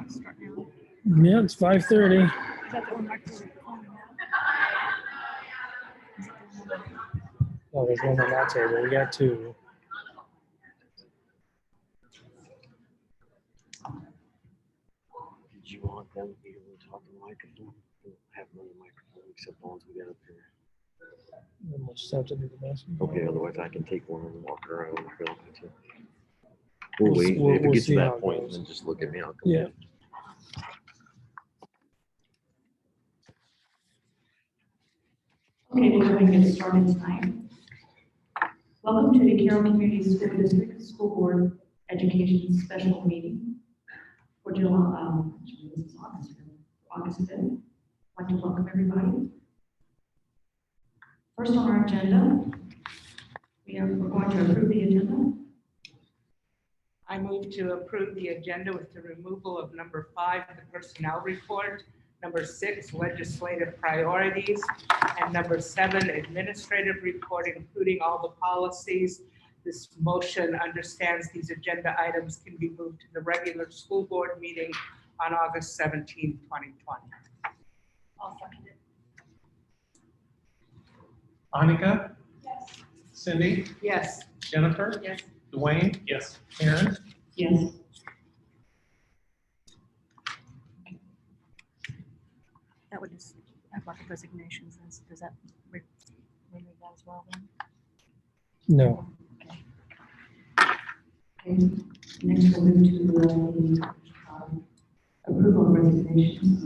Start now. Yeah, it's 5:30. Is that the one microphone on now? Is that the one? Oh, there's one on that table. We got two. Did you want them to be able to talk in the microphone? We don't have no microphone except the ones we got up here. Then we'll just have to do the best. Okay, otherwise I can take one and walk around if we don't need to. We'll We'll- wait. we'll- If it we'll gets to see how that it point, goes. then just look at me. I'll come Yeah. in. Okay, we're going to get started tonight. Welcome to the Carroll Community School District School Board Education Special Meeting for July, actually this is August 5th. I'd like to welcome everybody. First on our agenda, we're going to approve the agenda. I move to approve the agenda with the removal of number 5, the personnel report, number 6, legislative priorities, and number 7, administrative report, including all the policies. This motion understands these agenda items can be moved to the regular school board meeting on August 17, 2020. I'll second it. Annika, Yes. Cindy, Yes. Jennifer, Yes. Dwayne. Yes. Karen. Yes. That would just have like resignations. Does that remove that as well then? No. Okay, next we'll move to approval of resignations.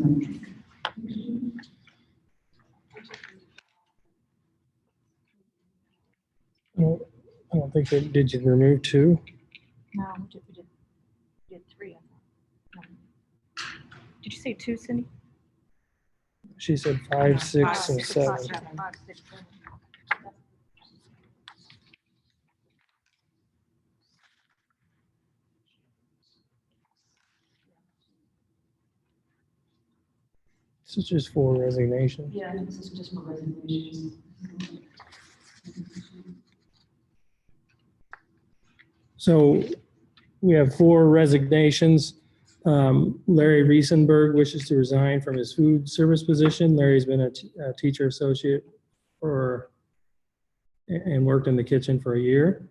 I don't think that. Did you remove two? No, we did 3. I thought. No. Did you say 2, Cindy? She said 5, 6, and 6, 7. 5, 6, 7. This is just for resignation. Yeah, this is just for resignations. So we have 4 resignations. Larry Riesenberg wishes to resign from his food service position. Larry's been a teacher associate and worked in the kitchen for a year.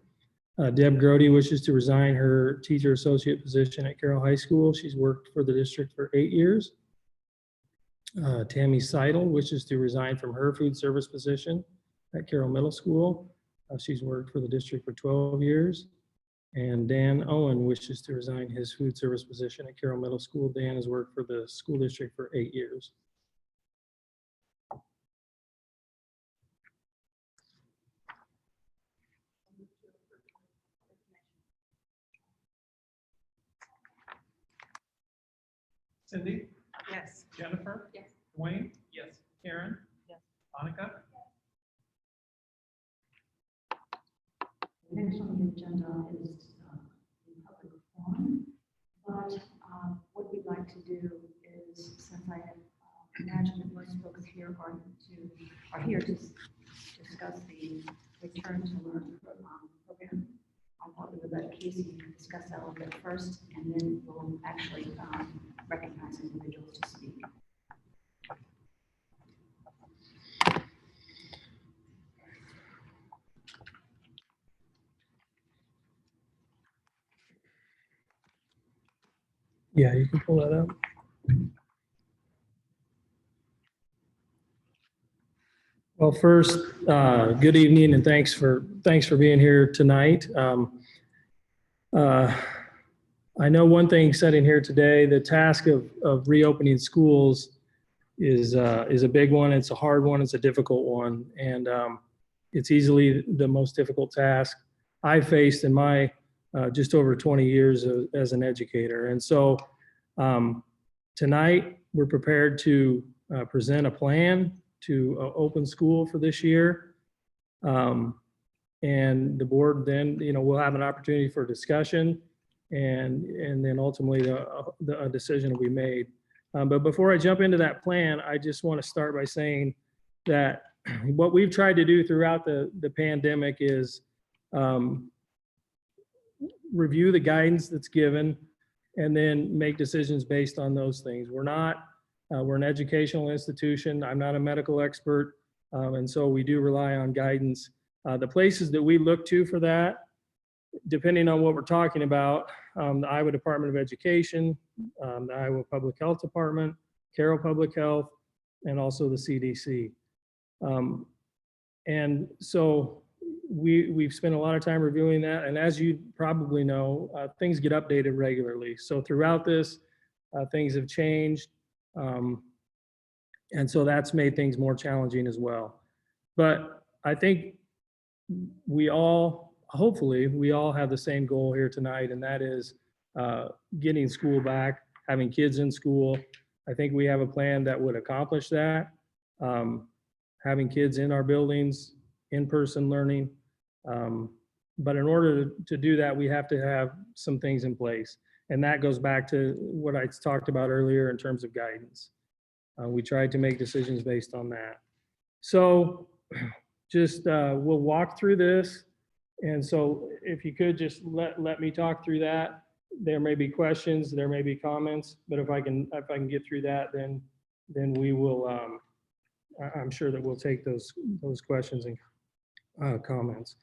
Deb Grody wishes to resign her teacher associate position at Carroll High School. She's worked for the district for 8 years. Tammy Seidel wishes to resign from her food service position at Carroll Middle School. She's worked for the district for 12 years. And Dan Owen wishes to resign his food service position at Carroll Middle School. Dan has worked for the school district for 8 years. Cindy, Yes. Jennifer. Yes. Dwayne. Yes. Karen. Yes. Annika. Next on the agenda is the public forum, but what we'd like to do is, since I imagine that most folks here are here to discuss the Return to Learn program, I thought we would let Casey discuss that a little bit first, and then we'll actually recognize individuals to speak. Yeah, you can pull that up. Well, first, good evening and thanks for being here tonight. I know one thing sitting here today, the task of reopening schools is a big one. It's a hard one. It's a difficult one, and it's easily the most difficult task I faced in my just over 20 years as an educator. And so tonight we're prepared to present a plan to open school for this year. And the board then, will have an opportunity for discussion and then ultimately a decision will be made. But before I jump into that plan, I just want to start by saying that what we've tried to do throughout the pandemic is review the guidance that's given and then make decisions based on those things. We're an educational institution. I'm not a medical expert. And so we do rely on guidance. The places that we look to for that, depending on what we're talking about, the Iowa Department of Education, the Iowa Public Health Department, Carroll Public Health, and also the CDC. And so we've spent a lot of time reviewing that. And as you probably know, things get updated regularly. So throughout this, things have changed. And so that's made things more challenging as well. But I think hopefully we all have the same goal here tonight, and that is getting school back, having kids in school. I think we have a plan that would accomplish that. Having kids in our buildings, in-person learning. But in order to do that, we have to have some things in place. And that goes back to what I talked about earlier in terms of guidance. We tried to make decisions based on that. So just we'll walk through this. And so if you could just let me talk through that. There may be questions, there may be comments, but if I can get through that, then we will, I'm sure that we'll take those questions and comments.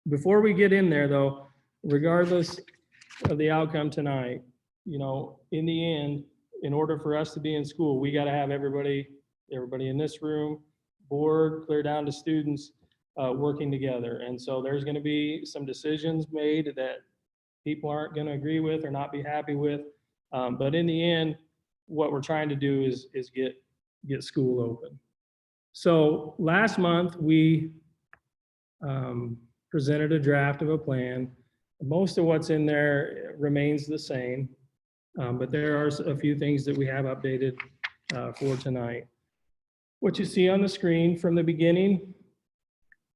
Before we get in there though, regardless of the outcome tonight, you know, in the end, in order for us to be in school, we got to have everybody in this room, board, clear down to students, working together. And so there's going to be some decisions made that people aren't going to agree with or not be happy with. But in the end, what we're trying to do is get school open. So last month we presented a draft of a plan. Most of what's in there remains the same, but there are a few things that we have updated for tonight. What you see on the screen from the beginning,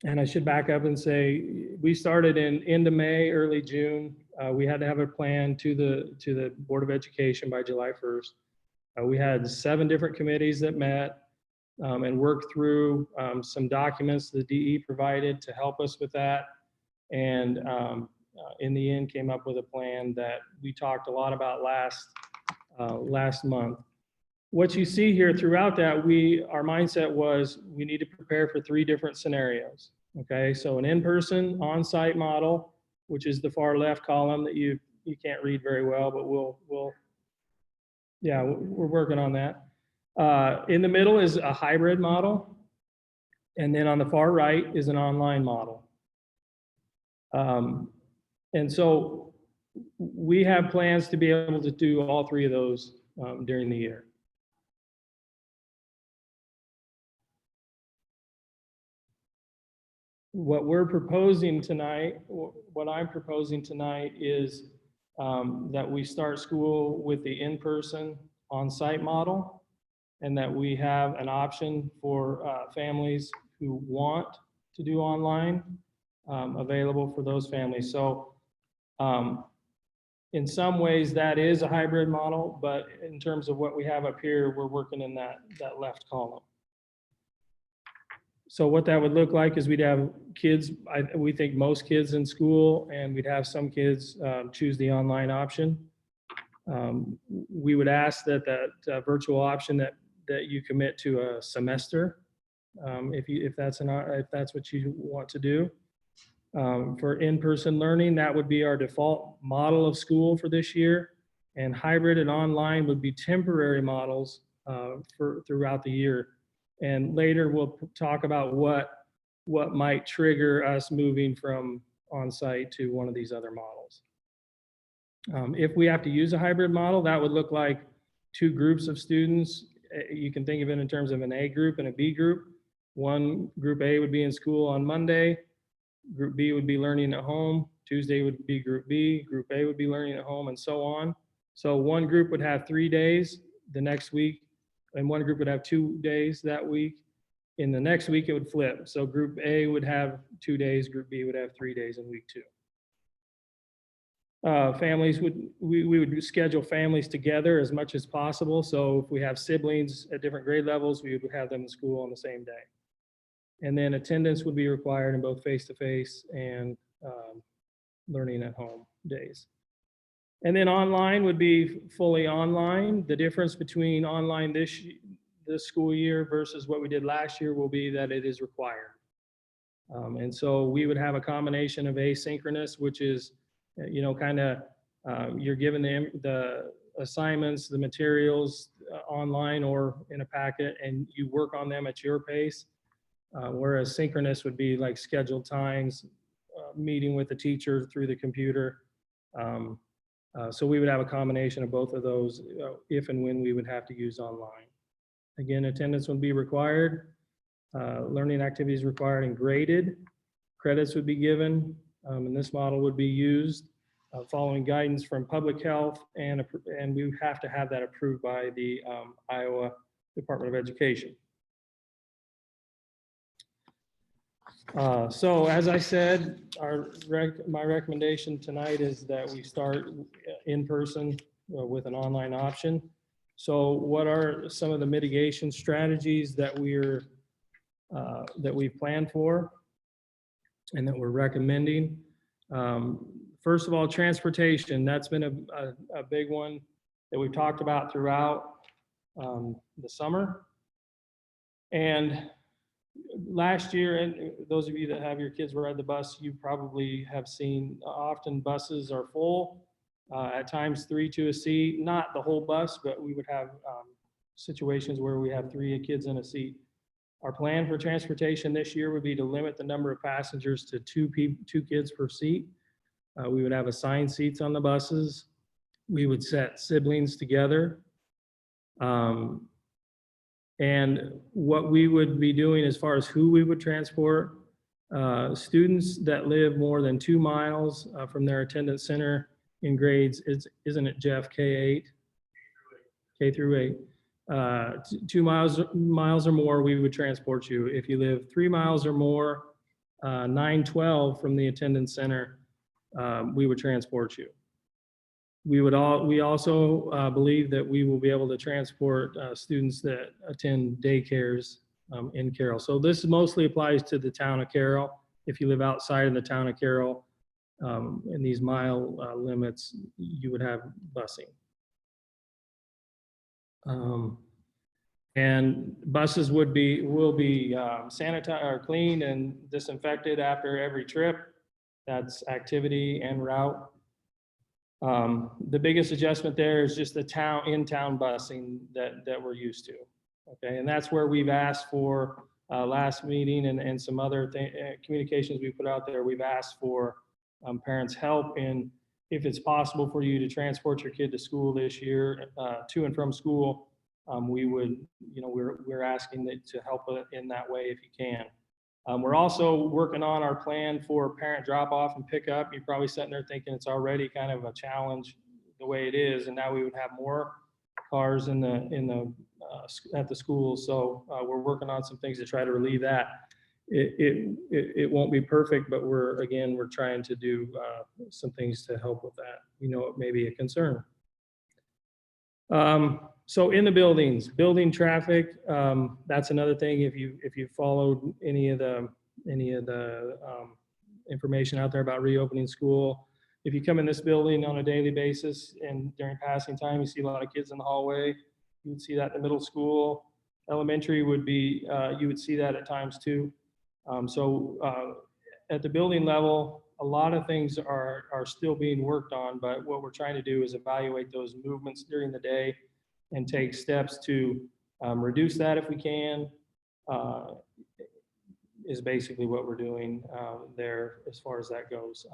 and I should back up and say, we started in end of May, early June. We had to have a plan to the Board of Education by July 1st. We had 7 different committees that met and worked through some documents the DE provided to help us with that. And in the end came up with a plan that we talked a lot about last month. What you see here throughout that, our mindset was we need to prepare for 3 different scenarios. Okay, so an in-person on-site model, which is the far left column that you can't read very well, but we're working on that. In the middle is a hybrid model, and then on the far right is an online model. And so we have plans to be able to do all 3 of those during the year. What we're proposing tonight, what I'm proposing tonight is that we start school with the in-person on-site model, and that we have an option for families who want to do online available for those families. So in some ways that is a hybrid model, but in terms of what we have up here, we're working in that left column. So what that would look like is we'd have kids, we think most kids in school, and we'd have some kids choose the online option. We would ask that virtual option that you commit to a semester, if that's what you want to do. For in-person learning, that would be our default model of school for this year, and hybrid and online would be temporary models throughout the year. And later we'll talk about what might trigger us moving from on-site to one of these other models. If we have to use a hybrid model, that would look like 2 groups of students. You can think of it in terms of an A group and a B group. One group A would be in school on Monday. Group B would be learning at home. Tuesday would be group B. Group A would be learning at home, and so on. So one group would have 3 days the next week, and one group would have 2 days that week. In the next week, it would flip. So group A would have 2 days, group B would have 3 days in week 2. Families we would schedule families together as much as possible. So if we have siblings at different grade levels, we would have them in school on the same day. And then attendance would be required in both face-to-face and learning at home days. And then online would be fully online. The difference between online this school year versus what we did last year will be that it is required. And so we would have a combination of asynchronous, which is, kind of, you're given the assignments, the materials online or in a packet, and you work on them at your pace. Whereas synchronous would be like scheduled times, meeting with the teacher through the computer. So we would have a combination of both of those if and when we would have to use online. Again, attendance would be required, learning activities required and graded. Credits would be given, and this model would be used following guidance from public health, and we would have to have that approved by the Iowa Department of Education. So as I said, my recommendation tonight is that we start in person with an online option. So what are some of the mitigation strategies that we've planned for and that we're recommending? First of all, transportation. That's been a big one that we've talked about throughout the summer. And last year, and those of you that have your kids ride the bus, you probably have seen often buses are full, at times 3 to a seat, not the whole bus, but we would have situations where we have 3 kids in a seat. Our plan for transportation this year would be to limit the number of passengers to 2 kids per seat. We would have assigned seats on the buses. We would set siblings together. And what we would be doing as far as who we would transport, students that live more than 2 miles from their attendance center in grades, isn't it, Jeff, K-8? K through 8. 2 miles or more, we would transport you. If you live 3 miles or more, 9-12 from the attendance center, we would transport you. We also believe that we will be able to transport students that attend daycares in Carroll. So this mostly applies to the town of Carroll. If you live outside of the town of Carroll, in these mile limits, you would have busing. And buses will be sanitized or cleaned and disinfected after every trip. That's activity and route. The biggest adjustment there is just the in-town busing that we're used to. Okay, and that's where we've asked for last meeting and some other communications we put out there. We've asked for parents' help in, if it's possible for you to transport your kid to school this year, to and from school. We would, we're asking that to help in that way if you can. We're also working on our plan for parent drop off and pick up. You're probably sitting there thinking it's already kind of a challenge the way it is, and now we would have more cars at the school. So we're working on some things to try to relieve that. It won't be perfect, but we're trying to do some things to help with that. It may be a concern. So in the building traffic, that's another thing. If you followed any of the information out there about reopening school, if you come in this building on a daily basis and during passing time, you see a lot of kids in the hallway. You would see that in the middle school. Elementary would be, you would see that at times too. At the building level, a lot of things are still being worked on, but what we're trying to do is evaluate those movements during the day and take steps to reduce that if we can, is basically what we're doing there as far as that goes.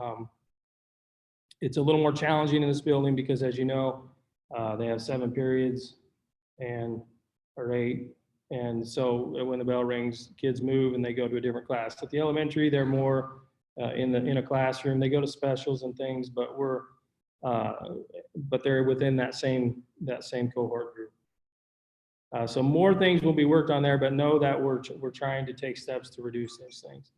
It's a little more challenging in this building because, as you know, they have 7 periods or 8. And so when the bell rings, kids move and they go to a different class. At the elementary, they're more in a classroom. They go to specials and things, but they're within that same cohort group. So more things will be worked on there, but know that we're trying to take steps to reduce those things.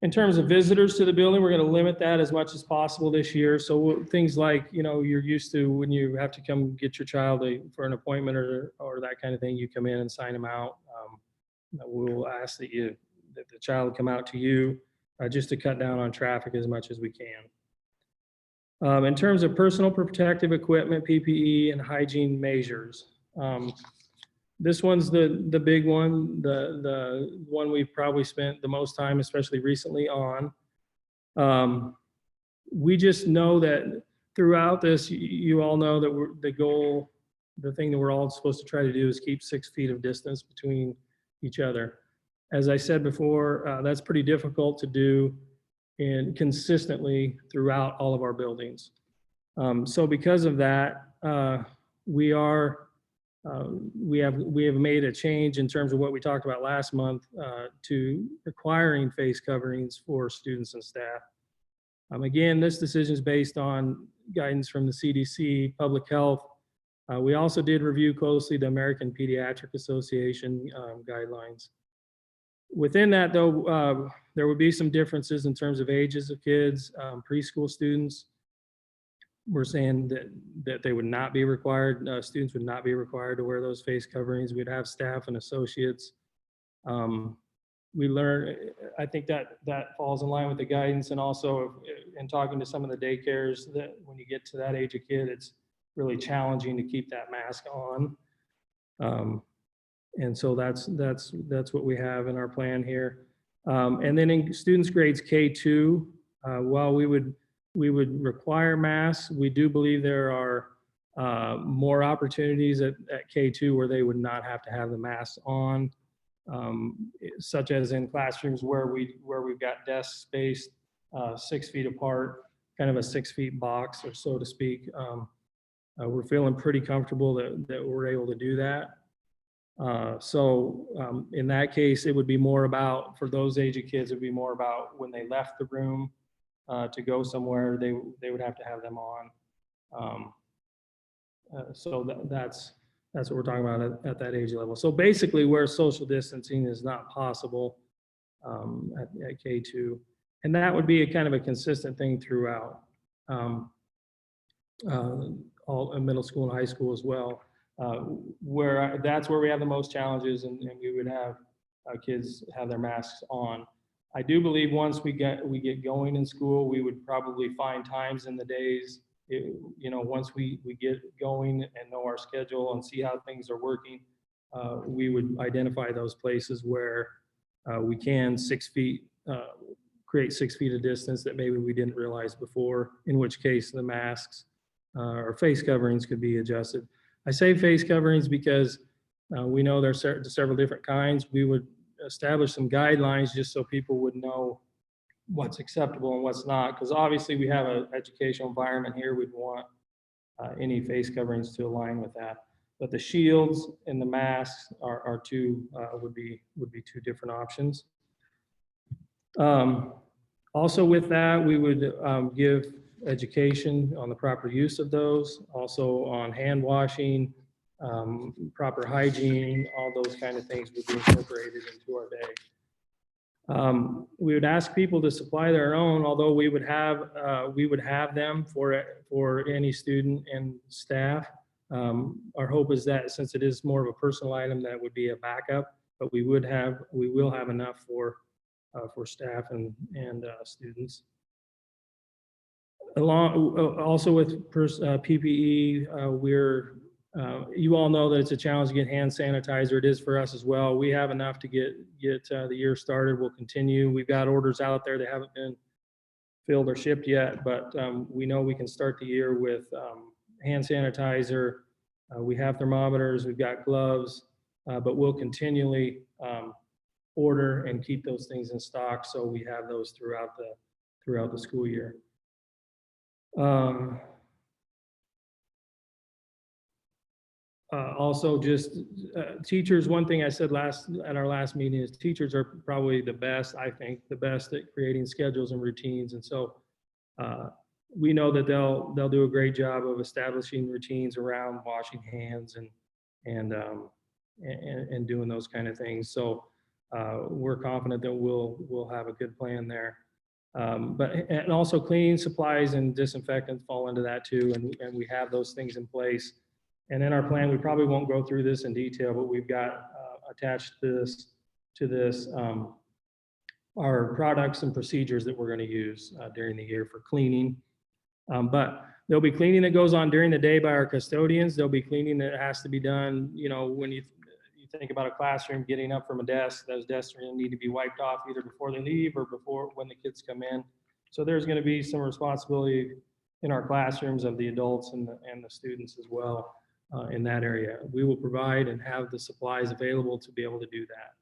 In terms of visitors to the building, we're going to limit that as much as possible this year. So things like, you're used to when you have to come get your child for an appointment or that kind of thing, you come in and sign them out. We'll ask that the child come out to you just to cut down on traffic as much as we can. In terms of personal protective equipment, PPE, and hygiene measures, this one's the big one, the one we've probably spent the most time, especially recently, on. We just know that throughout this, you all know that the thing that we're all supposed to try to do is keep 6 feet of distance between each other. As I said before, that's pretty difficult to do and consistently throughout all of our buildings. So because of that, we have made a change in terms of what we talked about last month to requiring face coverings for students and staff. Again, this decision is based on guidance from the CDC, public health. We also did review closely the American Pediatric Association guidelines. Within that, though, there would be some differences in terms of ages of kids. Preschool students, we're saying that they would not be required, students would not be required to wear those face coverings. We'd have staff and associates. We learn, I think that falls in line with the guidance, and also in talking to some of the daycares, that when you get to that age of kid, it's really challenging to keep that mask on. And so that's what we have in our plan here. And then in students grades K2, while we would require masks, we do believe there are more opportunities at K2 where they would not have to have the masks on, such as in classrooms where we've got desks spaced 6 feet apart, kind of a 6 feet box, or so to speak. We're feeling pretty comfortable that we're able to do that. So in that case, it would be more about, for those age of kids, it'd be more about when they left the room to go somewhere, they would have to have them on. So that's what we're talking about at that age level. So basically, where social distancing is not possible at K2, and that would be a kind of a consistent thing throughout all middle school and high school as well. That's where we have the most challenges, and we would have kids have their masks on. I do believe once we get going in school, we would probably find times in the days, once we get going and know our schedule and see how things are working, we would identify those places where we can 6 feet, create 6 feet of distance that maybe we didn't realize before, in which case the masks or face coverings could be adjusted. I say face coverings because we know there's several different kinds. We would establish some guidelines just so people would know what's acceptable and what's not, because obviously we have an educational environment here. We'd want any face coverings to align with that. But the shields and the masks are would be two different options. Also with that, we would give education on the proper use of those, also on hand washing, proper hygiene, all those kind of things would be incorporated into our day. We would ask people to supply their own, although we would have them for any student and staff. Our hope is that since it is more of a personal item, that would be a backup, but we will have enough for staff and students. Also with PPE, you all know that it's a challenge to get hand sanitizer. It is for us as well. We have enough to get the year started. We'll continue. We've got orders out there that haven't been filled or shipped yet, but we know we can start the year with hand sanitizer. We have thermometers, we've got gloves, but we'll continually order and keep those things in stock so we have those throughout the school year. Also, just teachers, one thing I said at our last meeting is teachers are probably the best, I think, the best at creating schedules and routines. And so we know that they'll do a great job of establishing routines around washing hands and doing those kind of things. So we're confident that we'll have a good plan there. And also cleaning supplies and disinfectants fall into that too, and we have those things in place. And in our plan, we probably won't go through this in detail, but we've got attached to this our products and procedures that we're going to use during the year for cleaning. But there'll be cleaning that goes on during the day by our custodians. There'll be cleaning that has to be done, you know, when you think about a classroom, getting up from a desk, those desks are going to need to be wiped off either before they leave or before when the kids come in. So there's going to be some responsibility in our classrooms of the adults and the students as well in that area. We will provide and have the supplies available to be able to do that.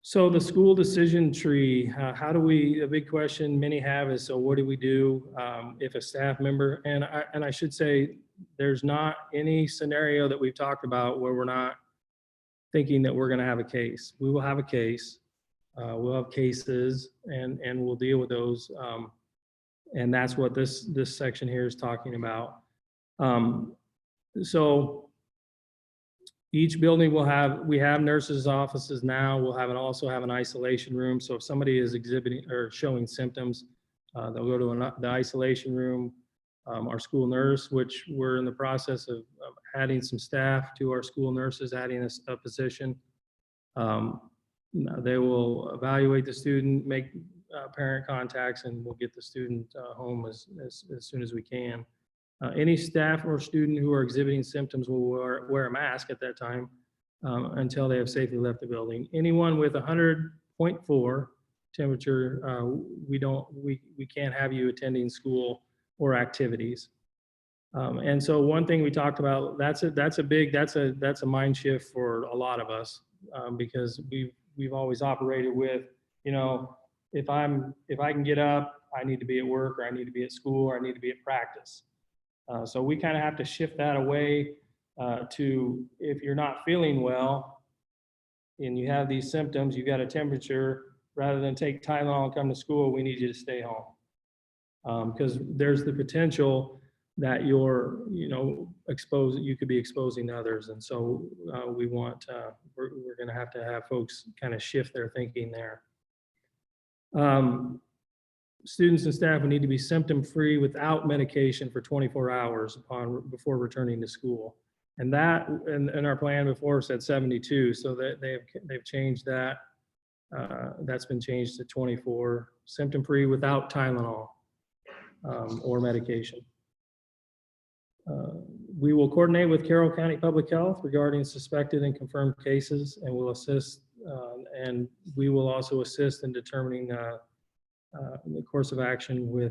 So the school decision tree, how do we, a big question many have is, so what do we do if a staff member, and I should say, there's not any scenario that we've talked about where we're not thinking that we're gonna have a case. We will have a case, we'll have cases, and we'll deal with those. And that's what this section here is talking about. So each building will have, we have nurses' offices now. We'll also have an isolation room. So if somebody is exhibiting or showing symptoms, they'll go to the isolation room. Our school nurse, which we're in the process of adding some staff to our school nurses, adding a position. They will evaluate the student, make parent contacts, and we'll get the student home as soon as we can. Any staff or student who are exhibiting symptoms will wear a mask at that time until they have safely left the building. Anyone with 100.4 temperature, we can't have you attending school or activities. And so one thing we talked about, that's a mind shift for a lot of us because we've always operated with, you know, if I can get up, I need to be at work, or I need to be at school, or I need to be at practice. So we kind of have to shift that away to, if you're not feeling well and you have these symptoms, you got a temperature, rather than take Tylenol and come to school, we need you to stay home. Because there's the potential that you're, you know, you could be exposing others. And so we're going to have folks kind of shift their thinking there. Students and staff would need to be symptom-free without medication for 24 hours before returning to school. And that, in our plan before, said 72, so that they've changed that. That's been changed to 24, symptom-free without Tylenol or medication. We will coordinate with Carroll County Public Health regarding suspected and confirmed cases, and will assist, and we will also assist in determining the course of action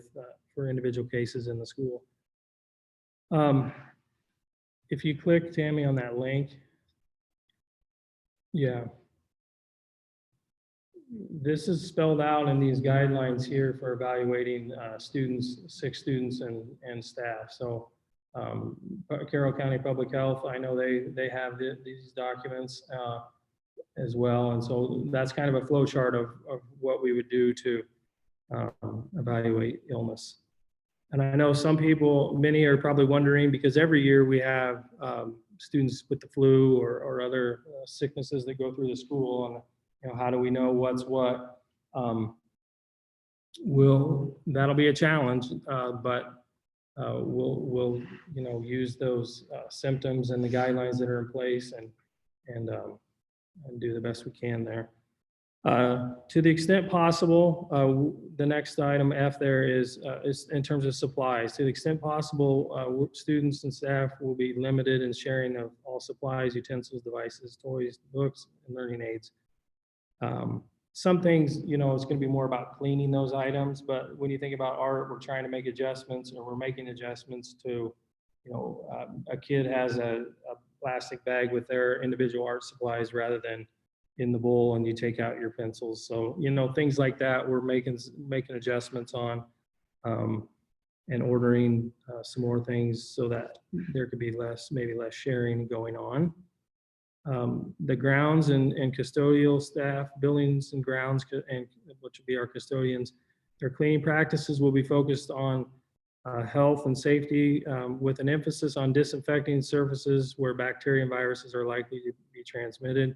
for individual cases in the school. If you click, Tammy, on that link, yeah. This is spelled out in these guidelines here for evaluating students, sick students and staff. So Carroll County Public Health, I know they have these documents as well. And so that's kind of a flow chart of what we would do to evaluate illness. And I know many are probably wondering, because every year we have students with the flu or other sicknesses that go through the school, and you know, how do we know what's what? That'll be a challenge, but we'll you know, use those symptoms and the guidelines that are in place and do the best we can there. To the extent possible, the next item F there is in terms of supplies. To the extent possible, students and staff will be limited in sharing of all supplies, utensils, devices, toys, books, and learning aids. Some things, you know, it's going to be more about cleaning those items, but when you think about art, we're trying to make adjustments, or we're making adjustments to, you know, a kid has a plastic bag with their individual art supplies rather than in the bowl, and you take out your pencils. So, you know, things like that, we're making adjustments on and ordering some more things so that there could be maybe less sharing going on. The grounds and custodial staff, buildings and grounds, and which would be our custodians, their cleaning practices will be focused on health and safety with an emphasis on disinfecting surfaces where bacteria and viruses are likely to be transmitted.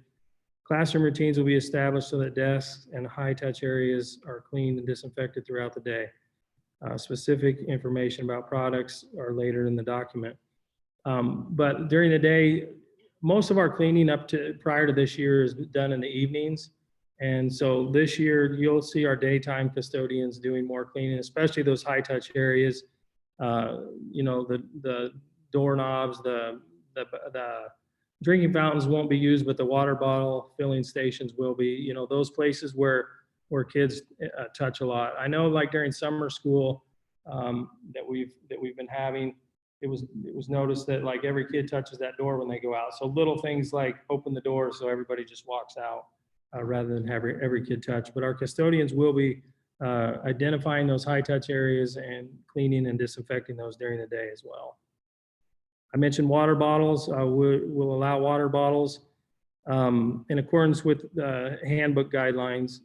Classroom routines will be established so that desks and high-touch areas are cleaned and disinfected throughout the day. Specific information about products are later in the document. But during the day, most of our cleaning prior to this year is done in the evenings, And so this year, you'll see our daytime custodians doing more cleaning, especially those high touch areas. You know, the doorknobs, the drinking fountains won't be used, but the water bottle filling stations will be, you know, those places where kids touch a lot. I know like during summer school that we've been having, it was noticed that like every kid touches that door when they go out. So little things like open the door so everybody just walks out rather than have every kid touch. But our custodians will be identifying those high touch areas and cleaning and disinfecting those during the day as well. I mentioned water bottles. We'll allow water bottles in accordance with handbook guidelines,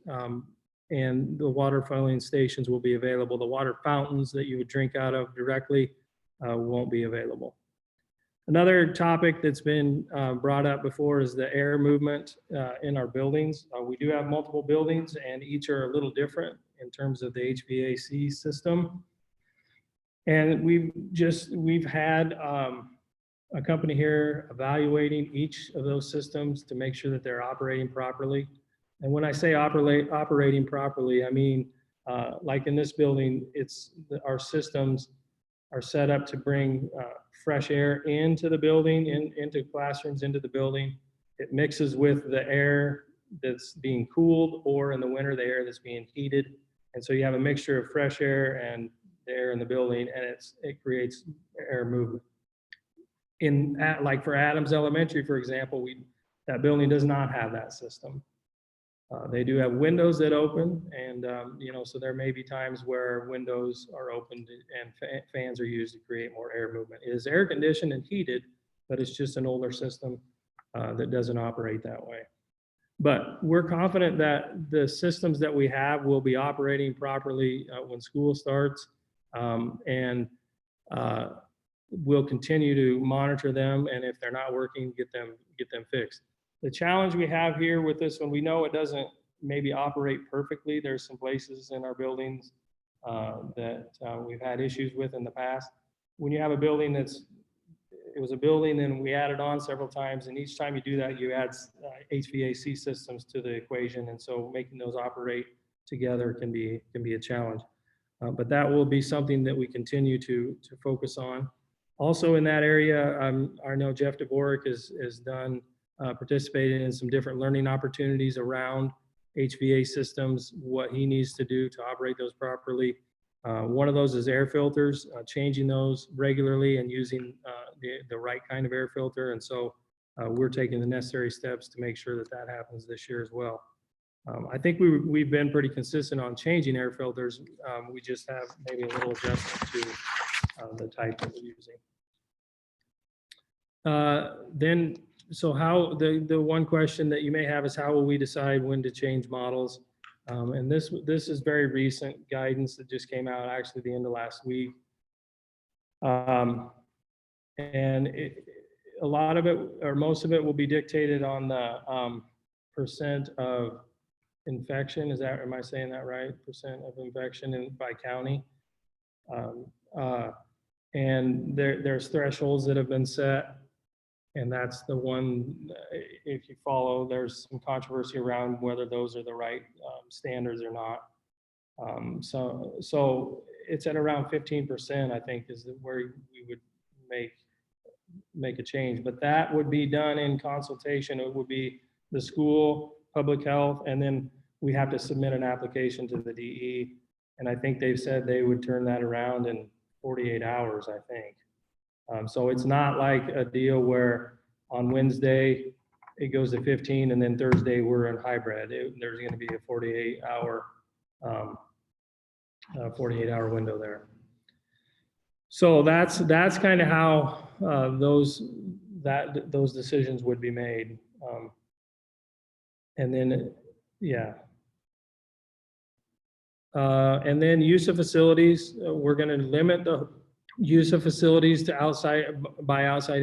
and the water filling stations will be available. The water fountains that you would drink out of directly won't be available. Another topic that's been brought up before is the air movement in our buildings. We do have multiple buildings and each are a little different in terms of the HVAC system. And we've had a company here evaluating each of those systems to make sure that they're operating properly. And when I say operating properly, I mean, like in this building, our systems are set up to bring fresh air into the building, into classrooms, into the building. It mixes with the air that's being cooled, or in the winter, the air that's being heated. And so you have a mixture of fresh air and the air in the building, and it creates air movement. Like for Adams Elementary, for example, that building does not have that system. They do have windows that open, and you know, so there may be times where windows are opened and fans are used to create more air movement. It is air conditioned and heated, but it's just an older system that doesn't operate that way. But we're confident that the systems that we have will be operating properly when school starts, and we'll continue to monitor them, and if they're not working, get them fixed. The challenge we have here with this one, we know it doesn't maybe operate perfectly. There's some places in our buildings that we've had issues with in the past. When you have a building it was a building and we added on several times, and each time you do that, you add HVAC systems to the equation, and so making those operate together can be a challenge. But that will be something that we continue to focus on. Also in that area, I know Jeff Dvorak has done participated in some different learning opportunities around HVAC systems, what he needs to do to operate those properly. One of those is air filters, changing those regularly and using the right kind of air filter. And so we're taking the necessary steps to make sure that happens this year as well. I think we've been pretty consistent on changing air filters. We just have maybe a little adjustment to the type that we're using. So how the one question that you may have is how will we decide when to change models? And this is very recent guidance that just came out actually the end of last week. And a lot of it, or most of it, will be dictated on the percent of infection. Am I saying that right? Percent of infection by county. And there's thresholds that have been set. And that's the one, if you follow, there's some controversy around whether those are the right standards or not. So it's at around 15%, I think, is where we would make a change. But that would be done in consultation. It would be the school, public health, and then we have to submit an application to the DE. And I think they've said they would turn that around in 48 hours, I think. So it's not like a deal where on Wednesday it goes to 15 and then Thursday we're in hybrid. There's going to be a 48-hour window there. So that's kind of how those decisions would be made. And then and then use of facilities. We're going to limit the use of facilities to outside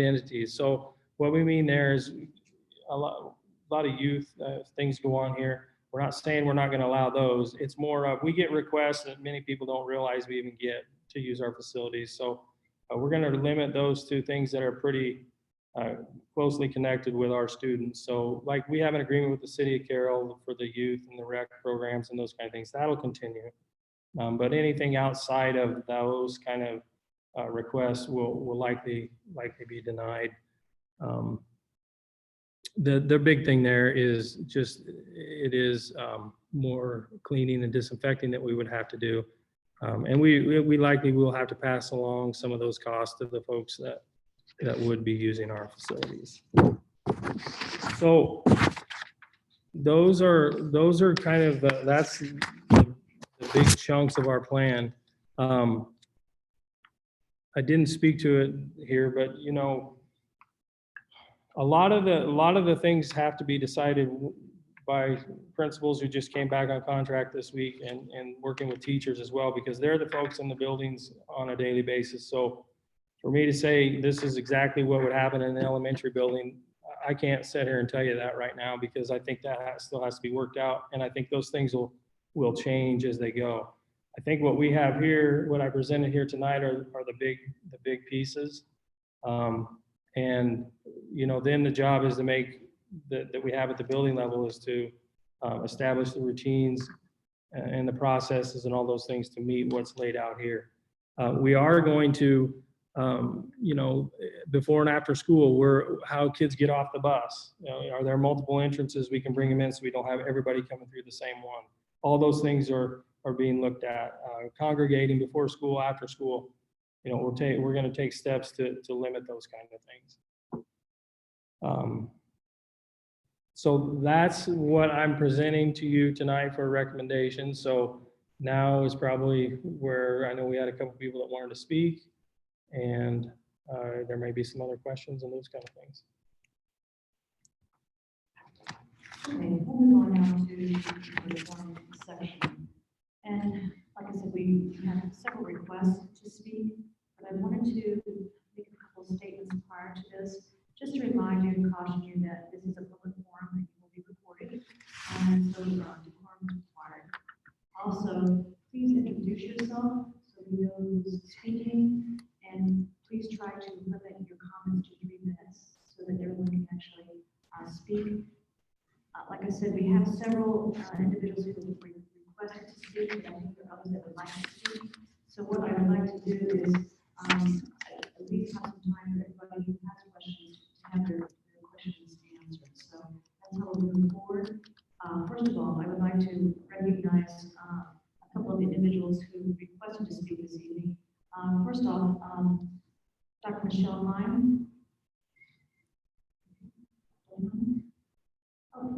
entities. So what we mean there is a lot of youth things go on here. We're not saying we're not going to allow those. It's more of we get requests that many people don't realize we even get to use our facilities. So we're going to limit those to things that are pretty closely connected with our students. So like we have an agreement with the city of Carroll for the youth and the rec programs and those kind of things. That'll continue. But anything outside of those kind of requests will likely be denied. The big thing there is just, it is more cleaning and disinfecting that we would have to do. And we likely will have to pass along some of those costs to the folks that would be using our facilities. So those are kind of, that's the big chunks of our plan. I didn't speak to it here, but you know, a lot of the things have to be decided by principals who just came back on contract this week and working with teachers as well, because they're the folks in the buildings on a daily basis. So for me to say this is exactly what would happen in an elementary building, I can't sit here and tell you that right now, because I think that still has to be worked out. And I think those things will change as they go. I think what we have here, what I presented here tonight are the big pieces. And, you know, then the job is to make that we have at the building level is to establish the routines and the processes and all those things to meet what's laid out here. We are going to, you know, before and after school, how kids get off the bus. You know, are there multiple entrances we can bring them in so we don't have everybody coming through the same one? All those things are being looked at. Congregating before school, after school. You know, we're going to take steps to limit those kind of things. So that's what I'm presenting to you tonight for a recommendation. So now is probably where I know we had a couple people that wanted to speak, and there may be some other questions and those kind of things. Okay, we'll move on now to the one section. And like I said, we have several requests to speak, but I wanted to make a couple of statements prior to this, just to remind you and caution you that this is a public forum and you will be recorded, and so decorum is required. Also, please introduce yourself so we know who's speaking, and please try to limit your comments to 3 minutes so that everyone can actually speak. Like I said, we have several individuals who requested to speak, and I think there are others that would like to speak. So what I would like to do is at least have some time for everybody who has questions to have their questions answered. So that's how we'll move forward. First of all, I would like to recognize a couple of individuals who requested to speak this evening. First off, Dr. Michelle Hine. Oh,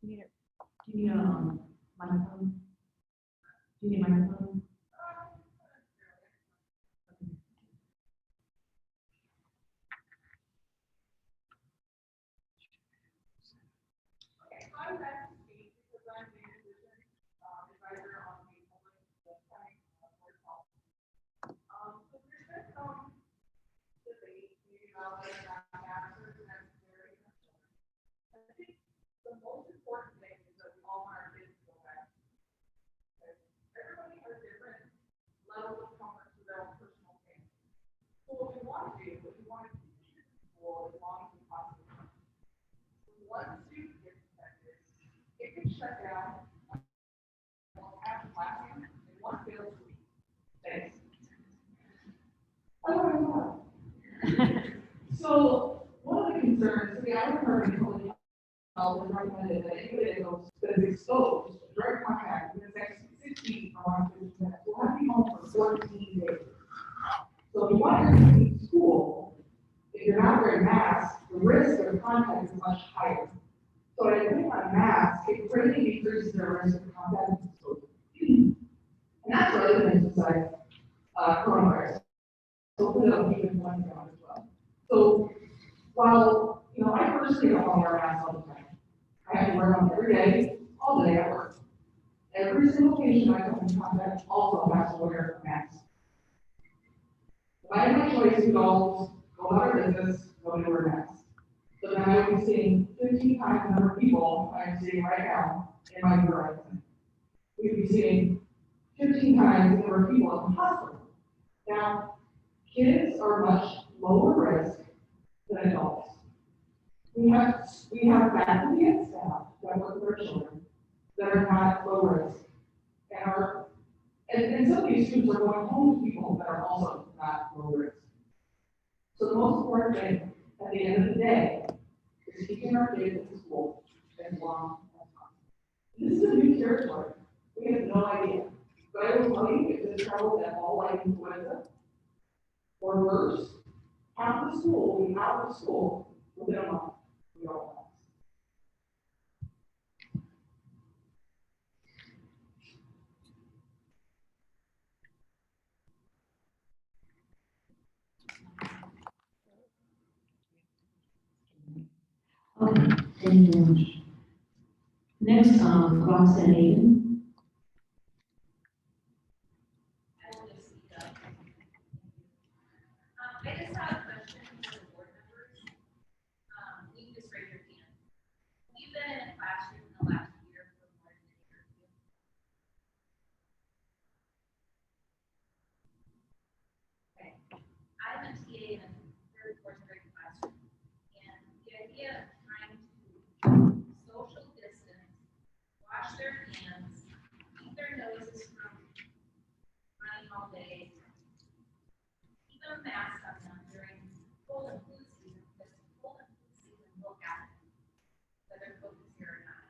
do you need a microphone? Do you need a microphone? Okay, so I would like to speak because I'm the Mitigation advisor on the public website for health. So there's been some debate, maybe about the answers, and that's very important. I think the most important thing is that we all want our kids to go back. Okay? Everybody has different levels of comfort to their own personal pain. So what we want to do, what we want to keep kids in school as long as we possibly can. One student gets infected, it can shut down half the classroom in one failed week. Thanks. So one of the concerns, the Albuquerque Public Health was recommended that anybody that is exposed to direct contact within the next 6 feet from 150 minutes will have to be home for 14 days. So if you want your kid to school, if you're not wearing masks, the risk of contact is much higher. So I think on masks, it greatly decreases the risk of contact with exposure. And that's for other things besides coronavirus. So hopefully that'll keep it one down as well. So while, you know, I personally don't want to wear a mask all the time. I have to wear them every day, all day at work. Every single patient I come in contact also has to wear a mask. If I have my choice to go about our business, nobody wear masks. So then I would be seeing 15 times the number of people I'm seeing right now in my bureau. We'd be seeing 15 times the number of people in the hospital. Now, kids are much lower risk than adults. We have faculty and staff that work with our children that are not low risk and some of these students are going home to people that are also not low risk. So the most important thing at the end of the day is keeping our kids in school as long as possible. This is a new territory. We have no idea. But I will tell you, if this travels at all like influenza or worse, half the school will be out of school within a month. We all know. Okay, thank you very much. Next, Roxanne Aiden. I just have a question for the board members. You can just raise your hand. You've been in a classroom in the last year for more than a year. Okay. I'm a TA in a third, fourth grade classroom. And the idea of trying to social distance, wash their hands, keep their noses from running all day, keep a mask on them during cold and flu season, because cold and flu season will happen, whether focus here or not.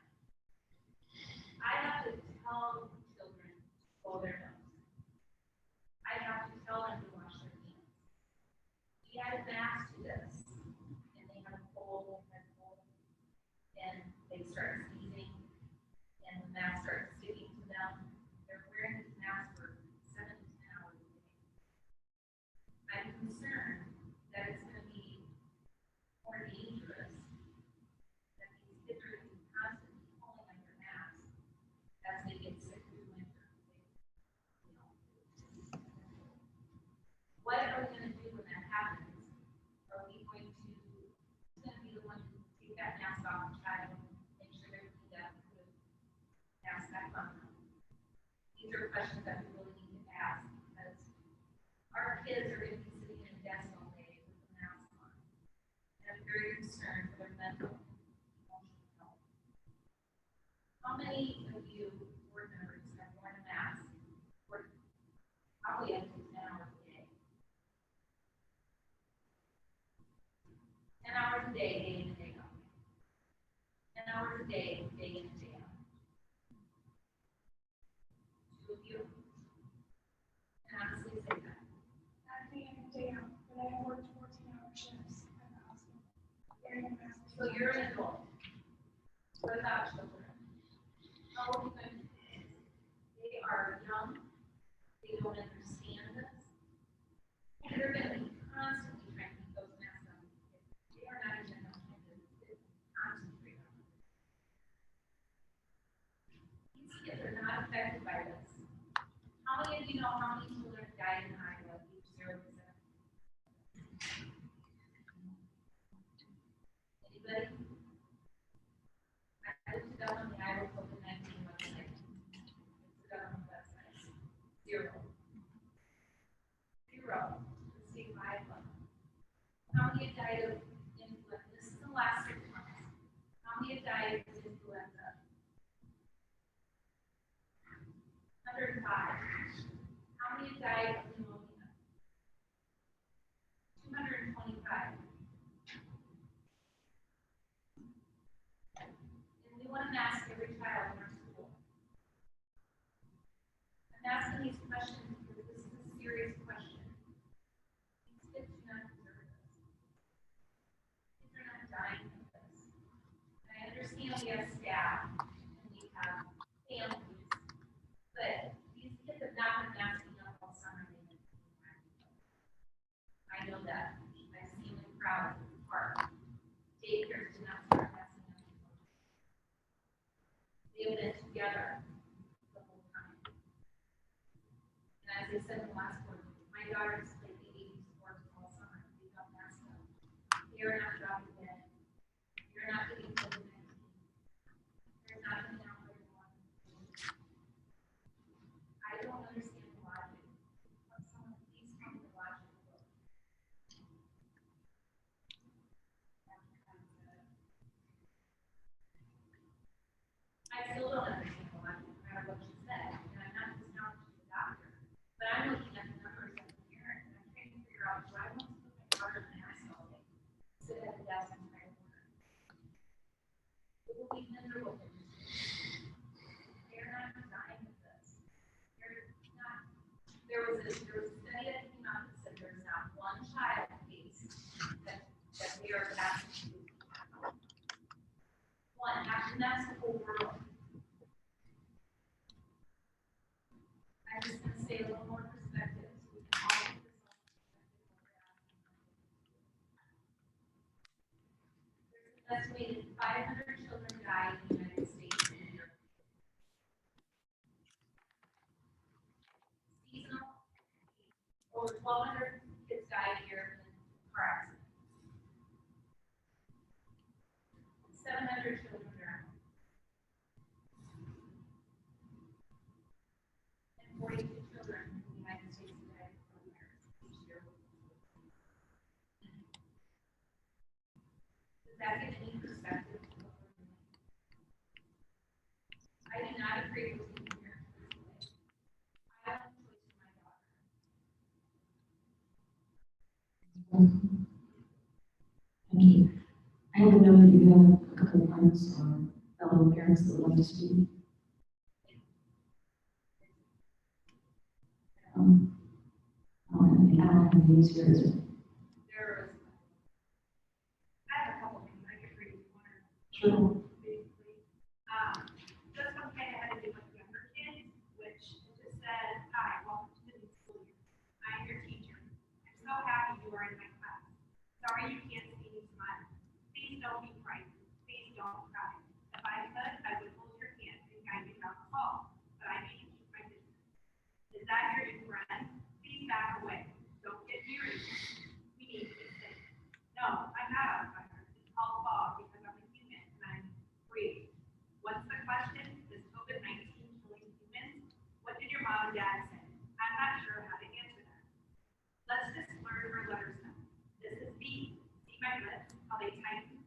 I have to tell children to blow their nose. I have to tell them to wash their hands. We add masks to this, and they have a cold, and they start sneezing, and the mask starts sticking to them. They're wearing these masks for 7 to 10 hours a day. I'm concerned that it's going to be more dangerous, that these kids are going to be constantly pulling on their masks as they get sick through winter. What are we going to do when that happens? Are we going to, who's going to be the one to take that mask off the child, make sure they're cleaned up, put a mask back on them? These are questions that we really need to ask, because our kids are going to be sitting in a desk all day with a mask on. And I'm very concerned for their mental and emotional health. How many of you board members have worn a mask for probably up to 10 hours a day? 10 hours a day, day in and day out. 10 hours a day, day in and day out. 2 of you? And honestly say that. Not day in and day out, but I have worked 14-hour shifts at the hospital. Wearing a mask. So you're an adult. What about children? How are we going to do this? They are young. They don't understand this. And they're going to be constantly trying to keep those masks on. They are not even enough time to concentrate on it. These kids are not affected by this. How many of you know how many children died in Iowa age 0 to 7? Anybody? I looked it up on the Iowa COVID-19 website. It's the government website. 0. 0. Let's see, 5 of them. How many have died of influenza? This is the last 6 months. How many have died of influenza? 105. How many have died of pneumonia? 225. And we want to ask every child in our school. I'm asking these questions because this is a serious question. These kids do not deserve this. Kids are not dying of this. And I understand we have staff and we have families, but these kids have not been masking up all summer. I know that. I've seen the crowd in the park. Daycares do not start masking up. They have been together the whole time. And as I said in the last one, my daughters played the 80s sports all summer. They got masked up. They are not dropping dead. They're not getting COVID-19. They're not getting out where they want. I don't understand the logic. But someone please tell me the logic. there was a study that came out that said there's not one child case that we are asking to. One, and that's overall. I'm just gonna say a little more perspective, so we can all put this on perspective. There's an estimated 500 children die in the United States a year. Seasonal, over 1,200 kids die a year in car accidents. 700 children drown. And 42 children in the United States die from coronavirus each year. Does that give any perspective? I do not agree with you here. I have a choice for my daughter. Thank you. I happen to know that you have a couple of friends or fellow parents that would like to speak. I don't have names here. Is it? There is, I have a couple things I could read. One or Sure. basically. This one kind of had to do with younger kids, which it just said, hi, welcome to the new school year. I'm your teacher. I'm so happy you are in my class. Sorry you can't see me smile. Please don't be frightened. Please don't cry. If I could, I would hold your hand and guide you down the hall, but I need to keep my distance. Is that your new friend? Please back away. Don't get near me. We need to be safe. No, I'm not on fire. It's all fog because I'm a human and I'm free. What's the question? Is COVID-19 killing humans? What did your mom and dad say? I'm not sure how to answer that. Let's just learn our letters now. This is B. See my lips? How they tighten?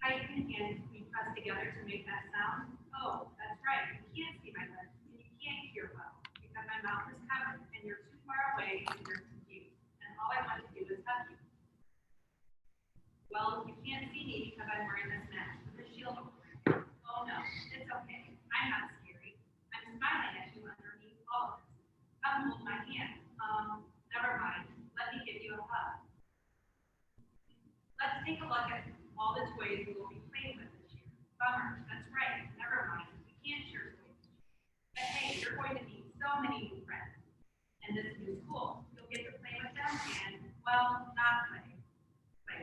Tighten and we press together to make that sound. Oh, that's right. You can't see my lips and you can't hear well because my mouth is covered and you're too far away and you're confused. And all I want to do is hug you. Well, you can't see me because I'm wearing this mask with a shield over it. Oh no, it's okay. I'm not scary. I'm smiling at you underneath all of this. Come hold my hand. Never mind. Let me give you a hug. Let's take a look at all the toys we will be playing with this year. Bummer, that's right. Never mind. We can't share toys. But hey, you're going to meet so many new friends. And this new school, you'll get to play with them and, well, not play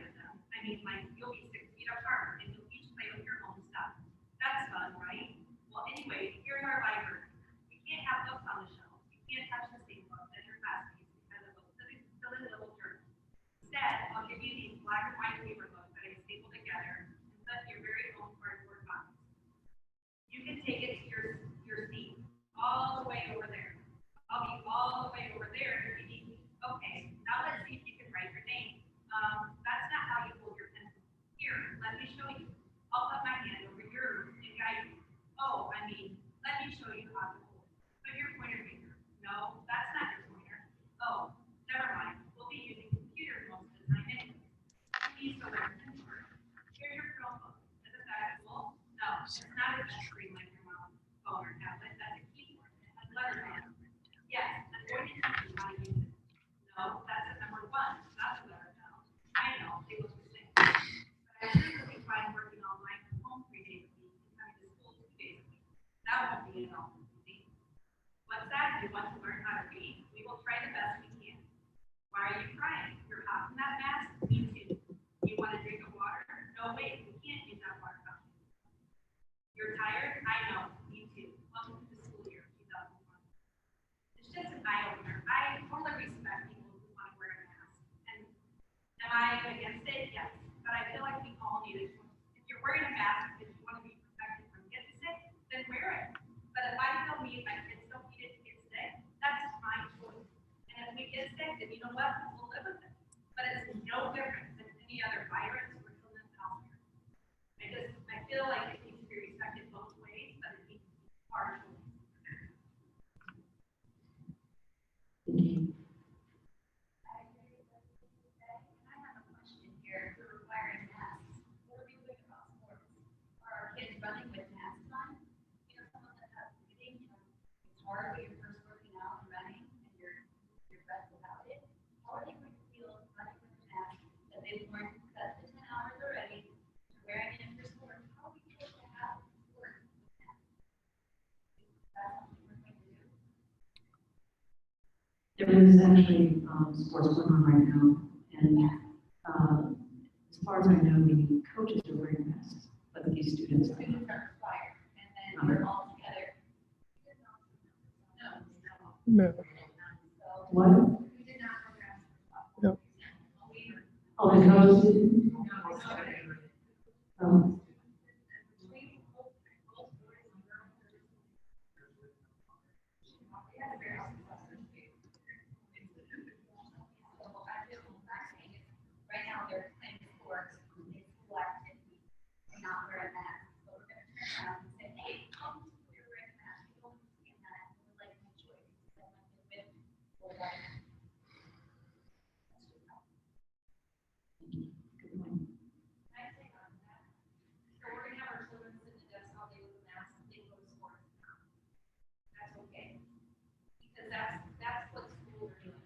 with them. I mean, like, you'll be 6 feet apart and you'll each play with your own stuff. That's fun, right? Well, anyway, here's our library. You can't have books on the shelf. You can't touch the same books as your classmates because of those silly little germs. Instead, I'll give you these black and white paper books that I stapled together and set your very own cardboard box. You can take it to your seat all the way over there. I'll be all the way over there if you need me. Okay, now let's see if you can write your name. That's not how you hold your pencil. Here, let me show you. I'll put my hand over yours and guide you. Oh, I mean, let me show you how to hold it. Put your pointer finger. No, that's not your pointer. Oh, never mind. We'll be using computers most of the time anyway. Please go there and work. Here's your Chromebook. Isn't that cool? No, it's not a touch screen like your mom's phone or tablet. That's a keyboard. It has letters on it. Yes, I'm going to teach you how to use it. No, that's a number one. That's a letter down. I know, they look the same. But I sure will be fine working online from home 3 days a week and coming to school 2 days a week. That won't be at all easy. What's that? You want to learn how to read? We will try the best we can. Why are you crying? You're hot in that mask? Me too. You want a drink of water? No, wait, we can't use that water fountain. You're tired? I know, me too. Welcome to the school year 2001. It's just an eye-opener. I totally respect people who want to wear a mask. And am I against it? Yes. But I feel like we all need it. If you're wearing a mask because you want to be protected from getting sick, then wear it. But if I tell me my kids don't need it to get sick, that's my choice. And if we get sick, then you know what? We'll live with it. But it's no different than any other virus or illness out there. I feel like it needs to be respected both ways, but it needs to be partial. Thank you. I agree with what you said, and I have a question here. We're requiring masks. What are we doing about sports? Are our kids running with masks on? You know, someone that has breathing, it's hard when you're first working out and running, and They've learned to cut the 10 hours already, wearing it for sport. How are we supposed to have sport? That's something we're going to do. There is actually sports going on right now, and as far as I know, the coaches are wearing masks, but these students are. Students are required, and then we're all together. No. What? We did not program. No. Oh, the coaches didn't? Oh. Right now, they're playing sports, it's school activity, and not wearing masks. So we're gonna turn around and say, hey, come to your wearing masks, you don't see that, we're like, no choice. So I'm gonna win, we'll wear it. Can I say on that? So we're gonna have our children sit in the desk all day with a mask, and they go to sports. That's okay. Because that's what schools are doing.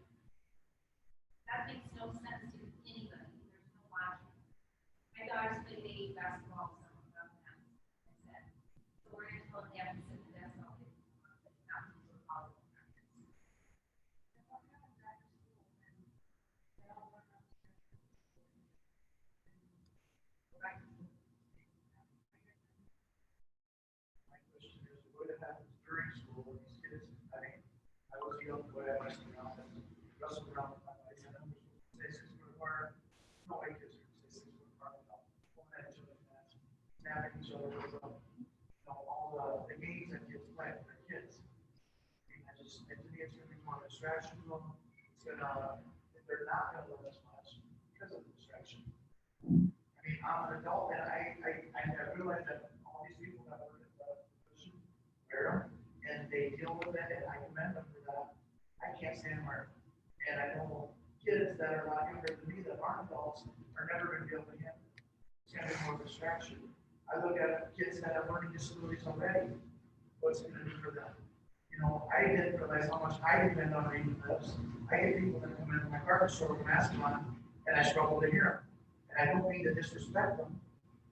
That makes no sense to anybody. There's no logic. My daughters played AAU basketball with someone about that. I said, so we're going to tell them they have to sit in the desk all day. Not to do all of them. My question is, what happens during school when these kids, I mean, I was young, but I messed around and wrestled around with my buddies, and I'm say 6 foot apart, no white kids are say 6 foot apart, pulling at each other's hands, snapping each other with all the games that kids play with their kids. I mean, to me, it's gonna be more distraction to them. It's gonna, they're not gonna learn as much because of the distraction. I mean, I'm an adult, and I realize that all these people that work at the position wear them, and they deal with it, and I commend them for that. I can't stand wearing them. And I know kids that are a lot younger than me that aren't adults are never gonna be able to handle it. It's gonna be more distraction. I look at kids that have learning disabilities already. What's it gonna do for them? You know, I didn't realize how much I depend on reading lips. I get people that come into my garbage store with masks on, and I struggle to hear them. And I don't mean to disrespect them,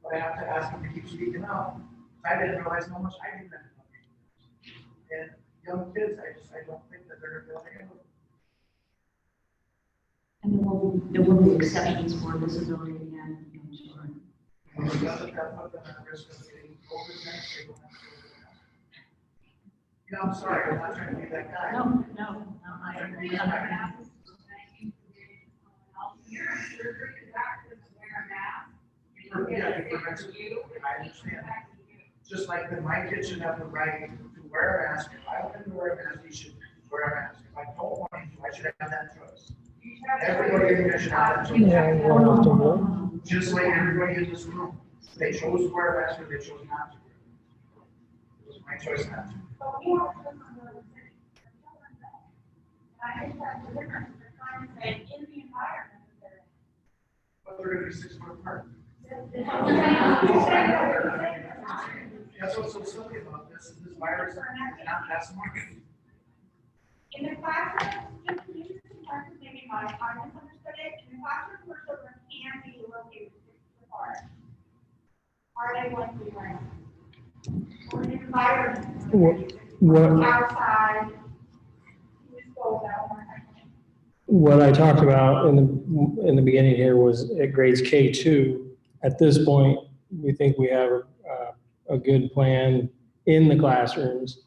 but I have to ask them to keep speaking up. I didn't realize how much I depended on reading lips. And young kids, I don't think that they're gonna be able to handle it. And there will be exceptions for disability and children. And it doesn't have put them at risk of getting COVID next year. You know, I'm sorry, I'm not trying to be that guy. No. I'm trying to be that guy. Yeah, it prevents you, I understand. Just like that my kid should have the right to wear a mask. If I want him to wear a mask, he should wear a mask. If I don't want him to, I should have that choice. Everybody in here should have that choice. Just like everybody in this room. They chose to wear a mask or they chose not to. It was my choice not to. But we have to look on the other side. I think that's the difference. They're trying to say in the environment that they're in. But they're gonna be 6 foot apart. That's what's so silly about this, is this virus is not that smart. In the classroom, just use the classroom, maybe I misunderstood it. In the classroom where children can be located 6 feet apart, are they going to be wearing them? Or in the environment? What, Outside. You just go without one. what I talked about in the beginning here was at grades K2. At this point, we think we have a good plan in the classrooms,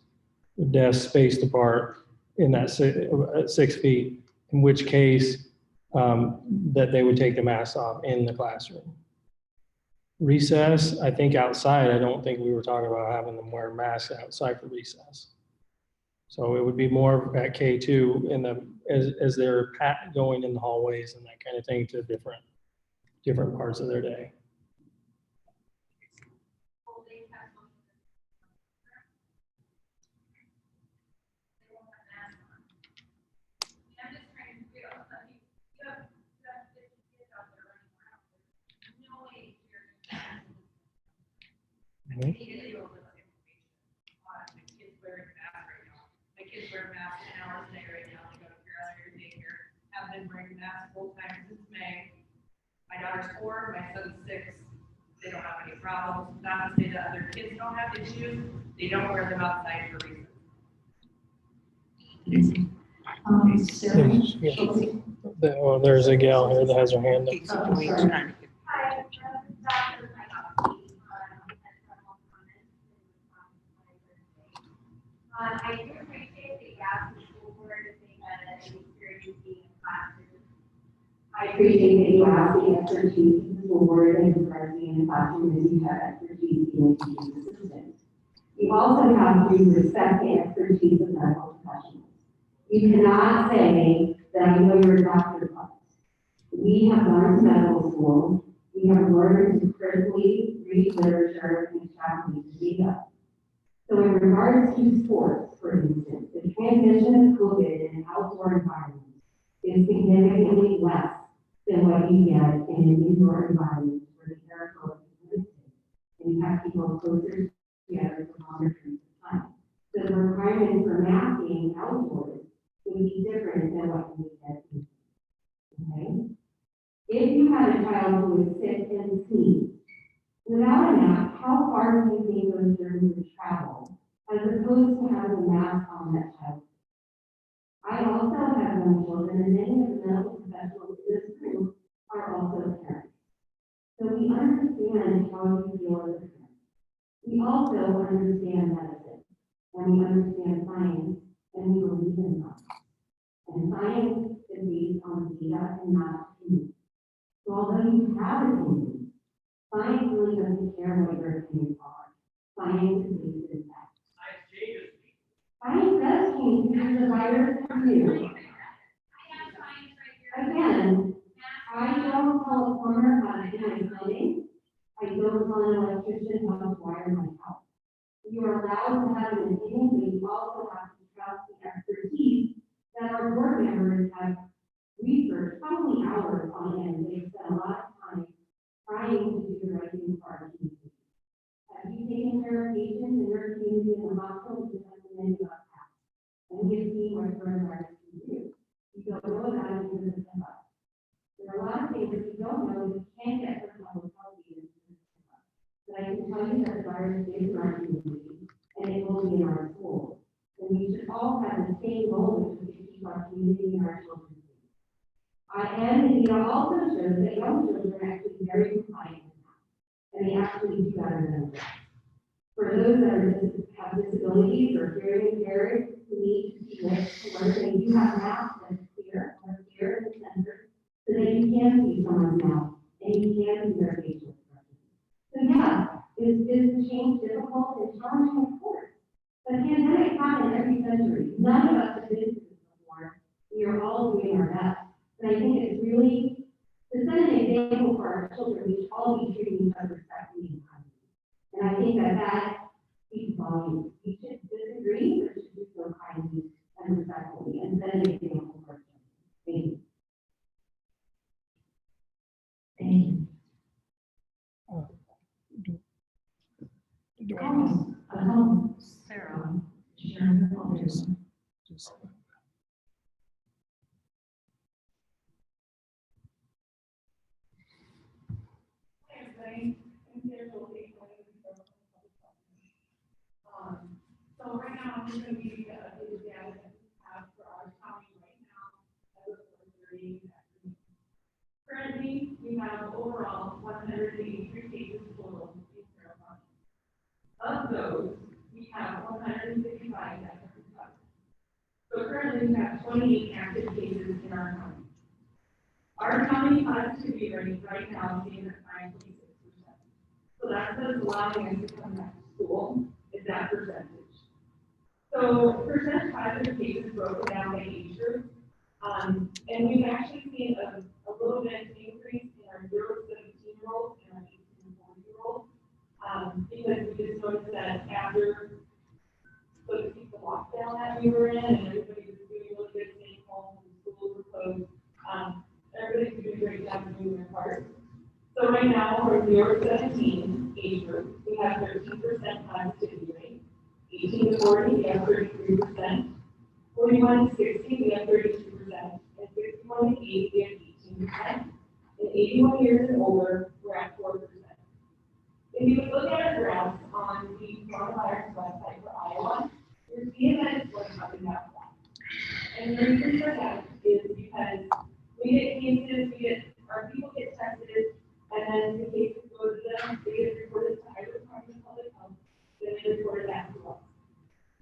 with desks spaced apart in that 6 feet, in which case that they would take the masks off in the classroom. Recess, I think outside, I don't think we were talking about having them wear masks outside for recess. So it would be more at K2 in the, as they're going in the hallways and that kind of thing to different parts of their day. Full day have something. They won't have masks on. I'm just trying to figure out, I mean, you have 50 kids out there running around. There's no way you're gonna. Mhm. Need to deal with this information. My kids wearing masks right now. My kids wear masks 10 hours a day right now. They go to Carroll daycare. Have been wearing masks full time since May. My daughter's 4, my son's 6. They don't have any problems. Not to say that other kids don't have issues. They don't wear them outside for reasons. Sarah, Oh, there's a gal here that has her hand up. Casey, can we try to get- Hi, Dr. Mike. I do appreciate that you asked the school board to think that an experience being in classroom. I appreciate that you asked the expertise of the school board and the in the classroom as you have expertise being a teaching assistant. You also have to respect the expertise of medical professionals. You cannot say that I know you're a doctor, but we have gone to medical school. We have learned to critically read literature and extrapolate the data. So in regards to sports, for instance, the transition of COVID in an outdoor environment is significantly less than what you get in an indoor environment where the aerosol is limited and you have people closer together for longer periods of time. So the requirement for masking outdoors would be different than what you would get in. Okay? If you had a child who was sick and sneeze, without a mask, how far do you think those germs would travel, as opposed to having a mask on that child? I also have young children, and many of the medical professionals in this group are also parents. So we understand how you feel as a parent. We also understand medicine, and we understand science, and we believe in science. And science is based on data and not opinion. So although you have opinions, science really doesn't care what your opinions are. Science is based in fact. Science does change because the virus is new. Again, I don't tell a plumber how to do my plumbing. I don't tell an electrician how to wire my house. You are allowed to have an opinion, but you also have to trust the expertise that our board members have researched, probably hours on end. They've spent a lot of time trying to do the right thing for our community. Have you taken care of patients in your community in the hospital? Just like many of us have. And we have seen what coronavirus can do. You don't know about it because it's in us. There are a lot of things that you don't know that you can't get from public health agencies. But I can tell you that the virus is in our community and it will be in our schools. And we should all have the same goal, which is to keep our community and our children safe. And the data also shows that young children are actually very compliant with that, and they actually do better than adults. For those that have disabilities or hearing impaired who need to see this to learn, they do have masks that's clear or clear in the center so that you can see someone's mouth and you can see their facial expression. So yeah, is the change difficult and challenging? Of course. But pandemics happen every century. None of us have been through this before. We are all doing our best. And I think it's really, to set an example for our children, we should all be treating each other respectfully and kindly. And I think that speaks volumes. We should disagree, but should do so kindly and respectfully, and set an example for our children. Thank you. Do I know? Sarah. Just- So right now, I'm just going to give you the data that we have for our county right now as of 4:30 afternoon. Currently, we have overall 183 cases total in Carroll County. Of those, we have 155 that have recovered. So currently, we have 28 active cases in our county. Our county positivity rate right now is at 9.6%. So that's what's allowing us to come back to school, is that percentage. So percent positive cases broken down by age group. And we've actually seen a little bit increase in our 0 to 17-year-olds and our 18 to 40-year-olds. Because we just noticed that after, so to speak, the lockdown that we were in, and everybody was doing really good staying home, and schools were closed, everybody's doing a great job of doing their part. So right now, for 0 to 17 age group, we have 13% positivity rate. 18 to 40, we have 33%. 41 to 60, we have 32%. And 51 to 80, we have 18%. And 81 years and older, we're at 4%. If you look at our graphs on the coronavirus website for Iowa, you're seeing that it's going up and down. And the reason for that is because we get cases, our people get tested, and then the cases go to them, they get reported to Iowa Department of Public Health, then they report it back to us.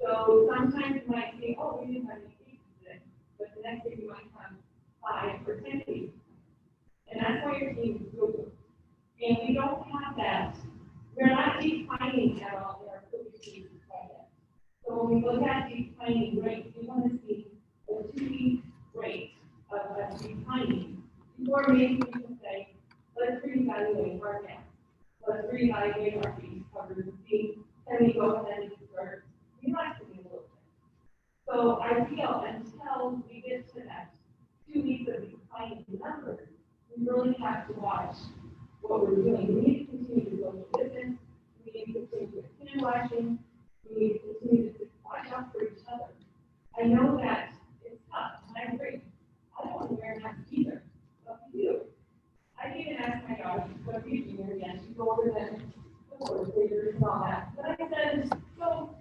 So sometimes you might say, oh, we didn't have any cases today, but the next day you might have 5 or 10 cases. And that's why your team is so good. And we don't have that. We're not declining at all in our COVID cases quite yet. So when we look at declining rates, we want to see a 2-week rate of declining before maybe we can say, let's reevaluate our gap. Let's reevaluate our fees coverage and see, can we go ahead and start relaxing a little bit. So I feel until we get to that 2 weeks of declining numbers, we really have to watch what we're doing. We need to continue to social distance. We need to continue to hand washing. We need to continue to watch out for each other. I know that it's tough, and I agree. I don't want to wear masks either, but we do. I even asked my daughter, what are you doing again? She's older than the 4th graders and all that. But I said, so,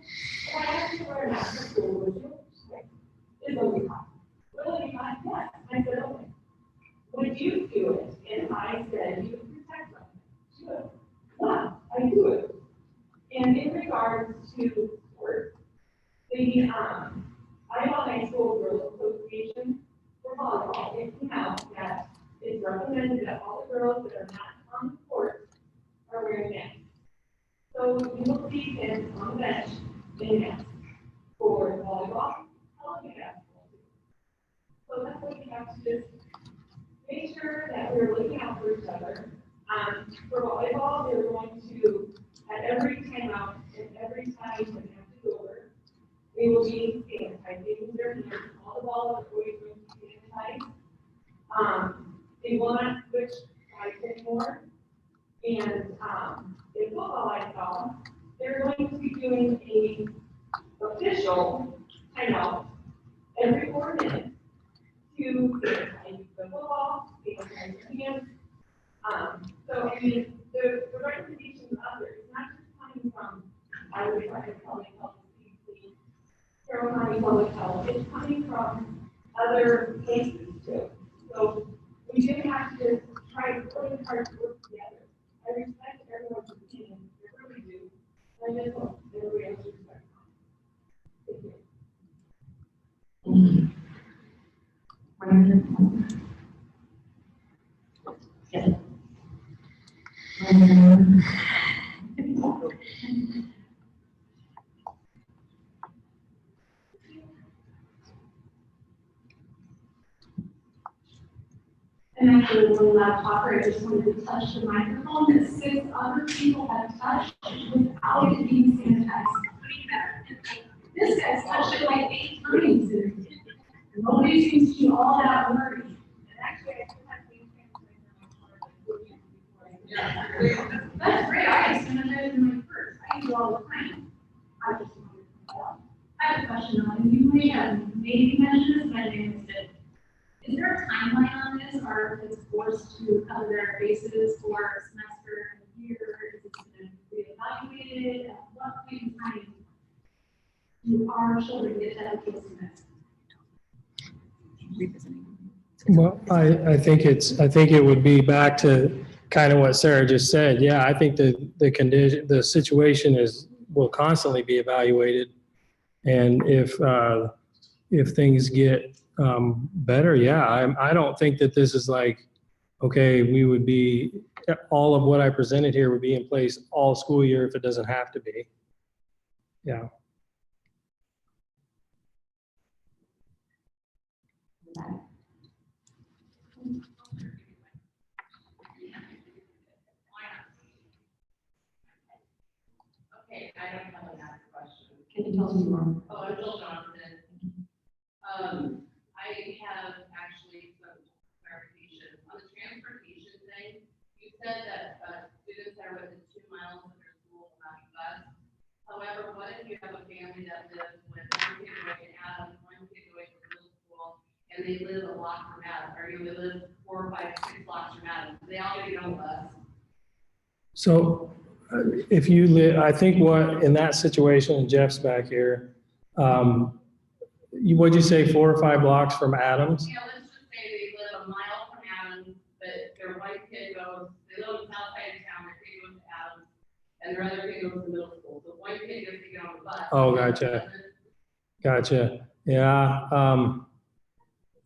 if I asked you to wear a mask at school, would you? She's like, it'll be hot. Will it be hot? Yes. I said, okay. Would you do it? And I said, you would protect them. She would. Yeah, I do it. And in regards to sports, the Iowa High School Girls Association for volleyball, it came out that it's recommended that all the girls that are not on the court are wearing masks. So you will see kids on the bench in masks for volleyball, and basketball too. So that's what we have to just make sure that we're looking out for each other. For volleyball, they're going to, at every timeout and every time that they have to go over, they will be sanitizing their hands. All the balls are always going to be sanitized. They will not switch sides anymore. And in football, I saw, they're going to be doing a official timeout every 4 minutes to sanitize the football, sanitize your hands. So, I mean, the recommendations out there, it's not just coming from Iowa Department of Public Health, Carroll County Public Health, it's coming from other places too. So, we do have to try really hard to work together. I respect everyone's opinion, I really do. I just hope everybody else respects mine. Thank you. And actually, when we left talker, I just wanted to touch the microphone that 6 other people have touched without it being sanitized. This guy's touched it like 8 times. And nobody seems to be all that worried. And actually, I still have to that's great. I just sanitized in my purse. I do all the time. I just wanted to know. I have a question on you. May have maybe mentioned this, but I missed it. Is there a timeline on this, or if it's forced to cover their faces for a semester and a year? Is it going to be reevaluated? At what point in time do our children get to have this semester? Well, I think it would be back to kind of what Sarah just said. Yeah, I think the condition, the situation will constantly be evaluated. And if things get better, yeah, I don't think that this is like, okay, we would be, all of what I presented here would be in place all school year if it doesn't have to be. Yeah. Okay, I don't have another question. Can you tell us more? Oh, I'm Jill Johnson. I have actually some clarification. On the transportation thing, you said that students that are within 2 miles of their school will not be bused. However, what if you have a family that lives with one kid going to Adams, one kid going to middle school, and and they live a block from Adams, or you live 4 or 5, 6 blocks from Adams, they all get to go with us. So if you live, I think what, in that situation, and Jeff's back here, what'd you say, 4 or 5 blocks from Adams? Yeah, let's just say they live a mile from Adams, but their white kid goes, they live on the south side of town, their kid goes to Adams, and their other kid goes to middle school. So one kid gets to get on the bus. Oh, gotcha. Gotcha. Yeah.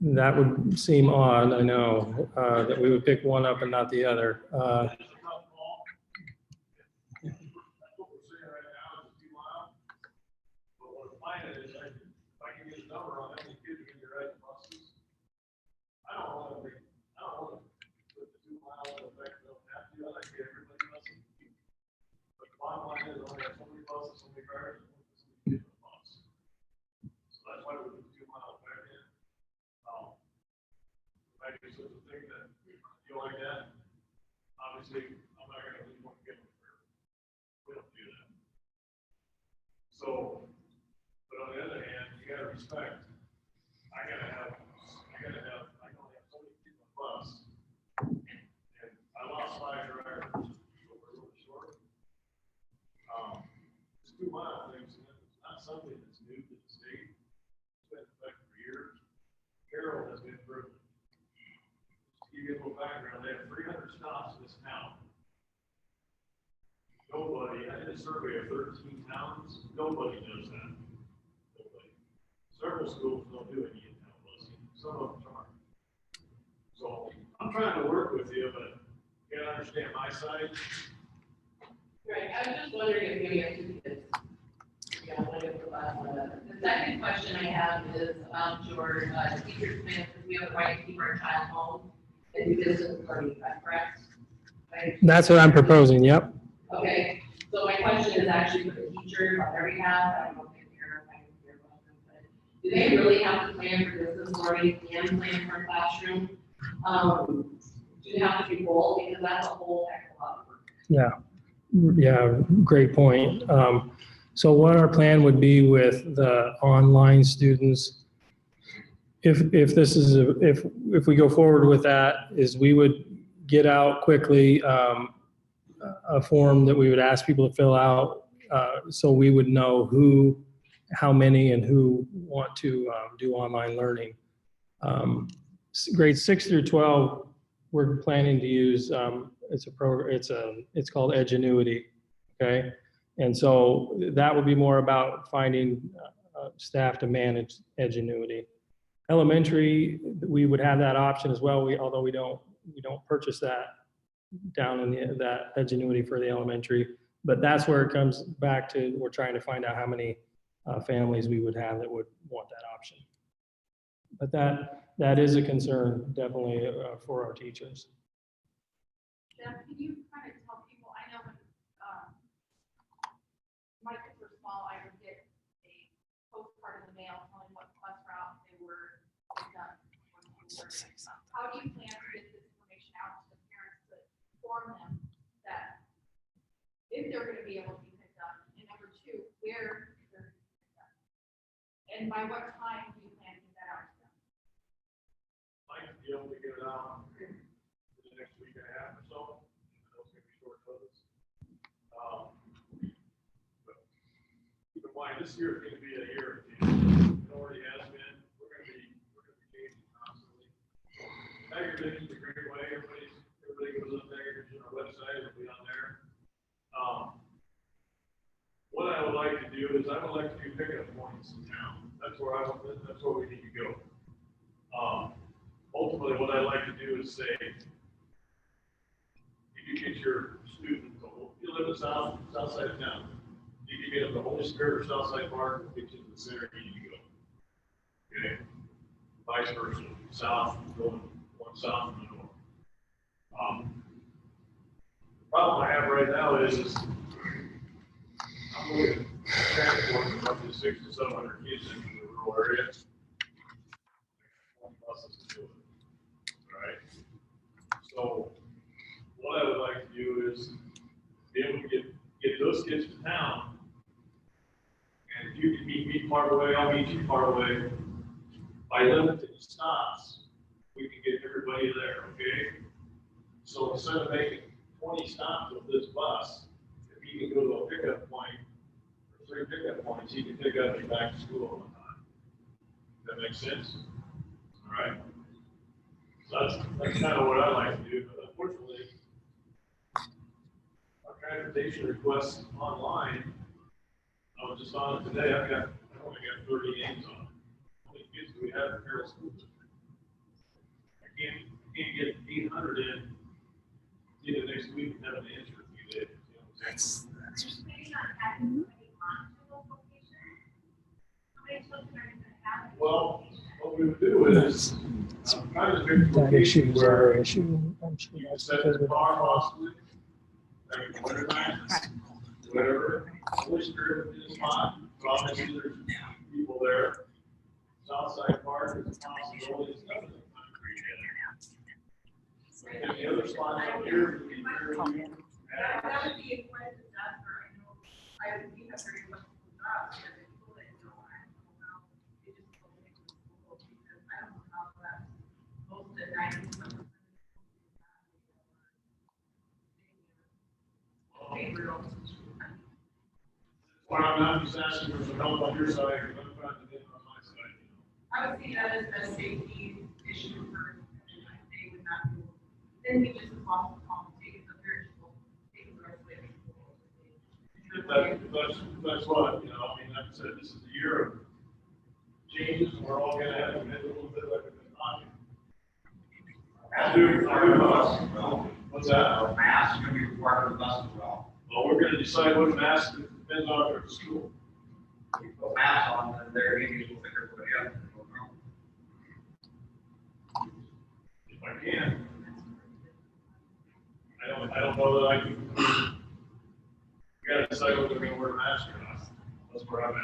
That would seem odd, I know, that we would pick one up and not the other. That's a tough call. That's what we're saying right now is 2 miles. But what the plan is, if I can get a number on how many kids are gonna be riding buses, I don't wanna put the 2 miles in effect, don't have to, I like to get everybody buses. But the bottom line is, only have so many buses, so many drivers, so many kids on the bus. So that's why we put the 2 miles back in. Maybe it's a thing that you like that. Obviously, I'm not gonna leave one kid for. We don't do that. So, but on the other hand, you gotta respect. I can only have so many people on the bus. And I lost 5 drivers, so we're really short. This 2 mile thing, it's not something that's new to the state. It's been in effect for years. Carroll has been proven. To give you a little background, they have 300 stops in this town. Nobody, I did a survey of 13 towns, nobody does that. Nobody. Several schools don't do any in-town busing, some of them aren't. So I'm trying to work with you, but you gotta understand my side. Right, I was just wondering if maybe I could get, yeah, I get the last one. The second question I have is about your teacher's plan, because we have the right to keep our child home and do distance learning, is that correct? Right? That's what I'm proposing, yep. Okay, so my question is actually for the teacher on their behalf, I don't know if you're here about this, but do they really have to plan for distance learning and plan for a classroom? Do they have to be both, because that's a whole heck of a lot of work. Yeah, great point. So what our plan would be with the online students, if this is, if we go forward with that, is we would get out quickly a form that we would ask people to fill out, so we would know how many and who want to do online learning. Grades 6 through 12, we're planning to use, it's called Edgenuity, okay? And so that would be more about finding staff to manage Edgenuity. Elementary, we would have that option as well. Although we don't purchase that down in that Edgenuity for the elementary, but that's where it comes back to, we're trying to find out how many families we would have that would want that option. But that is a concern, definitely, for our teachers. Jeff, can you kind of tell people, I know when, my kids were small, I would get a postcard in the mail telling what bus route they were done. How do you plan to get this information out to the parents to inform them that if they're gonna be able to be picked up, and number 2, where they're picked up? And by what time do you plan to get that out to them? Might be able to get it out in the next week and a half or so. I know it's gonna be short notice. But keep in mind, this year is gonna be a year of change. It already has been. We're gonna be changing constantly. Aggregation is a great way. Everybody goes up to aggregation on our website. It'll be on there. What I would like to do is I would like to do pickup points in town. That's where we need to go. Ultimately, what I like to do is say, if you get your student, you live in the south side of town, you can get them to Holy Spirit or Southside Park, and get you to the center, you need to go. Okay? Vice versa, south, going one south and north. The problem I have right now is I'm looking at transporting up to 600 to 700 kids into the rural area. Buses to do it. Right? So what I would like to do is be able to get those kids to town. And if you can meet me part of the way, I'll meet you part of the way. by limiting stops, we can get everybody there, okay? So instead of making 20 stops with this bus, if he can go to a pickup point, or 3 pickup points, he can pick up and back to school on time. Does that make sense? All right. So that's kind of what I like to do, but unfortunately, our transportation requests online, I was just on it today, I only got 30 names on it. How many kids do we have in Carroll School District? I can't get 800 in either next week and have an answer in a few days. You know what I'm saying? Maybe not having somebody on to those locations. How many children are you gonna have? Well, what we would do is, I'm trying to pick That issue locations is our where issue. I'm sure you can that's set because the of the car cost. possibly, like in the winter time, whatever. Worcester is fine, so obviously there's people there. Southside Park is a possibility, stuff is and the other spots out here would be fairly. That would be a question to ask her. I know, I would be a very much jobs, but the people that know, I don't know, they just go to school because I don't know how that, most of the 90%. Well, I'm just asking for some help on your side, because I'm trying to get on my side. I would see that as a safety issue for, they would not do. Then we just call take it to their school, take the rest of it. If that's what, you know, I mean, like I said, this is the year of changes, and we're all gonna have to admit a little bit like we've been talking. What's that? Masks are gonna be required for the bus as well. Well, we're gonna decide what mask depends on our school. You put masks on, then they're gonna be able to pick everybody up. If I can. I don't know that I can. We gotta decide whether we're gonna wear masks or not. That's where I'm at.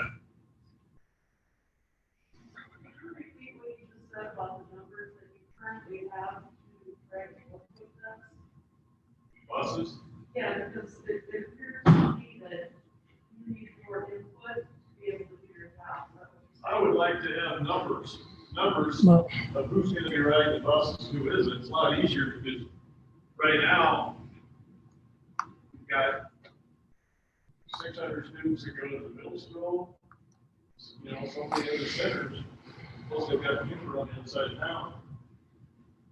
Repeat what you just said about the numbers that you currently have to track what with us. Buses? Yeah, because it appears to me that you need more input to be able to figure it out. I would like to have numbers Well- of who's gonna be riding the buses, who isn't. It's a lot easier because right now, we've got 600 students that go to the middle school, you know, some of the other centers, plus they've got people on the inside of town.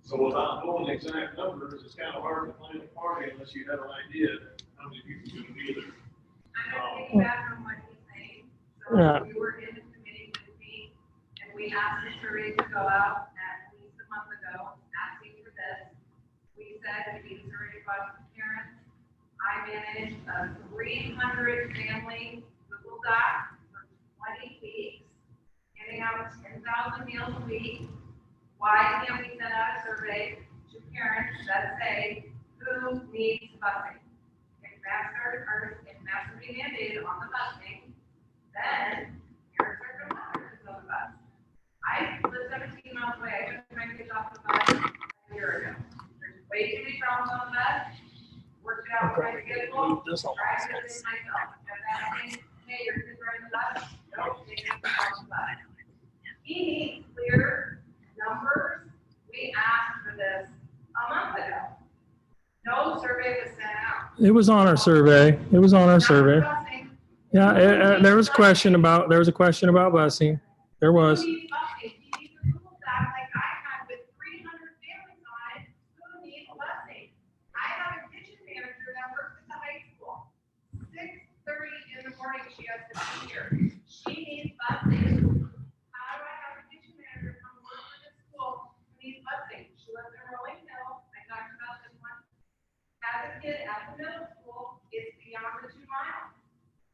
So without knowing the exact numbers, it's kind of hard to plan a party unless you have an idea how many people are gonna be there. I'm gonna piggyback on what he's saying. Yeah. So you were in the committee with me, and we asked the survey to go out at least a month ago, asking for this. We said we need a survey about parents. I managed a 300 family Google Doc for 20 weeks, giving out 10,000 meals a week. Why can't we send out a survey to parents that say, who needs busing? If masks are being mandated on the busing, then parents are gonna want their kids on the bus. I live 17 miles away, I took my kids off the bus a year ago. There's way too many problems on the bus, worked it out with my schedule, tried to do it myself. And then, hey, your kids are in the bus, no, they can't be on the bus. He needs clear numbers. We asked for this a month ago. No survey was sent out. It was on our survey. It was on our survey. Not busing. Yeah, there was a question about busing. There was. Who needs busing? He needs a Google Doc like I had with 300 families on it. Who needs busing? I have a kitchen manager that works at the high school. 6:30 in the morning, she has to be here. She needs busing. How do I have a kitchen manager come work for the school who needs busing? She lives in Rolling Hill. I talked about this one. Has a kid at the middle school, it's beyond the 2 miles.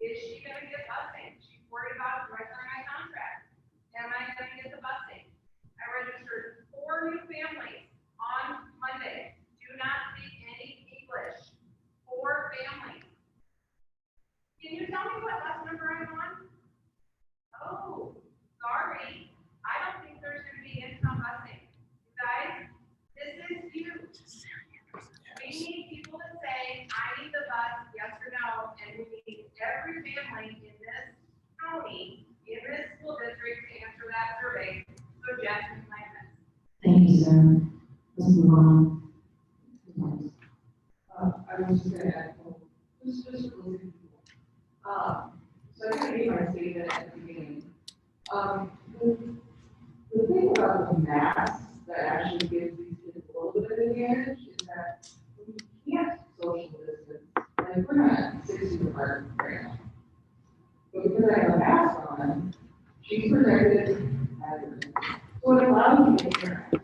Is she gonna get busing? She's worried about right on my contract. Am I gonna get the busing? I registered 4 new families on Monday. Do not speak any English. 4 families. Can you tell me what bus number I'm on? Oh, sorry. I don't think there's gonna be income busing. You guys, this is huge. We need people to say, I need the bus, yes or no, and we need every family in this county, in this school district to answer that survey. So object to my amendment. Thank you, sir. Let's move on. I was just gonna add, just really people. So I kind of gave my statement at the beginning. The thing about the masks that actually gives these kids a little bit of advantage is that we can't social distance. Like, we're not 6 feet apart right now. But because I have a mask on, she's protected. So it allows me to interact.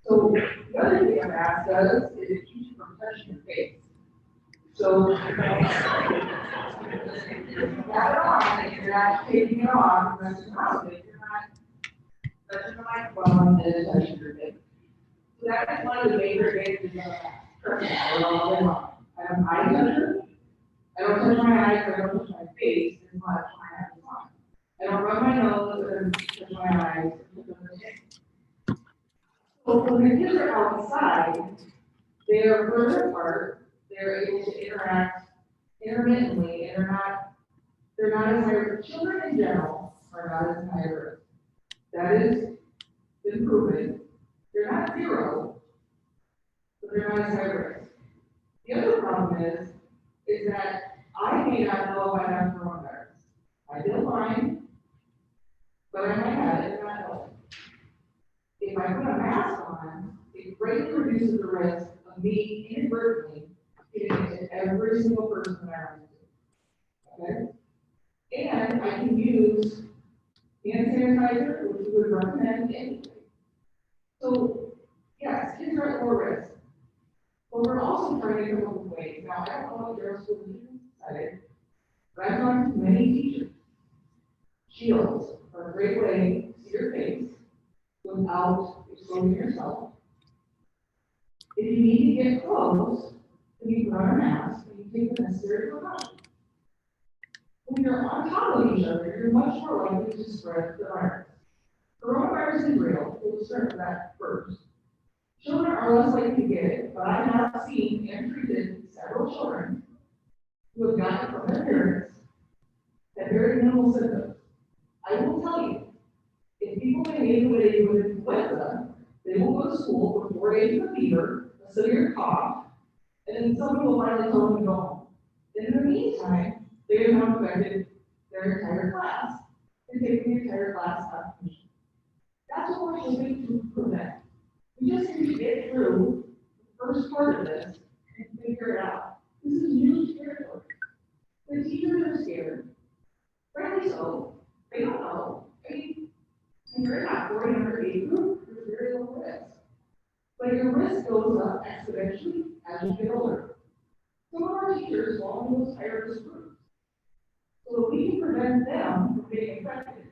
So the other thing a mask does is it keeps you from touching your face. So you have it on, and you're not taking it off, and that's not, you're not touching the microphone and touching your face. So that is one of the major advantages of that. All day long. I have eye toucher. I don't touch my eyes, I don't touch my face as much when I have this on. I don't rub my nose or touch my eyes. So when the kids are outside, they are further apart, they're able to interact intermittently, and they're not as high, children in general are not as high risk. That is been proven. They're not zero, but they're not as high risk. The other problem is that I may not know if I have coronavirus. I feel fine, but I might have it and not know it. If I put a mask on, it greatly reduces the risk of me inadvertently getting it to every single person that I run into. Okay? And I can use hand sanitizer, which we would recommend anyway. So, yes, kids are at lower risk. But we're also trying to come up with ways. Now, I don't know what your school teachers decided, but I've talked to many teachers. Shields are a great way to see your face without exposing yourself. If you need to get close, then you put on a mask and you take the necessary precautions. When you're on top of each other, you're much more likely to spread the virus. Coronavirus is real. We'll start with that first. Children are less likely to get it, but I've not seen and treated several children who have gotten it from their parents that very minimal symptoms. I will tell you, if people behave the way they do with influenza, they will go to school with 4 days of fever, a severe cough, and then somebody will finally tell them to go home. And in the meantime, they have now infected their entire class and taken the entire class out of mission. That's what we're hoping to prevent. We just need to get through the first part of this and figure it out. This is new territory. The teachers are scared. Rightly so. They don't know. I mean, when you're in that 40 age group, you're very low risk. But your risk goes up exponentially as you get older. Some of our teachers fall into those higher risk groups. So if we can prevent them from getting infected,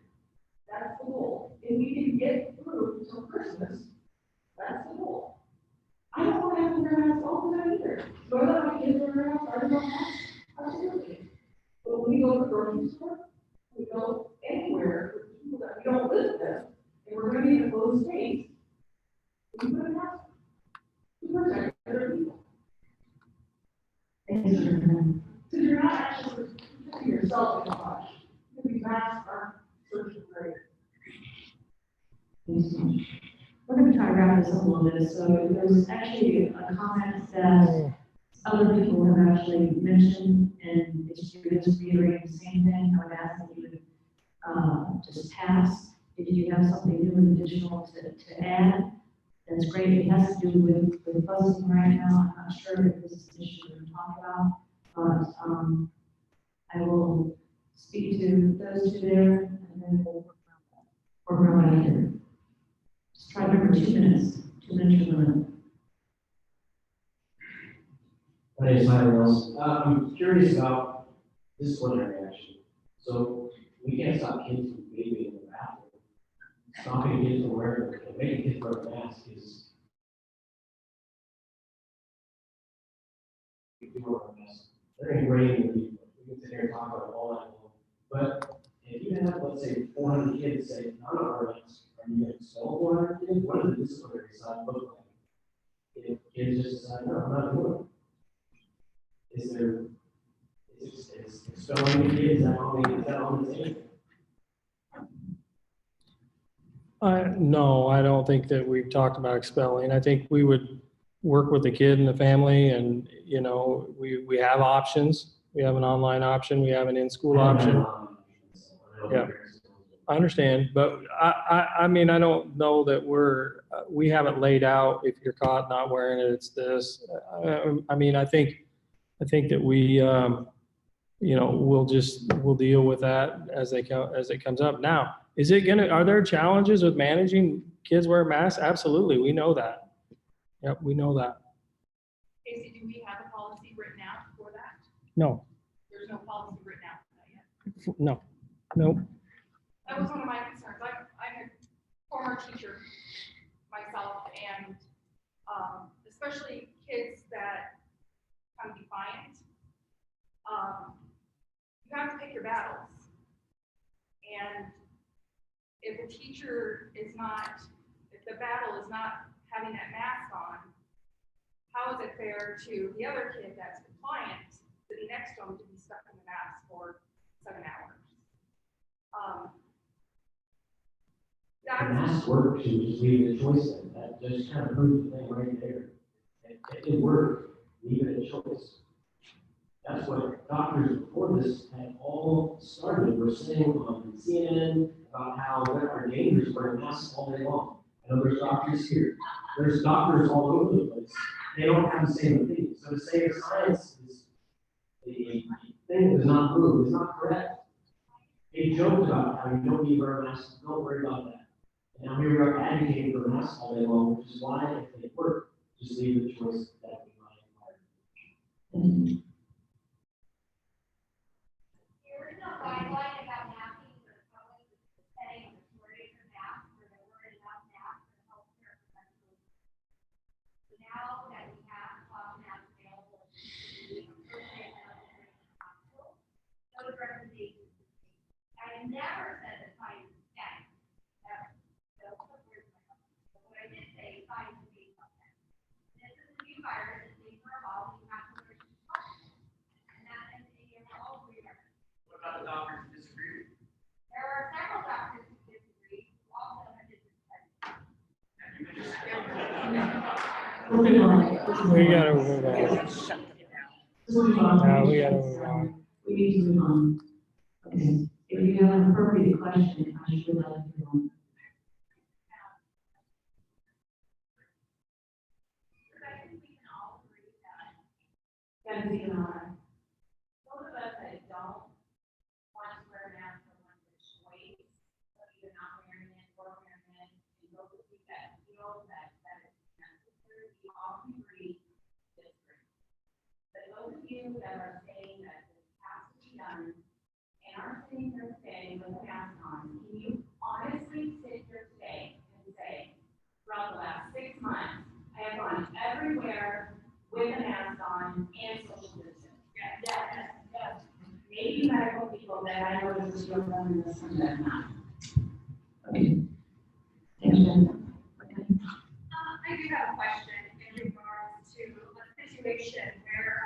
that's the goal. If we can get through till Christmas, that's the goal. I don't want to have to wear masks all the time either. Do I let my kids wear masks? Are they on masks? Absolutely. But when we go to the grocery store, we go anywhere with people that we don't live with, and we're going to be in a closed space, we put a mask to protect other people. Thank you. So you're not actually protecting yourself as much. These masks aren't social great. Thanks so much. We're going to try to wrap this up a little bit. So there's actually a comment that other people have actually mentioned, and it's just reiterating the same thing. I would ask that you would just pass. If you have something new and additional to add, that's great. It has to do with buzzing right now. I'm not sure if this is an issue we're going to talk about, but I will speak to those two there, and then we'll work around that here. Just try to remember 2 minutes. 2 minutes or limit. My name is Myron Mills. I'm curious about disciplinary action. So we can't stop kids from vaping in the bathroom. Stopping kids from wearing, making kids wear a mask is. If you wear a mask, they're going to be rating with you. We can sit here and talk about it all night long. But if you have, let's say, 400 kids say, I'm not wearing a mask, are you going to expel 400 kids? What does the disciplinary side look like? If kids just decide, no, I'm not doing it. Is there, is expelling the kids, is that on the table? No, I don't think that we've talked about expelling. I think we would work with the kid and the family and, you know, we have options. We have an online option, we have an in-school option. Yeah. I understand, but I mean, I don't know that we haven't laid out, if you're caught not wearing it, it's this. I mean, I think that we, you know, we'll deal with that as it comes up. Now, are there challenges with managing kids wearing masks? Absolutely, we know that. Yep, we know that. Casey, do we have a policy written out for that? No, There's no policy written out for that yet. no, nope. That was one of my concerns. I'm a former teacher myself, and especially kids that come defiant. You have to pick your battles. And if the battle is not having that mask on, how is it fair to the other kid that's compliant sitting next to him to be stuck in the mask for 7 hours? The mask works, you just leave the choice in. That just kind of proves the thing right there. It worked, leave it a choice. That's what doctors before this had all started. We're saying on CNN about how there are dangers wearing masks all day long. I know there's doctors here. There's doctors all over the place. They don't have the same opinion. So to say the science is the thing that does not prove is not correct. They joked about how you don't need to wear a mask. Don't worry about that. And now here we are advocating for masks all day long, which is why if they work, just leave the choice that we might. There is no guideline about masking for the public, setting a shortage of masks, or there weren't enough masks for healthcare professionals. So now that we have cloth masks available, we appropriate them in hospitals. Those recommendations. I never said that science is dead. Never. So, what I did say, science is being something. This is a new virus, and things are evolving, you have to learn to trust. And that is a all we are. What about the doctors who disagree? There are several doctors who disagree, who also have different studies. We gotta move on. Yeah, we gotta move on. We need to move on. Okay, if you have an appropriate question, I should let you know. I think we can all agree that Gotta be an honor. those of us that don't want to wear masks are ones that choice, so either not wearing it or wearing it, and those of you that feel that it's necessary, we all can agree disagree. But those of you that are saying that this has to be done and are sitting here today with a mask on, can you honestly sit here today and say, throughout the last 6 months, I have gone everywhere with a mask on and social distance? Yes. Maybe medical people that I know is still running this and that not. Okay. Thank you. Okay. I do have a question in regards to a situation where,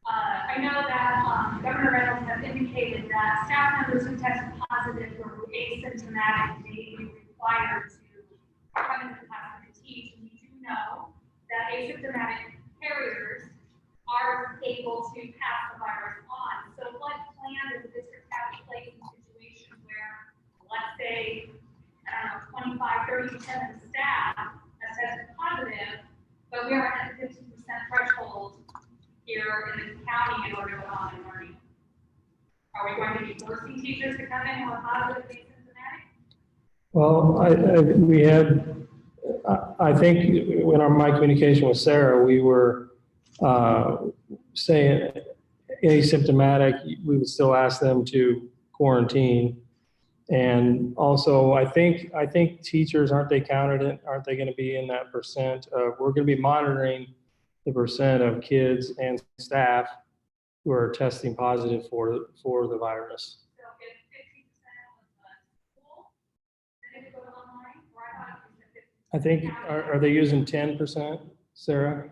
I know that, Governor Reynolds has indicated that staff members who tested positive or were asymptomatic may be required to come into the classroom to teach. And we do know that asymptomatic carriers are able to pass the virus on. So what plan does the district have in place in situations where, let's say, I don't know, 25–30% of the staff has tested positive, but we are at the 15% threshold here in the county in order to go on and learning? Are we going to be forcing teachers to come in who are positive and asymptomatic? Well, I think in my communication with Sarah, we were saying asymptomatic, we would still ask them to quarantine. And also, I think teachers, aren't they going to be in that percent? We're going to be monitoring the percent of kids and staff who are testing positive for the virus. So if 50% of the school, then it go online, or I thought it was 50%. I think, are they using 10%, Sarah?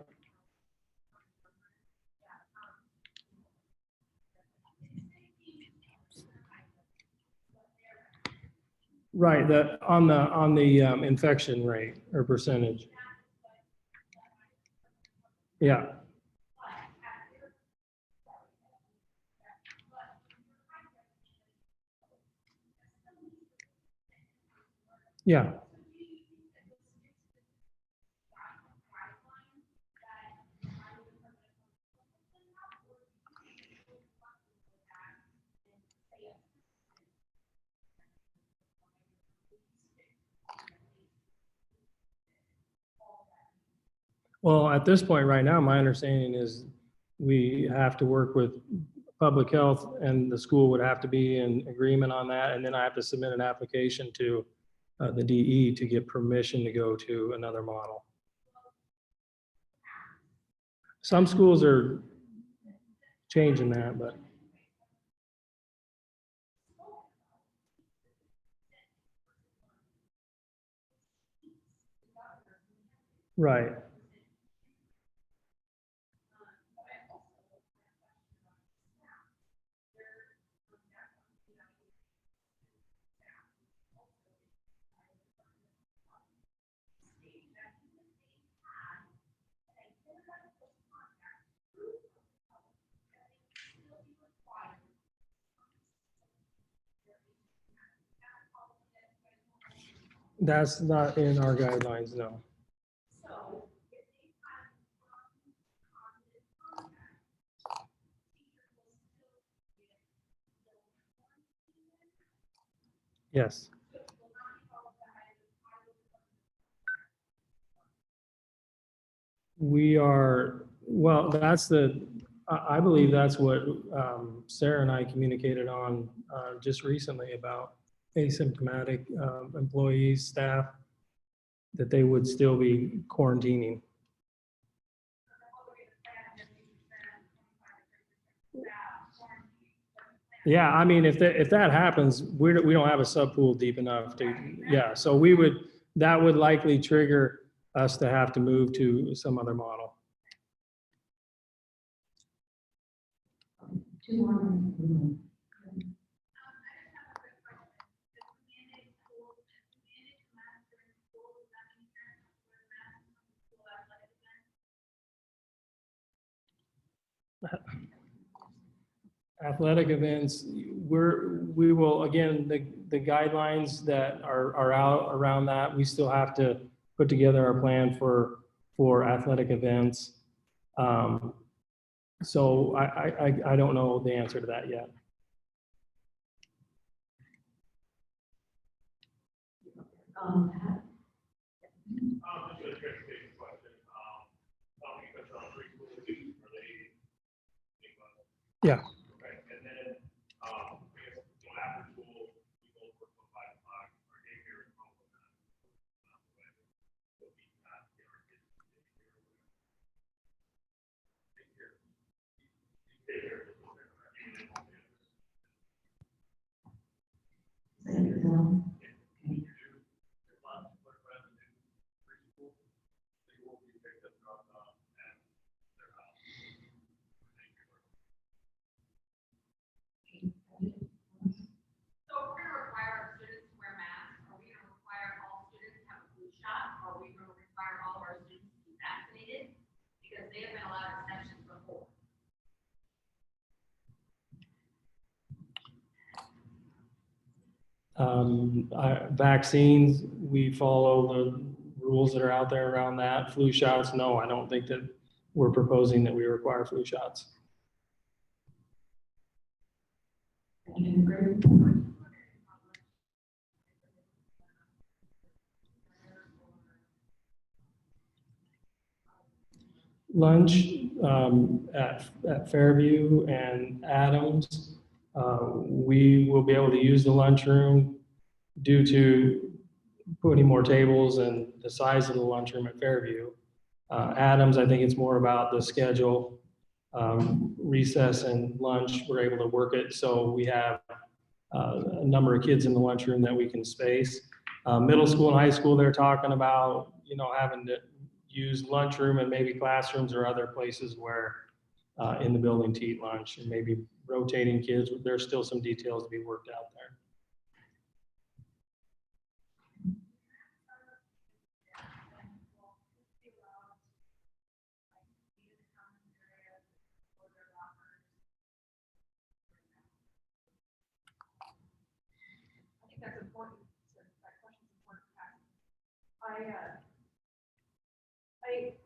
Right, on the infection rate or percentage. Yeah. Yeah. Well, at this point right now, my understanding is we have to work with public health and the school would have to be in agreement on that. And then I have to submit an application to the DE to get permission to go to another model. Some schools are changing that, but. Right. That's not in our guidelines, no. Yes. We are, well, that's I believe that's what Sarah and I communicated on just recently about asymptomatic employees, staff, that they would still be quarantining. Yeah, I mean, if that happens, we don't have a subpool deep enough to, yeah, so that would likely trigger us to have to move to some other model. Two more. Athletic events, we will, again, the guidelines that are out around that, we still have to put together our plan for athletic events. So I don't know the answer to that yet. Just a clarification question. Because on preschool, are they? Yeah. Okay, and then, I guess, after school, we go work till 5 o'clock, our daycare is home. So if we're gonna require our students to wear masks, are we gonna require all students to have a flu shot? Are we gonna require all of our students to be vaccinated? Because they have been allowed exceptions before. Vaccines, we follow the rules that are out there around that. Flu shots, no, I don't think that we're proposing that we require flu shots. Lunch at Fairview and Adams, we will be able to use the lunchroom due to putting more tables and the size of the lunchroom at Fairview. Adams, I think it's more about the schedule, recess and lunch, we're able to work it so we have a number of kids in the lunchroom that we can space. Middle school and high school, they're talking about, having to use lunchroom and maybe classrooms or other places where in the building to eat lunch and maybe rotating kids. There's still some details to be worked out there. important, so that question's important to ask.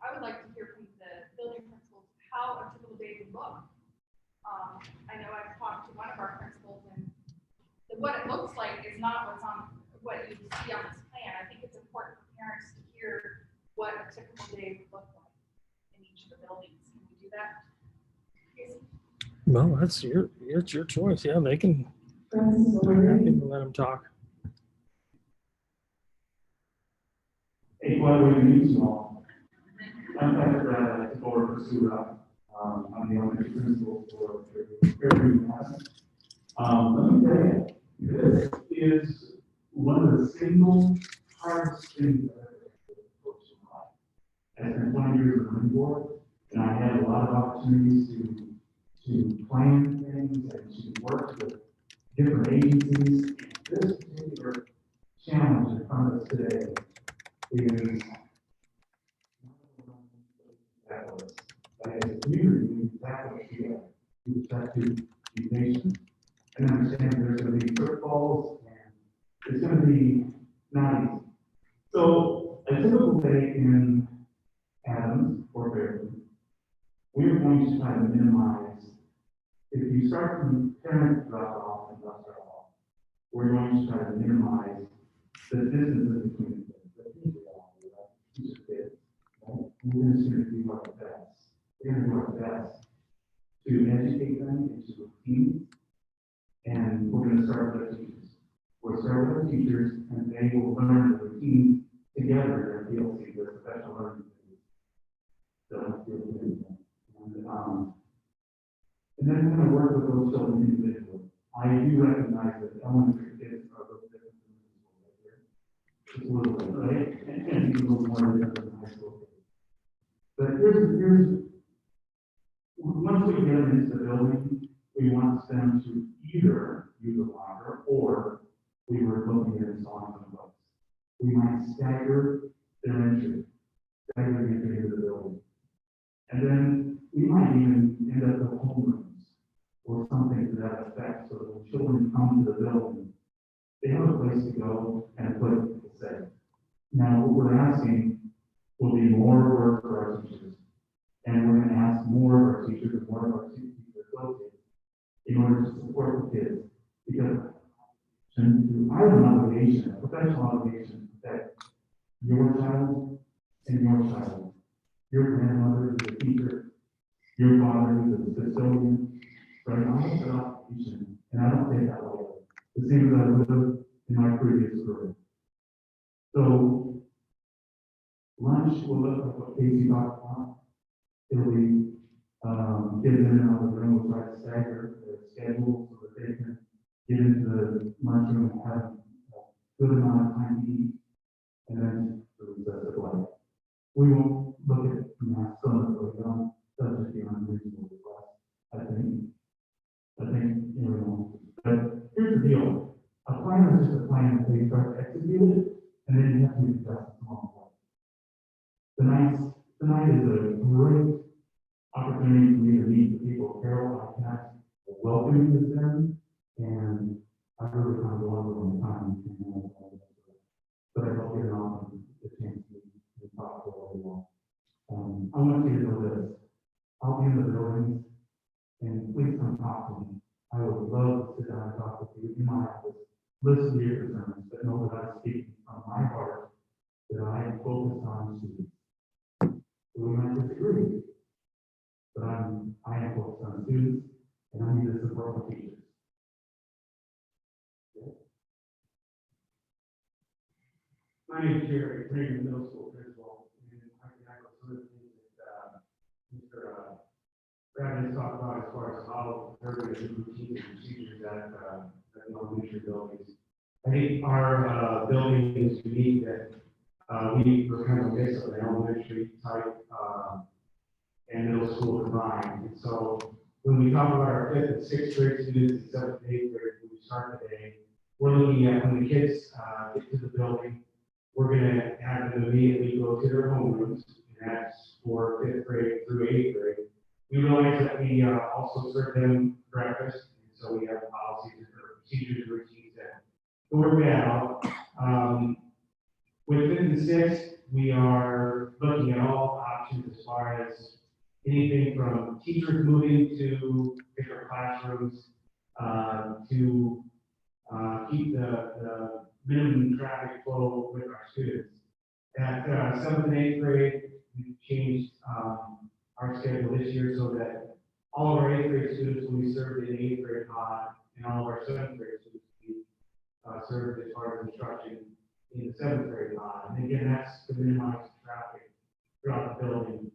I would like to hear from the building principals how a typical day would look. I know I've talked to one of our principals, and what it looks like is not what you see on this plan. I think it's important for parents to hear what a typical day would look like in each of the buildings. Can we do that? Casey? Well, it's your choice. Yeah, they can. I can let them talk. Hey, by the way, the news small. I'm Patrick, for Sura. I'm the elementary principal for Fairview, Mass. Let me tell you, this is one of the single hardest things I've ever had to coach in my life. I spent 20 years at the Marine Corps, and I had a lot of opportunities to plan things and to work with different agencies. This particular challenge in front of us today is that was, as a community, we tackle it together. We try to be patient and understand there's going to be pitfalls and it's going to be not easy. So a typical day in Adams or Fairview, we're going to try to minimize, if you start from parent drop off and bus drop off, we're going to try to minimize the distances between the people, each of kids. Right? We're going to do our best. We're going to do our best to educate them into routines, and we're going to start with our teachers. We'll start with our teachers, and they will learn the routines together in PLC, the professional learning. And then we're going to work with those children individually. I do recognize that elementary kids are a little different from the school right there. Just a little bit, right? And a little more different than high school kids. But here's once we get them into the building, we want them to either use a locker or we were looking at installing some books. We might stagger their entry, stagger the entry into the building. And then we might even end up with homerooms or something to that effect, so that when children come to the building, they have a place to go and a place to stay. Now, what we're asking will be more work for our teachers, and we're going to ask more of our teachers and more of our teachers associates in order to support the kids, because I have an obligation, a professional obligation, to protect your child and your child. Your grandmother is a teacher, your father is a custodian, right? I have that obligation, and I don't take that lightly. The same as I would have in my previous career. So, lunch will look like what Casey talked about. It'll be kids in and out of the room will try to stagger their schedule so that they can get into the lunchroom and have a good amount of time to eat, and then recess at light. We won't look at math so much going on, that's just the unreasonable request, I think, but here's the deal. A plan is just a plan until you start to execute it, and then you have to adjust it along the way. Tonight is a great opportunity for me to meet the people of Carroll. I cannot welcome you to them, and I really kind of go on with my time. But I don't get an offer the chance to talk to all of you all. I want you to know this. I'll be in the buildings, and please come talk to me. I would love to sit down and talk with you in my office, listen to your concerns, but know that I'm speaking from my heart, that I am focused on students. We might disagree, but I am focused on students, and I need to support my teachers. My name is Jerry, Reagan Middle School principal, and I can echo some of the things that Mr. Bradley talked about as far as how everybody is routines and procedures at the elementary buildings. I think our building is unique that we were kind of a mix of an elementary type and middle school combined. And so when we talk about our 5th and 6th grade students and 7th and 8th grade, when we start the day, we're looking at when the kids get to the building, we're going to have them immediately go to their homerooms, and that's for 5th grade through 8th grade. We realize that we also serve them breakfast, and so we have policies and procedures and routines that work that out. With 5th and 6th, we are looking at all options as far as anything from teachers moving to different classrooms, to keep the minimum traffic flow with our students. At 7th and 8th grade, we've changed our schedule this year so that all of our 8th grade students will be served in the 8th grade pod, and all of our 7th grade students will be served as part of instruction in the 7th grade pod. And again, that's to minimize traffic throughout the building.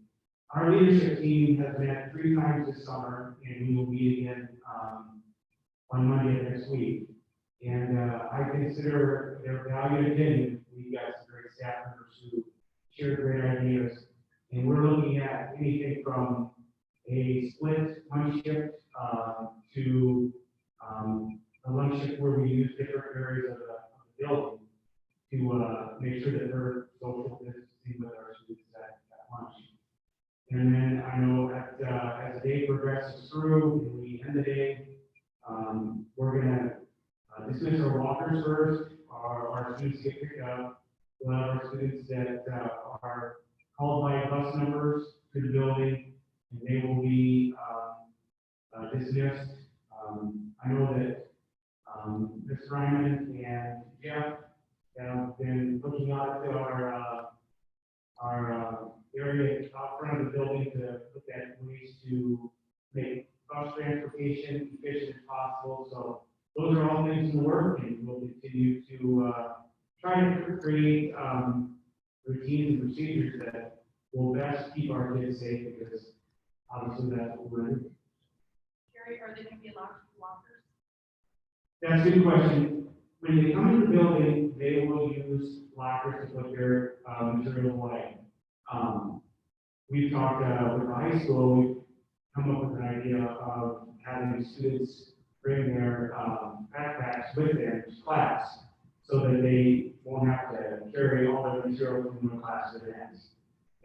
Our leadership team has met 3 times this summer, and we will meet again on Monday of next week. And I consider their valued opinion. We've got some great staff members who share great ideas. And we're looking at anything from a split lunch shift to a lunch shift where we use different areas of the building to make sure that we're social distancing with our students at lunch. And then I know as the day progresses through and we end the day, we're going to dismiss our walkers first. Our students get picked up. We'll have our students that are called by bus numbers to the building, and they will be dismissed. I know that Ms. Ryman and Jeff have been looking out to our area out front of the building to look at ways to make bus transportation efficient as possible. So those are all things in the work, and we'll continue to try to create routines and procedures that will best keep our kids safe, because obviously that's what we're doing. Jerry, are they going to be allowed to do lockers? That's a good question. When they come to the building, they will use lockers to put their material away. We've talked with the high school, we've come up with an idea of having students bring their backpacks with them to class so that they won't have to carry all their material from one class to the next.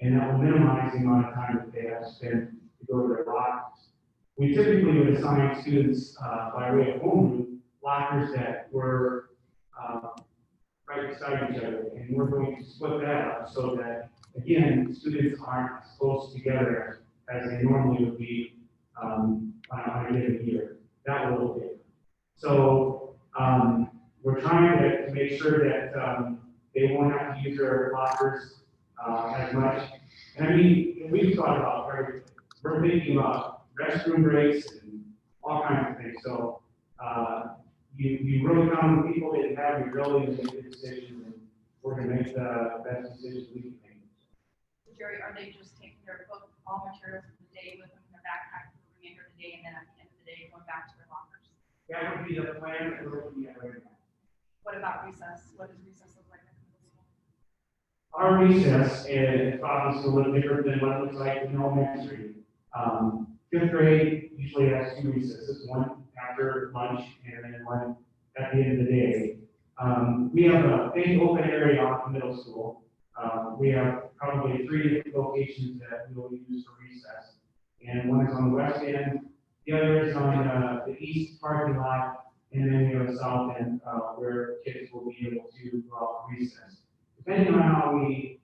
And that will minimize the amount of time that they have to spend to go to their lockers. We typically would assign students by way of homeroom lockers that were right beside each other, and we're going to split that up so that, again, students aren't as close together as they normally would be on a given year. That will look different. So we're trying to make sure that they won't have to use their lockers as much. And I mean, we've thought about everything. We're thinking about restroom breaks and all kinds of things. So you really count on people that have the ability to make good decisions, and we're going to make the best decisions we can make. So Jerry, are they just taking their book, all materials for the day with them in their backpack for the remainder of the day, and then at the end of the day, going back to their lockers? That would be the plan that we're looking at right now. What about recess? What does recess look like at the middle school? Our recess is obviously a little different than what it looks like in elementary. 5th grade usually has 2 recesses, one after lunch and then one at the end of the day. We have a big open area off the middle school. We have probably 3 different locations that we will use for recess. And one is on the west end, the other is on the east parking lot, and then we have a south end where kids will be able to go out for recess. Depending on how we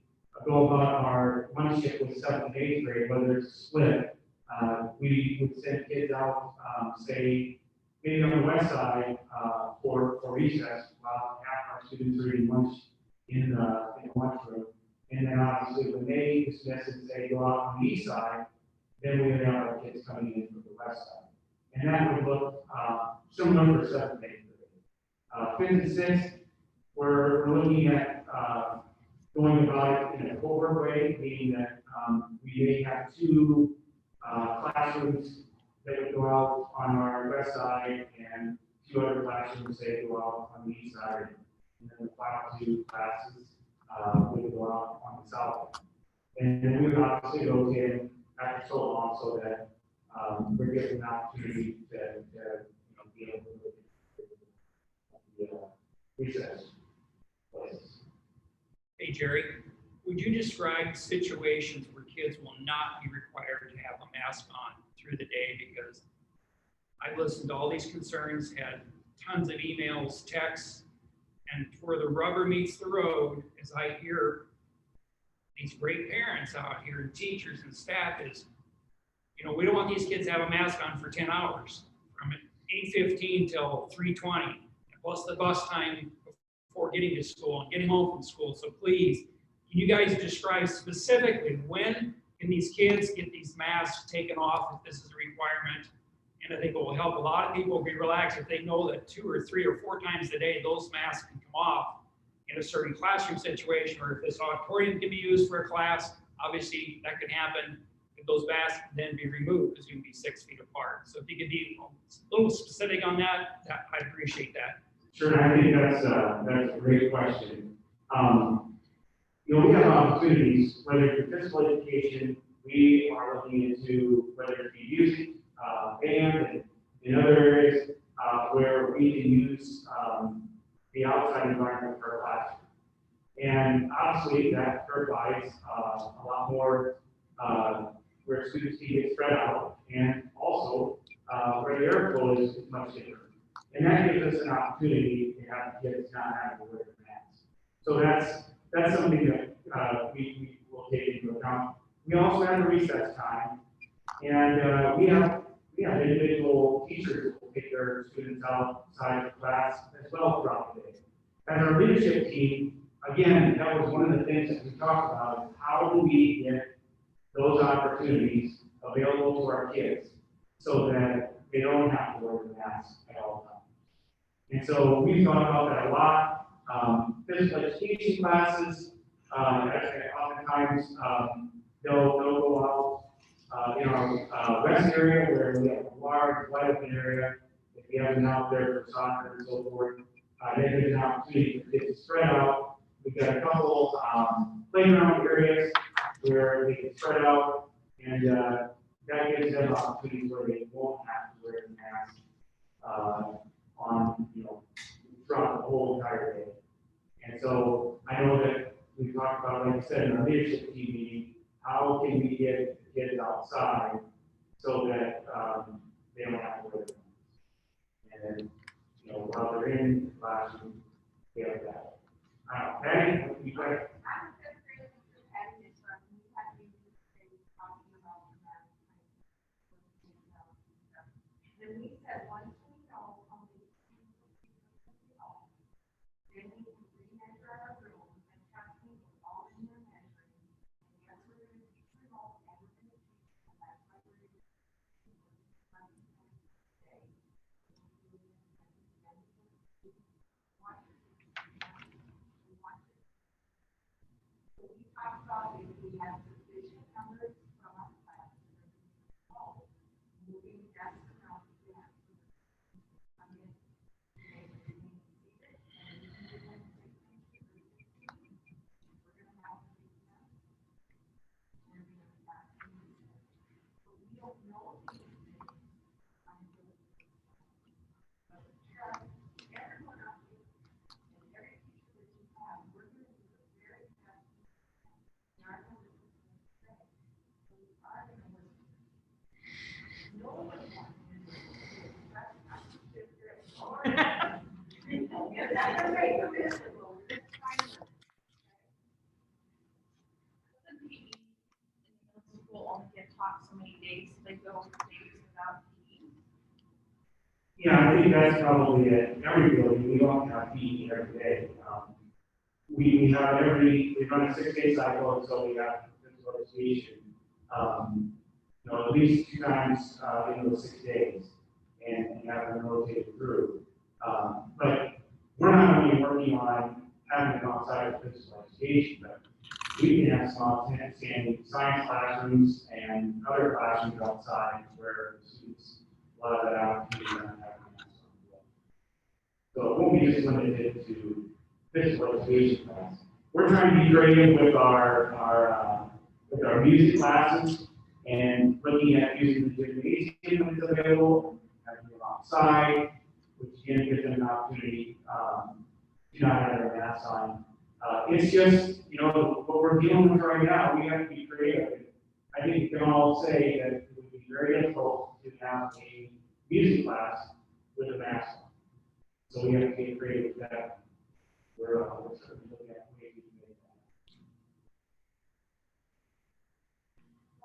go about our lunch shift with 7th and 8th grade, whether it's split, we would send kids out, say, maybe on the west side for recess, while half our students are eating lunch in the lunchroom. And then obviously when they dismiss and say go out on the east side, then we would have our kids coming in from the west side. And that would look similar for 7th and 8th grade. 5th and 6th, we're looking at going about it in a cohort way, meaning that we may have 2 classrooms that would go out on our west side and 2 other classrooms that go out on the east side. And then the final 2 classes would go out on the south. And then we would obviously rotate after so long so that we're given an opportunity to be able to recess places. Hey, Jerry, would you describe situations where kids will not be required to have a mask on through the day? Because I've listened to all these concerns, had tons of emails, texts, And where the rubber meets the road, as I hear these great parents out here and teachers and staff is, you know, we don't want these kids to have a mask on for 10 hours from 8:15 till 3:20, plus the bus time before getting to school and getting home from school. So please, can you guys describe specifically when can these kids get these masks taken off if this is a requirement? And I think it will help a lot of people be relaxed if they know that 2 or 3 or 4 times a day, those masks can come off in a certain classroom situation, or if this auditorium can be used for a class, obviously that can happen. If those masks can then be removed because you can be 6 feet apart. So if you could be a little specific on that, I'd appreciate that. Sure, and I think that's a great question. You know, we have opportunities, whether it's physical education, we are looking into whether it be music, band, and in other areas where we can use the outside environment for a classroom. And obviously that provides a lot more where students can get spread out, and also where the airflow is much different. And that gives us an opportunity to have kids not having to wear the mask. So that's something that we will take into account. We also have the recess time, and we have individual teachers who will take their students outside of class as well throughout the day. As our leadership team, again, that was one of the things that we talked about, is how do we get those opportunities available to our kids so that they don't have to wear the mask at all times. And so we've thought about that a lot. Physical education classes, oftentimes they'll go out in our west area where we have a large wide open area. If we have them out there for soccer and so forth, then there's an opportunity for kids to spread out. We've got a couple playground areas where they can spread out, and that gives them opportunities where they won't have to wear the mask on, you know, throughout the whole entire day. And so I know that we talked about, like I said, in our leadership team meeting, how can we get the kids outside so that they don't have to wear them. And then, you know, while they're in the classroom, they have that. Patty, you got it? Then we said, once we know how many students we know, then we can re-measure our room and testing with all in their measuring. And yes, we're going to teach remote and we're going to teach, and that's why we're going to So we talked about if we have sufficient numbers from our class, moving desks around again. Will only get taught so many days, so they go days without PE. Yeah, I think that's probably it. Every building, we don't have PE every day. We run a 6-day cycle, and so we have physical education, you know, at least 2 times in those 6 days, and have them rotated through. But we're not only working on having them outside of physical education, but we can have small standing science classrooms and other classrooms outside where students allow that opportunity to have masks on. So it won't be just limited to physical education class. We're trying to be creative with our music classes and looking at using the gymnasium when it's available, having them outside, which again gives them an opportunity to not have their masks on. It's just, you know, what we're dealing with right now, we have to be creative. I think we can all say that it would be very difficult to have a music class with a mask on. So we have to get creative with that. we're certainly looking at ways we can make that.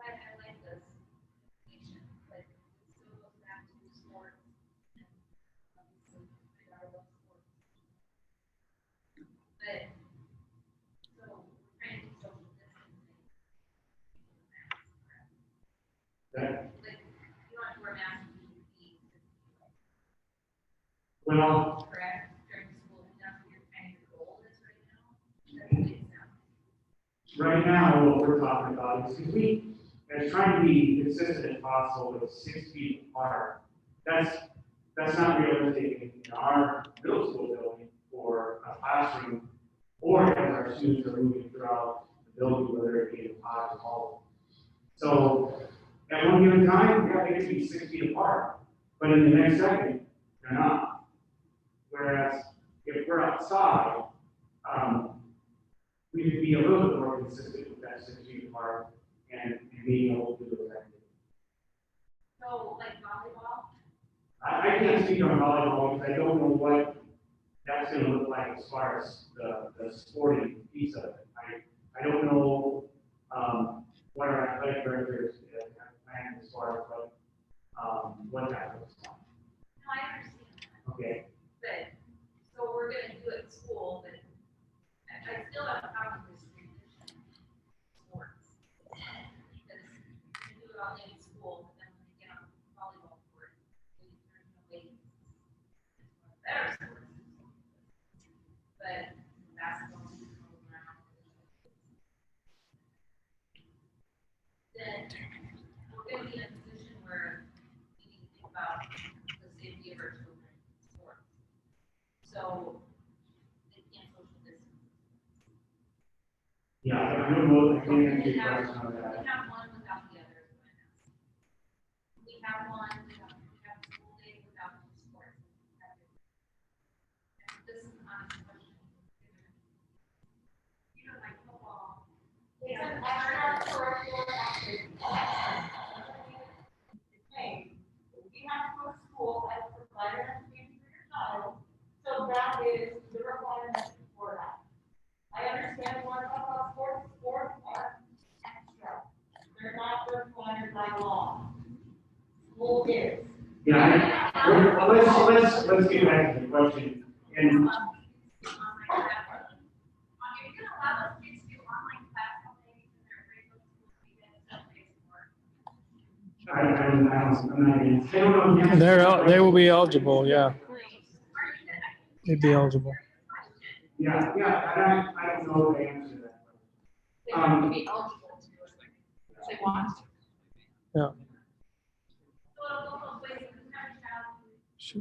I like this. Like, it still goes back to sports. And obviously, I love sports. But, so, we're trying to do social distancing. That, Like, you want to wear masks, you need to be, well, correct, during school, and that's what your kind of goal is right now? That's what it sounds like. right now, what we're talking about is, because we are trying to be consistent as possible with 6 feet apart. That's not realistic in our middle school building for a classroom, or as our students are moving throughout the building, whether it be in pod or hall. So at one given time, yeah, they could be 6 feet apart, but in the next second, they're not. Whereas if we're outside, we could be a little bit more consistent with that 6 feet apart and being able to do those activities. So, like volleyball? I can't speak on volleyball because I don't know what that's going to look like as far as the sporting piece of it. I don't know what our athletic directors plan as far as what that looks like. No, I understand that. Okay. But, so we're gonna do it in school, but I still have a problem with this transition sports. Because you do it all day in school, but then when you get on the volleyball court, there's no way. It's better sports. But basketball, you can go around. Then we're gonna be in a position where we need to think about the safety of our children in sports. So they can't social distance. Yeah, I don't know. I can't answer We your have question on that. one without the other. We have one, we have school day without sports. This is not a question. You know, like football. It's an extracurricular activity. Hey, we have to go to school as a provider and for your child, so that is the requirement for that. I understand you want to talk about sports, sports are extra. They're not required by law. School is. Yeah, let's get back to the question. And If you're gonna allow those kids to do online class all day, and they're afraid of school, weekends, Saturdays, or I'm not gonna, I don't know. They will be eligible, yeah. They'd be eligible. Yeah, I don't know the answer to that. They have to be eligible to, if they want to. Yeah. So it'll go both ways, if you have a child who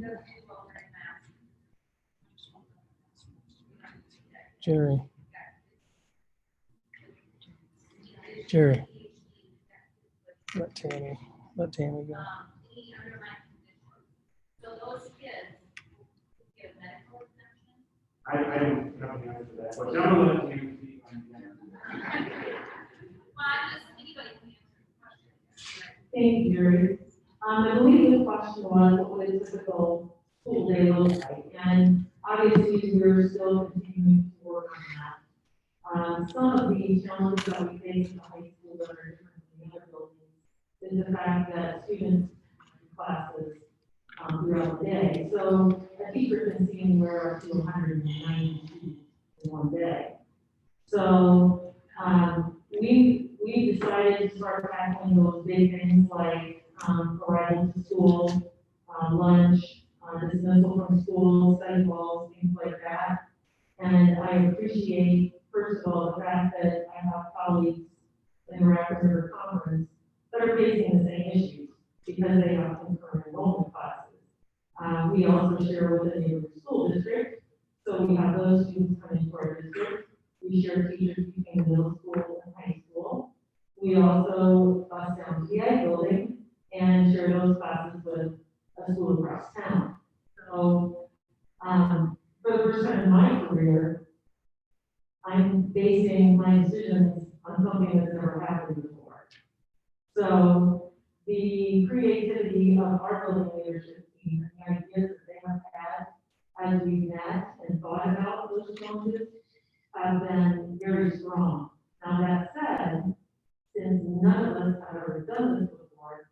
does do well wearing masks. Jerry. Let Tammy go. Any underlying condition. So those kids get a medical exemption. I don't know the answer to that, but I'm gonna let you speak on that. Well, I just, anybody can answer the question. Thank you, Jerry. I believe the question was, what would a typical school day look like? And obviously, we're still continuing to work on that. Some of the challenges that we face in the high school that are different from the other buildings is the fact that students have classes throughout the day. So a teacher can see anywhere up to 190 students in one day. So we decided to start tackling those big things like arrival to school, lunch, dismissal from school, study halls, things like that. And I appreciate, first of all, the fact that I have colleagues in the Rapid River Conference that are facing the same issues because they have concurrent enrollment classes. We also share with the neighborhood school district, so we have those students coming to our district. We share teachers between middle school and high school. We also bus down to the ag building and share those classes with a school across town. So, for the first time in my career, I'm basing my decisions on something that's never happened before. So, the creativity of our building leadership team, the ideas that they have had as we met and thought about those challenges have been very strong. Now, that said, since none of us have ever done this before,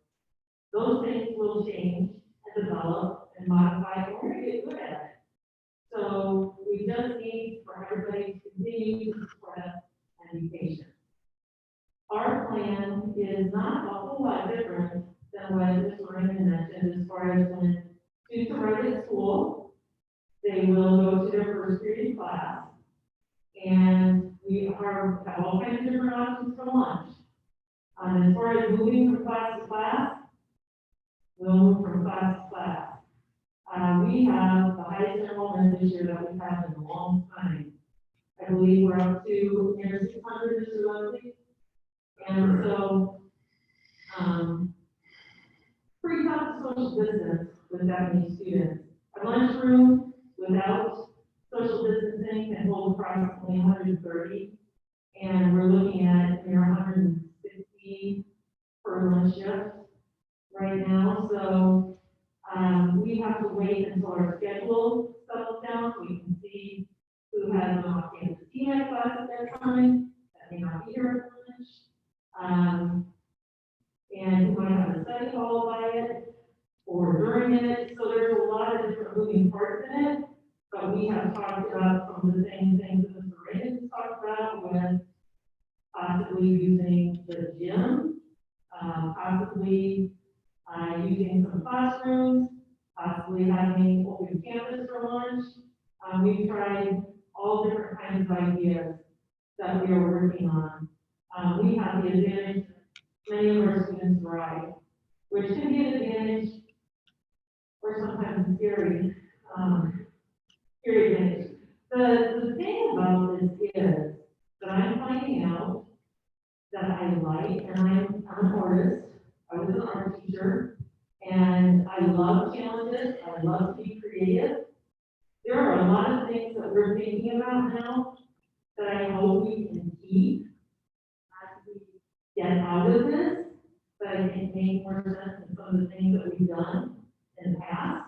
those things will change and develop and modify, and we're gonna get good at it. So we just need for everybody to continue to spread and be patient. Our plan is not a whole lot different than what Mr. Raymond mentioned as far as when students arrive at school, they will go to their first period class, and we have all kinds of different options for lunch. As far as moving from class to class, we'll move from class to class. We have the highest enrollment this year that we've had in a long time. I believe we're up to near 600 Mr. Leslie. And so, pretty tough social distance with that many students. A lunchroom without social distancing can hold approximately 130. And we're looking at near 160 per lunch shift right now. So, we have to wait until our schedule settles down so we can see who has an off-campus TMAC class at that time that may not be here for lunch. And who might have a study hall by it or during it. So there's a lot of different moving parts in it. But we have talked about some of the same things that Mr. Raymond talked about with possibly using the gym, possibly using some classrooms, possibly having open campus for lunch. We've tried all different kinds of ideas that we are working on. We have the advantage, many of our students drive, which can be an advantage, or sometimes a scary advantage. The thing about this is that I'm finding out that I like, and I'm an artist, I was an art teacher, and I love challenges, I love to be creative. There are a lot of things that we're thinking about now that I hope we can keep as we get out of this, but I think make more sense than some of the things that we've done in the past.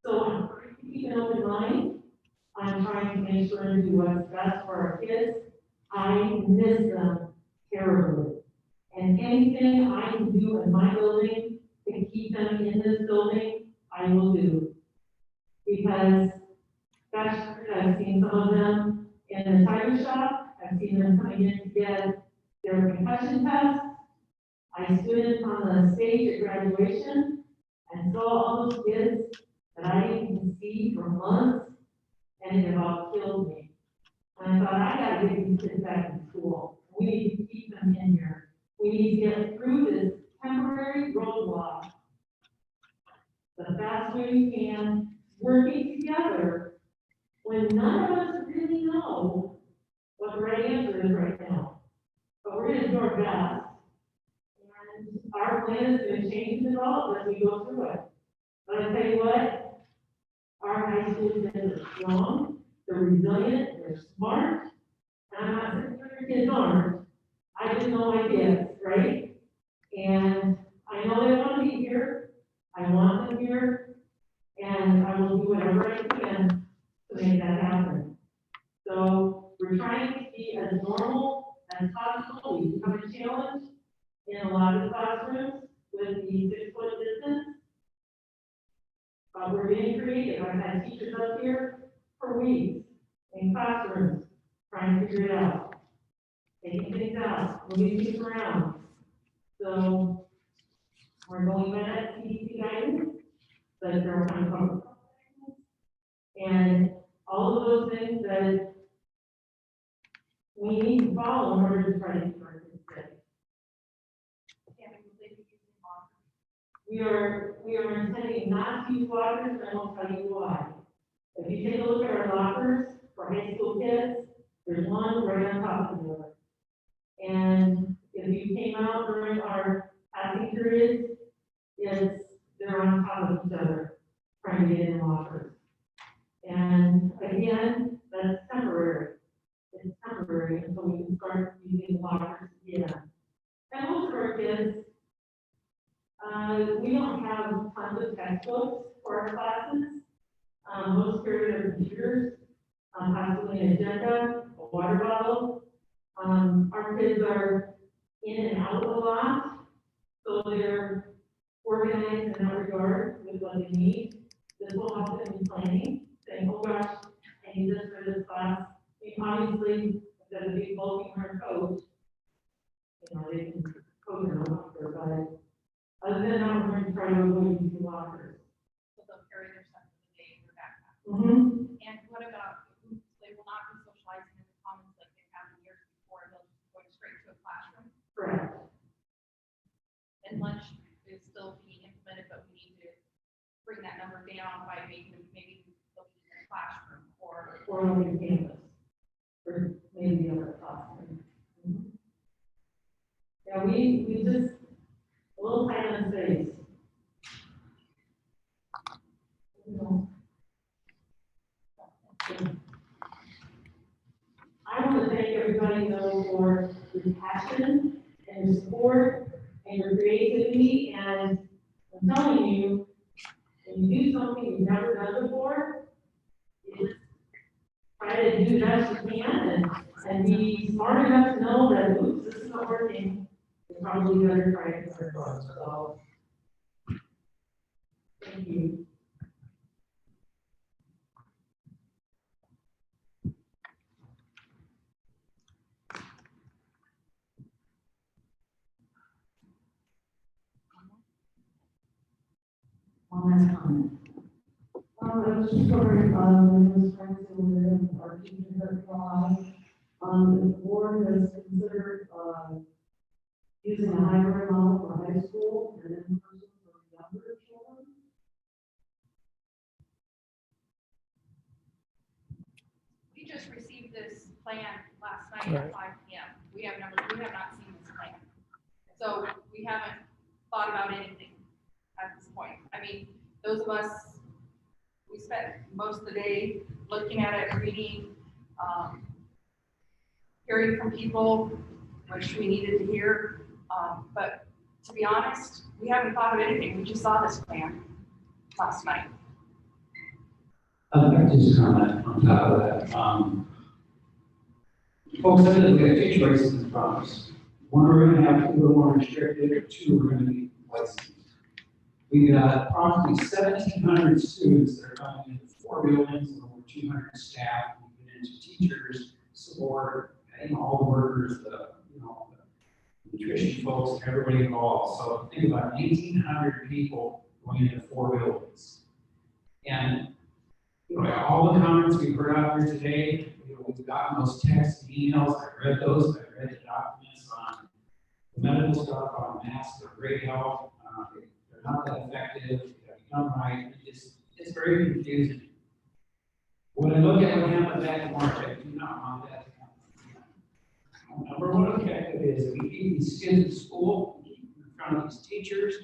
So I'm keeping an open mind. I'm trying to make sure to do what's best for our kids. I miss them terribly. And anything I can do in my building to keep them in this building, I will do. Because, gosh, I've seen some of them in the tiger shop. I've seen them coming in to get their concussion test. I stood on the stage at graduation and saw all those kids that I didn't see for months, and it about killed me. And I thought, I gotta get these kids back in school. We need to keep them in here. We need to get through this temporary roadblock the best way we can, working together when none of us really know what the right answer is right now. But we're gonna do our best. And our plan is gonna change and develop as we go through it. But I tell you what, our high school students are strong, they're resilient, they're smart. And I'm not saying their kids aren't. I just know my kids, right? And I know they want to be here. I want them here. And I will do whatever I can to make that happen. So we're trying to be as normal as possible. We have a challenge in a lot of classrooms with the 6-foot distance. But we're being creative. I've had teachers up here for weeks in classrooms trying to figure it out, taking things out, moving things around. So we're going by that CDC guidance, but there are kind of and all of those things that we need to follow in order to try to keep our kids safe. We are intending not to use lockers, and I will tell you why. If you take a look at our lockers for high school kids, there's one right on top of the other. And if you came out during our passing periods, they're on top of each other, trying to get in the lockers. And again, that's temporary. It's temporary until we can start using lockers again. And most of our kids, we don't have tons of textbooks for our classes. Most periods are computers. possibly an agenda, a water bottle. Our kids are in and out a lot, so they're organized in that regard with what they need. This will help them in planning, saying, oh gosh, I need this for this class. I mean, obviously, instead of being bulking our coat, you know, they can coat in a locker, but other than that, we're going to try to avoid using lockers. So they'll carry their stuff for the day in their backpack. Mm-hmm. And what about, they will not be socializing in the commons like they have in years before, they'll just go straight to a classroom? Correct. And lunch is still being implemented, but we need to bring that number down by making them maybe looking in a classroom or. Or on the campus, or maybe other classroom. Mm-hmm. Yeah, we just, a little time and space. You know. I want to thank everybody though for your passion and your support and your creativity, and I'm telling you, when you do something you've never done before, you just try to do the best you can and be smart enough to know that, oops, this is not working. You probably better try it first. So, thank you. One last comment. I was just wondering, when this friends in our teachers at Carroll, if the board has considered, using a hybrid model for high school and in person for younger children? We just received this plan last night at Right. 5 PM. We have not seen this plan. So we haven't thought about anything at this point. I mean, those of us, we spent most of the day looking at it, reading, hearing from people, which we needed to hear. But to be honest, we haven't thought of anything. We just saw this plan last night. I'd like to just comment on top of that. Folks said that we have two choices in front of us. One, we're going to have to go more restricted, or two, we're going to be licensed. We've got approximately 1,700 students that are coming in 4 buildings and over 200 staff, and into teachers, support, and all the workers, the nutrition folks, and everybody involved. So think about 1,800 people going into 4 buildings. And all the comments we've heard out here today, we've gotten those texts and emails. I read those. I read the documents on the medical stuff, on masks. They're great help. They're not that effective. They're done right. It's very confusing. When I look at what happened back in March, I do not want that to happen. Number one objective is we keep these kids in school, we keep them in front of these teachers,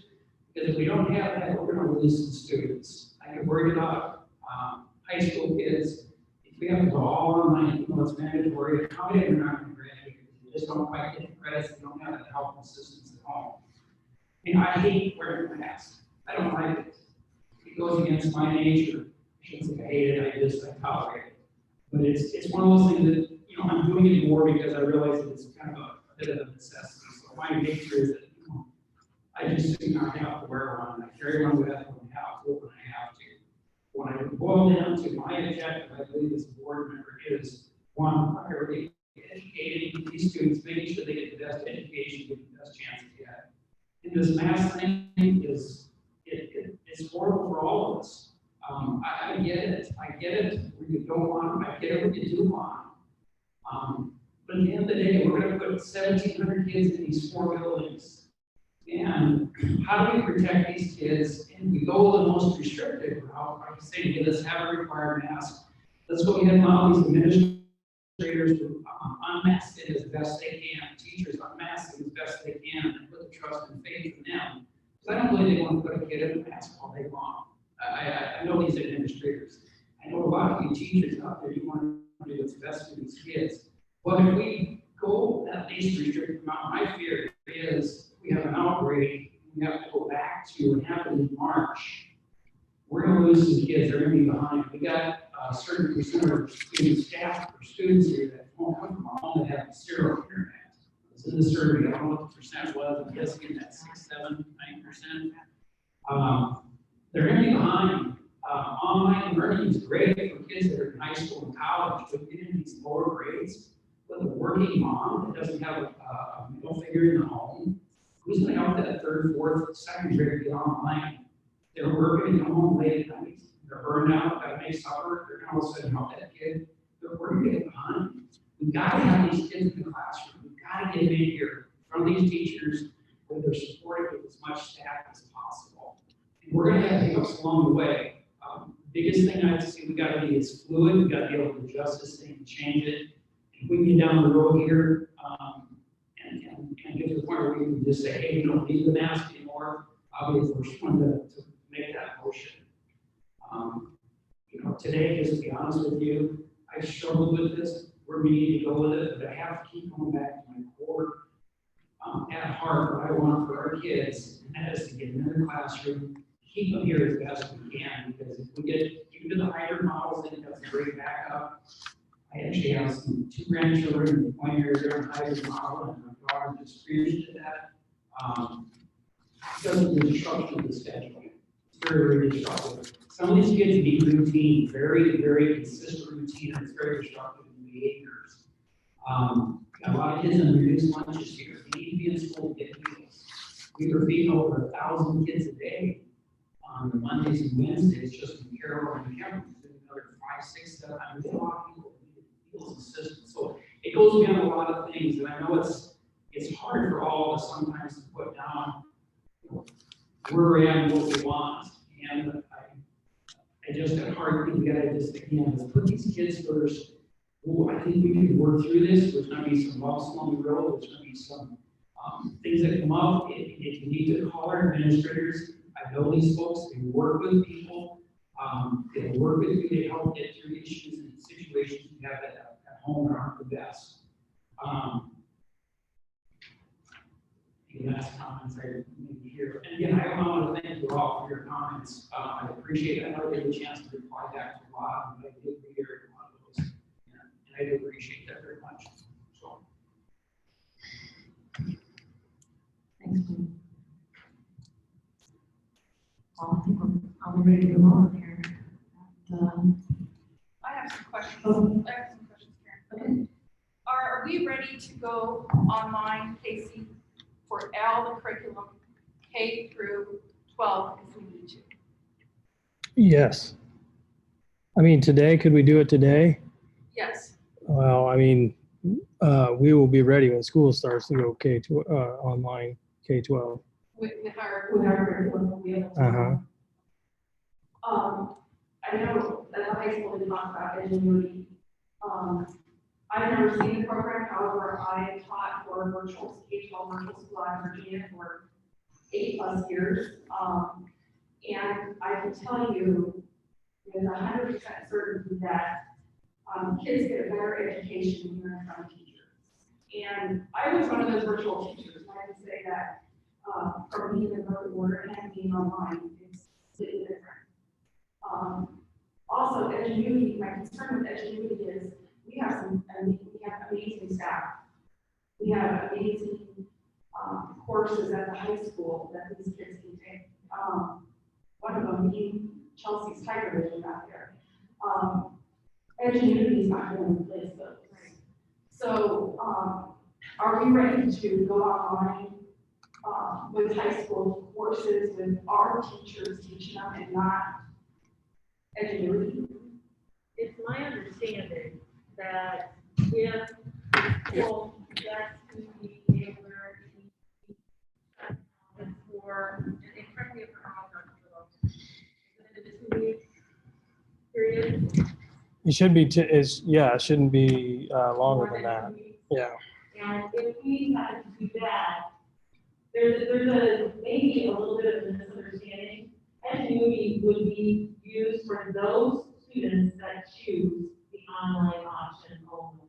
because if we don't have that, we're going to lose some students. I get worried about high school kids. If we have to go all online, even though it's mandatory, how many are not going to graduate? They just don't quite get the credits, they don't have the help and assistance at home. I hate wearing a mask. I don't like it. It goes against my nature. I shouldn't say I hate it, I tolerate it. But it's one of those things that, I'm doing it more because I realize that it's kind of a bit of a necessity. So my nature is that, I just do not have to wear one. I carry one with me when I have to, when I have to. When I boil down to my objective, I believe as a board member is one, priority, educating these students, making sure they get the best education, get the best chance to get. And this mask thing it's horrible for all of us. I get it. I get it where you don't want them. I get it where you do want them. But at the end of the day, we're going to put 1,700 kids in these 4 buildings. And how do we protect these kids? And we go the most restrictive route. I say, let's have a required mask. Let's go ahead and allow these administrators to unmask it as best they can. Teachers unmask it as best they can and put the trust and faith in them. Because I don't believe they want to put a kid in a mask all day long. I know these administrators. I know a lot of you teachers out there, you want to do what's best for these kids. But if we go at least restricted amount, my fear is we have an outbreak, we have to go back to what happened in March. We're going to lose some kids, they're going to be behind. We got certain percent of student staff or students here that don't come from a home that have zero internet. It's in the survey, I don't know what the percent was, I'm guessing that's 6, 7, 9%. They're gonna be behind. Online learning is great for kids that are in high school and college, but get in these lower grades with a working mom that doesn't have a middle figure in the home. Who's gonna help that third, fourth, second grade get online? They're working at home late at night. They're burned out, gotta make supper, they're gonna all of a sudden help that kid. We're gonna get behind. We've gotta have these kids in the classroom. We've gotta get them in here from these teachers where they're supported with as much staff as possible. And we're gonna have hiccups along the way. Biggest thing I see we gotta be is fluid. We gotta be able to adjust this thing and change it. If we get down the road here, and get to the point where we can just say, hey, you don't need the mask anymore, I'll be the first one to make that motion. You know, today, just to be honest with you, I struggled with this, where we need to go with it, but I have to keep going back to my core at heart, what I want for our kids, and that is to get them in the classroom, keep them here as best we can, because if we get into the hybrid models, I think that's a great backup. I actually have two grandchildren, one year they're in hybrid model, and my daughter just finished at that. Because of the disruption of the schedule. It's very, very disruptive. Some of these kids need routine, very, very consistent routine, and it's very disruptive in behaviors. Got a lot of kids on reduced lunches here. They need to be in school to get meals. We were feeding over 1,000 kids a day on the Mondays and Wednesdays, just in Carroll and Carroll. Another 5, 6, 7, I mean, a lot of people need meals and systems. So it goes beyond a lot of things, and I know it's hard for all of us sometimes to put down where we're at and what we want. And I just at heart, we gotta just, again, let's put these kids first. Ooh, I think we can work through this. There's gonna be some bumps along the road. There's gonna be some things that come up. If you need to call our administrators, I know these folks, they work with people. They work with you, they help get through issues and situations you have at home that aren't the best. Any last comments I need to hear? And again, I want to thank you all for your comments. I appreciate it. I know I didn't get a chance to reply back to a lot, but I did hear a lot of those. And I do appreciate that very much. So. Thanks, Jim. Well, I think we're ready to go on here. I have some questions. Oh. I have some questions, Karen. Okay. Are we ready to go online, Casey, for all the curriculum, K through 12, if we need to? Yes. I mean, today, could we do it today? Yes. Well, I mean, we will be ready when school starts to go online K-12. With our curriculum, we have. Uh-huh. I know at the high school we talked about ingenuity. I've never seen the program, however, I taught for virtual K-12 virtual school in Virginia for 8+ years. And I can tell you with 100% certainty that kids get a better education when you're in front of teachers. And I was one of those virtual teachers, and I can say that from being in the order and being online, it's completely different. Also, Edgenuity, my concern with Edgenuity is we have amazing staff. We have amazing courses at the high school that these kids can take. One of them being Chelsea's Tiger Vision out there. Edgenuity is not going to replace those. So, are we ready to go online with high school courses with our teachers teaching them and not Edgenuity? It's my understanding that if school gets to be able to for, and correct me if I'm wrong, is it a 2-week period? It should be, it shouldn't be longer than that. Yeah. And if we had to do that, there's maybe a little bit of a misunderstanding. Edgenuity would be used for those students that choose the online option only.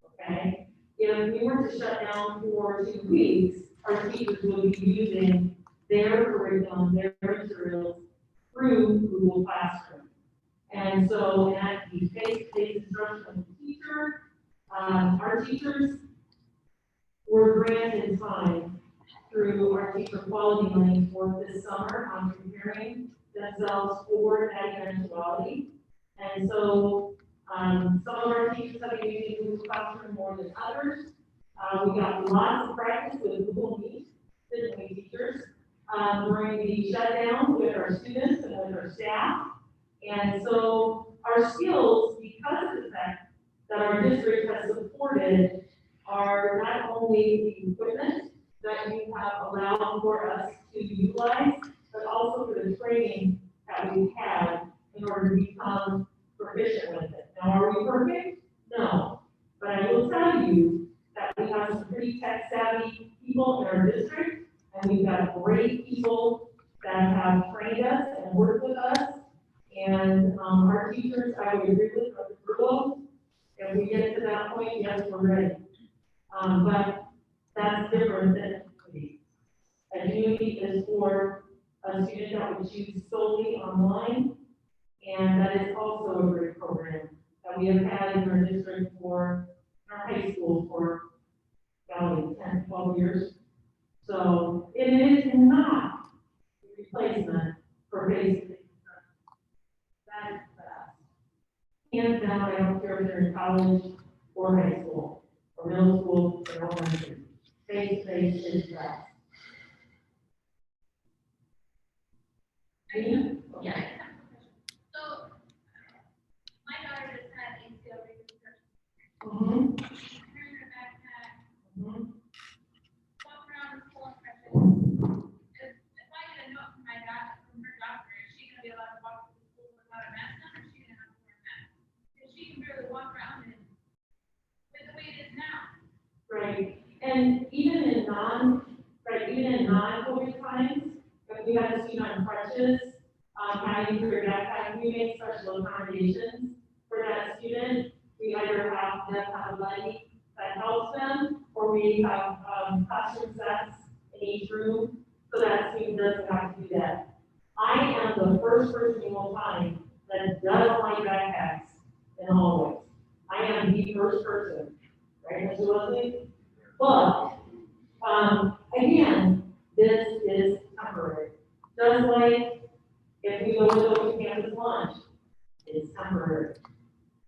Okay? If we were to shut down for 2 weeks, our teachers would be using their curriculum, their materials through Google Classroom. And so that the face-to-face instruction of the teacher, our teachers were granted time through our teacher quality money for this summer on preparing themselves for that eventuality. And so, some of our teachers have been using Google Classroom more than others. We got lots of practice with Google Meet, didn't we, teachers? During the shutdown with our students and with our staff. And so our skills, because of the fact that our district has supported, are not only the equipment that you have allowed for us to utilize, but also for the training that we've had in order to become proficient with it. Now, are we perfect? No. But I will tell you that we have some pretty tech savvy people in our district, and we've got great people that have trained us and worked with us. And our teachers, I would agree with Dr. Carroll. If we get to that point, yes, we're ready. But that's different than community. A community is for a student that would choose solely online, and that is also a great program that we have had in our district for our high school for probably 10, 12 years. So it is not a replacement for face-to-face. That is fast. Hands down, I don't care if they're in college or high school or middle school or elementary. Face-to-face is fast. Yeah. So, my daughter just had ACL reconstruction. Carrying her backpack. Walk around with full infection. If I get a note from her doctor, is she gonna be allowed to walk to the school without a mask on, or is she gonna have to wear a mask? Because she can barely walk around and, with the way it is now. Right, and even in non-COVID times, if we had a student on crutches, having their backpack, we make special accommodations for that student. We either have them have a buddy that helps them, or we have, classroom sets in each room, so that student doesn't have to do that. I am the first person you will find that does like backpacks in the hallways. I am the first person, right, Mr. Leslie? But, again, this is temporary. Just like if we go to open campus lunch, it's temporary.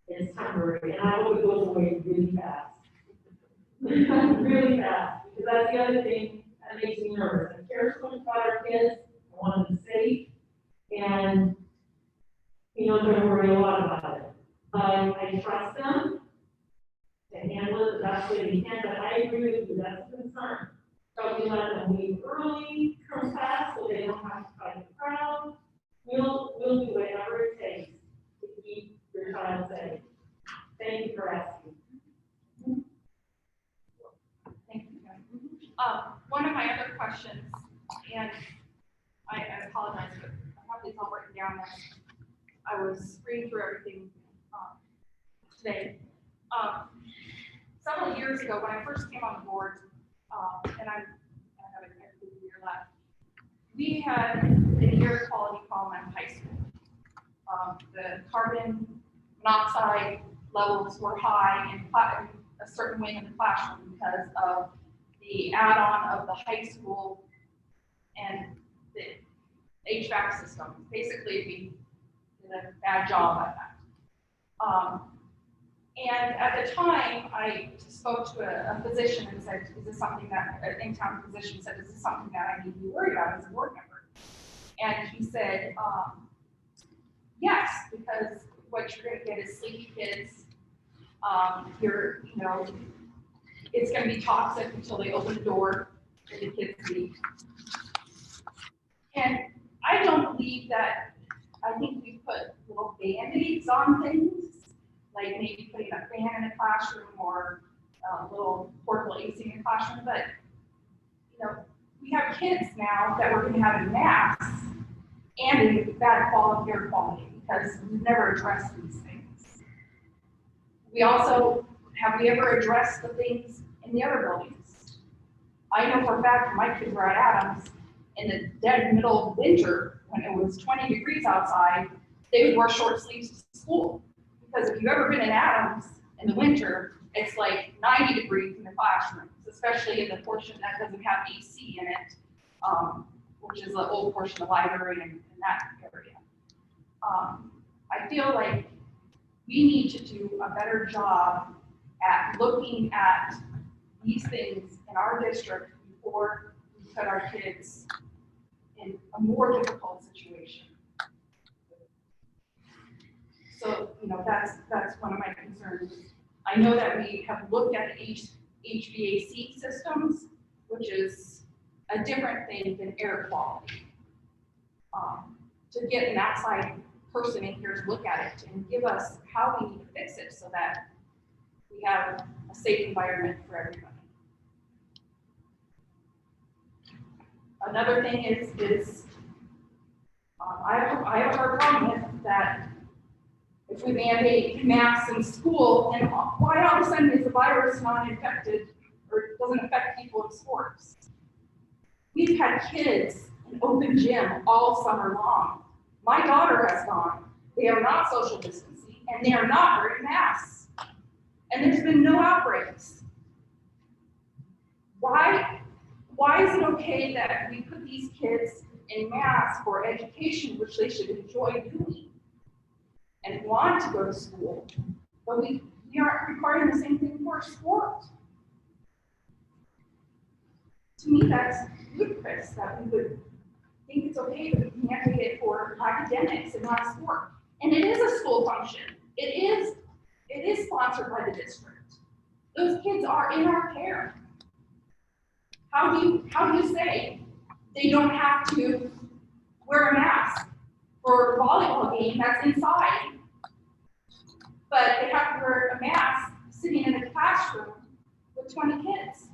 It's temporary, and I hope it goes away really fast. Really fast, because that's the other thing that makes me nervous. I care so much about our kids, I want them safe, and, you know, they're gonna worry a lot about it. But I trust them to handle it the best way they can, but I agree with you, that's a concern. But we let them leave early from class so they don't have to fight the crowd. We'll do whatever it takes to keep your child safe. Thank you for asking. Thank you, Karen. One of my other questions, and I apologize, but I have these all written down as I was reading through everything today. Several years ago, when I first came on board, and I have a year left, we had an air quality problem in high school. The carbon monoxide levels were high in a certain wing in the classroom because of the add-on of the high school and the HVAC system. Basically, we did a bad job at that. And at the time, I spoke to a physician and said, is this something that, an in-town physician said, is this something that I need to be worried about as a board member? And he said, yes, because what you're gonna get is sleepy kids. It's gonna be toxic until they open the door and the kids leave. And I don't believe that, I think we put little Band-Aids on things, like maybe putting a fan in a classroom or a little portable AC in a classroom, but we have kids now that we're gonna have in masks and in bad quality air quality because we've never addressed these things. Have we ever addressed the things in the other buildings? I know for a fact my kids were at Adams in the dead middle of winter when it was 20 degrees outside, they would wear short sleeves to school. Because if you've ever been in Adams in the winter, it's like 90 degrees in the classrooms, especially in the portion that doesn't have AC in it, which is the old portion of the library in that area. I feel like we need to do a better job at looking at these things in our district before we put our kids in a more difficult situation. So, you know, that's one of my concerns. I know that we have looked at HVAC systems, which is a different thing than air quality. To get an outside person in here to look at it and give us how we need to fix it so that we have a safe environment for everybody. Another thing is I have a hard problem with that. If we mandate masks in school, and why all of a sudden is the virus not infected or doesn't affect people in sports? We've had kids in open gym all summer long. My daughter has gone. They are not social distancing and they are not wearing masks. And there's been no outbreaks. Why is it okay that we put these kids in masks for education, which they should enjoy doing and want to go to school, but we aren't requiring the same thing for sport? To me, that's ludicrous that we would think it's okay to mandate it for academics and not sport. And it is a school function. It is sponsored by the district. Those kids are in our care. How do you say they don't have to wear a mask for a volleyball game that's inside, but they have to wear a mask sitting in a classroom with 20 kids?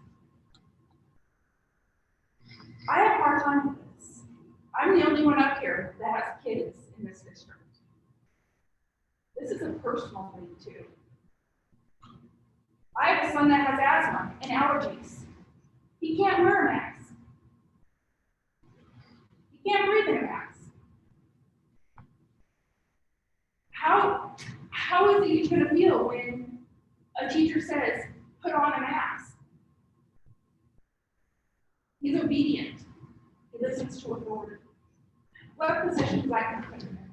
I have a hard time with this. I'm the only one up here that has kids in this district. This is a personal thing too. I have a son that has asthma and allergies. He can't wear a mask. He can't breathe in a mask. How is he going to feel when a teacher says, put on a mask? He's obedient. He listens to authority. What position do I can put him in?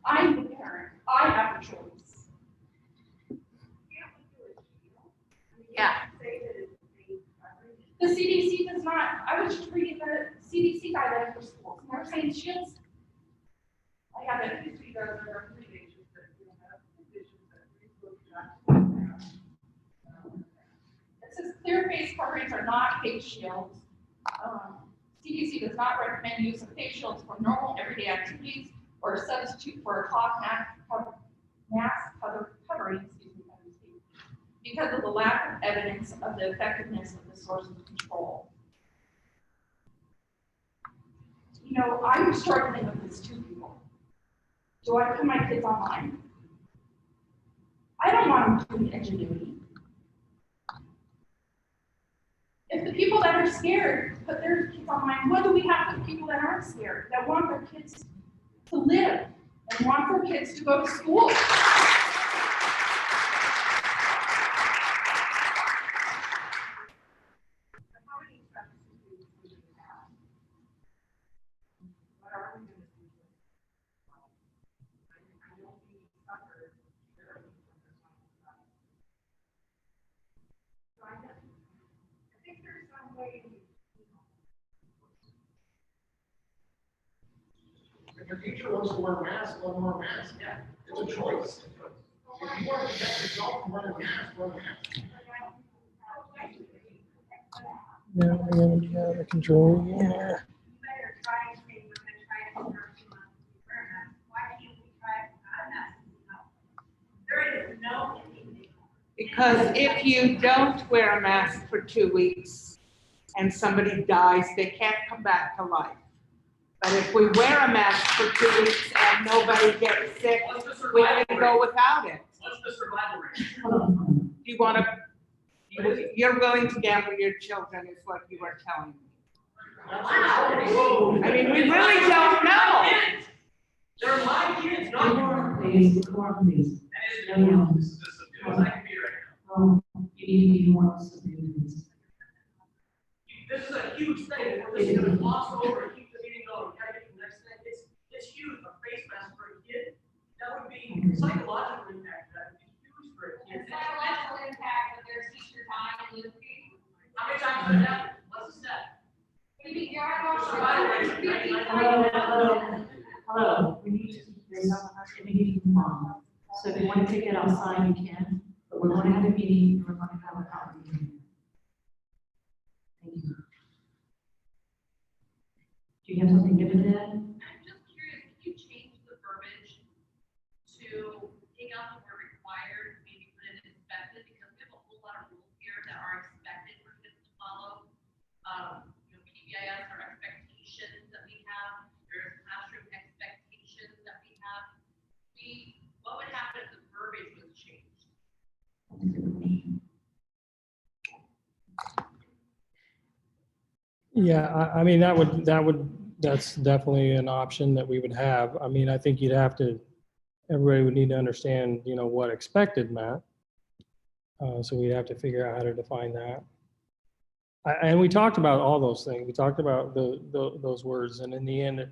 I'm the parent. I have a choice. Yeah. The CDC does not. I was just reading the CDC guidelines for schools, and they're saying shields. I have it. It says clear face coverings are not face shields. CDC does not recommend use of face shields for normal everyday activities or a substitute for a cloth mask covering, because of the lack of evidence of the effectiveness of the source of control. You know, I'm struggling with this too, people. Do I put my kids online? I don't want them doing ingenuity. If the people that are scared put their kids online, what do we have for the people that aren't scared, that want their kids to live and want their kids to go to school? If your teacher wants to wear a mask, let them wear a mask. Yeah, it's a choice. If you want to protect yourself from wearing a mask, wear a mask. Now we're gonna be out of control here. Because if you don't wear a mask for 2 weeks and somebody dies, they can't come back to life. But if we wear a mask for 2 weeks and nobody gets sick, we can go without it. What's the survival rate? You want to, you're willing to gamble your children is what you were telling me. I mean, we really don't know. They're my kids, not yours. Please, please. That is, this is just as good as I can be right now. You need to be more subdued. This is a huge thing, and we're just gonna gloss over and keep the meeting going, gotta get to the next thing, it's huge, a face mask for a kid, that would be psychological impact, that would be huge for a kid. Psychological impact of their teacher time with people. How many times has that happened? What's the stat? Maybe you're not Survival rate is 99%. Hello, we need to, there's no, we need to move on. So if you want to take it outside, you can, but we're going to have a meeting, we're going to have a proper meeting. Thank you. Do you have something different then? I'm just curious, can you change the verbiage to take out the word required, maybe put it in expected, because we have a whole lot of rules here that are expected for kids to follow. PBIS are expectations that we have, there's classroom expectations that we have. What would happen if the verbiage was changed? Yeah, I mean, that's definitely an option that we would have. I mean, I think everybody would need to understand, what expected meant. So we'd have to figure out how to define that. And we talked about all those things. We talked about those words, and in the end,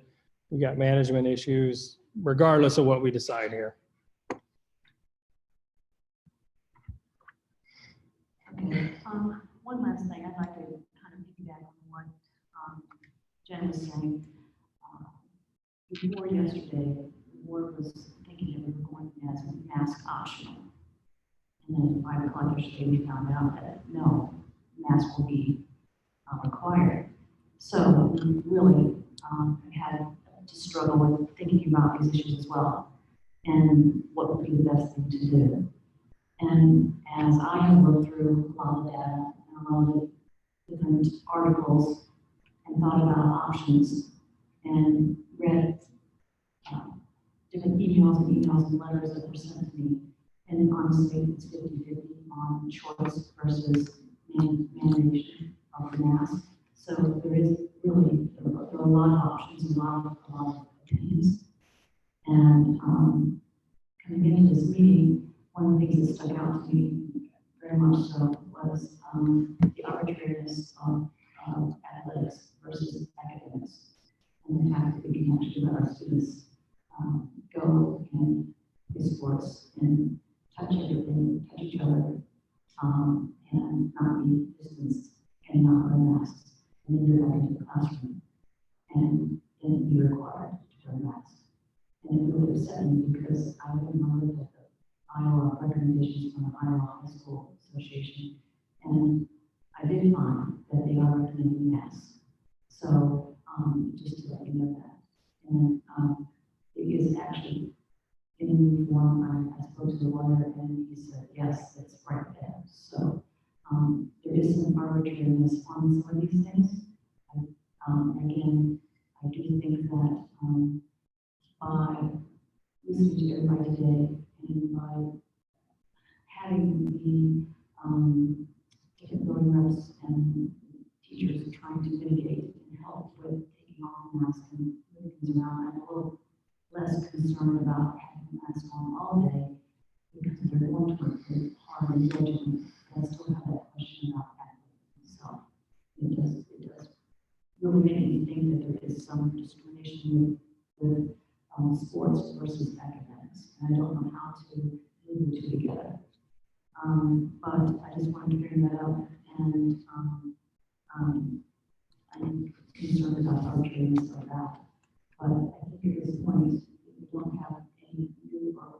we got management issues, regardless of what we decide here. Okay, one last thing, I'd like to kind of piggyback on what Jen was saying. Before yesterday, the board was thinking that we were going as mask optional. And then at 5 o'clock yesterday, we found out that no, mask will be required. So we really had to struggle with thinking about these issues as well and what would be the best thing to do. And as I have looked through a lot of data and a lot of different articles and thought about options and read different emails and letters that were sent to me, and honestly, it's 50-50 on choice versus mandation of the mask. So there is really, there are a lot of options, a lot of opinions. And coming into this meeting, one of the things that stuck out to me very much so was the arbitrariness of athletics versus academics, and the fact that we can actually let our students go and play sports and touch everything, touch each other, and not be distanced and not wear masks, and then go back into the classroom and then be required to wear masks. And it really upset me because I remember that the Iowa recommendations from the Iowa High School Association, and I did find that they are recommending masks. So just to let you know that. And it is actually in the form, I spoke to the lawyer and he said, yes, it's right there. So there is some arbitrariness on some of these things. Again, I do think that by listening to everybody today and by having the different building reps and teachers trying to mitigate and help with taking off masks and moving things around, I'm a little less concerned about having masks on all day because they're going to work really hard and diligently. But I still have that question about that. So it does really make me think that there is some discrimination with sports versus academics. And I don't know how to move the two together. But I just wanted to bring that up, and I'm concerned about arbitrariness of that. But I think at this point, if we don't have any new or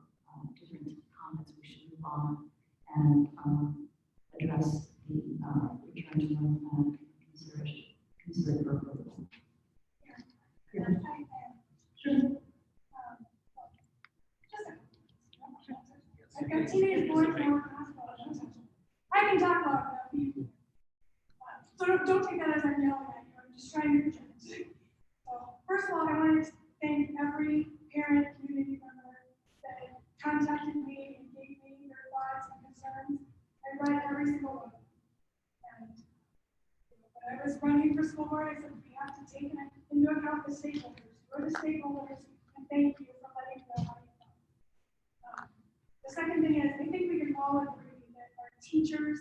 different comments, we should move on and address the return to normal and consider for approval. Yeah. Sure. I've got teenage boys in our hospital. I can talk about that. So don't take that as I'm yelling at you. I'm just trying to be gentle. So first of all, I want to thank every parent, community member that contacted me and gave me their thoughts and concerns. I read every single one. And when I was running for school board, I said we have to take into account the stakeholders. We're the stakeholders, and thank you for The second thing is, I think we can all agree that our teachers,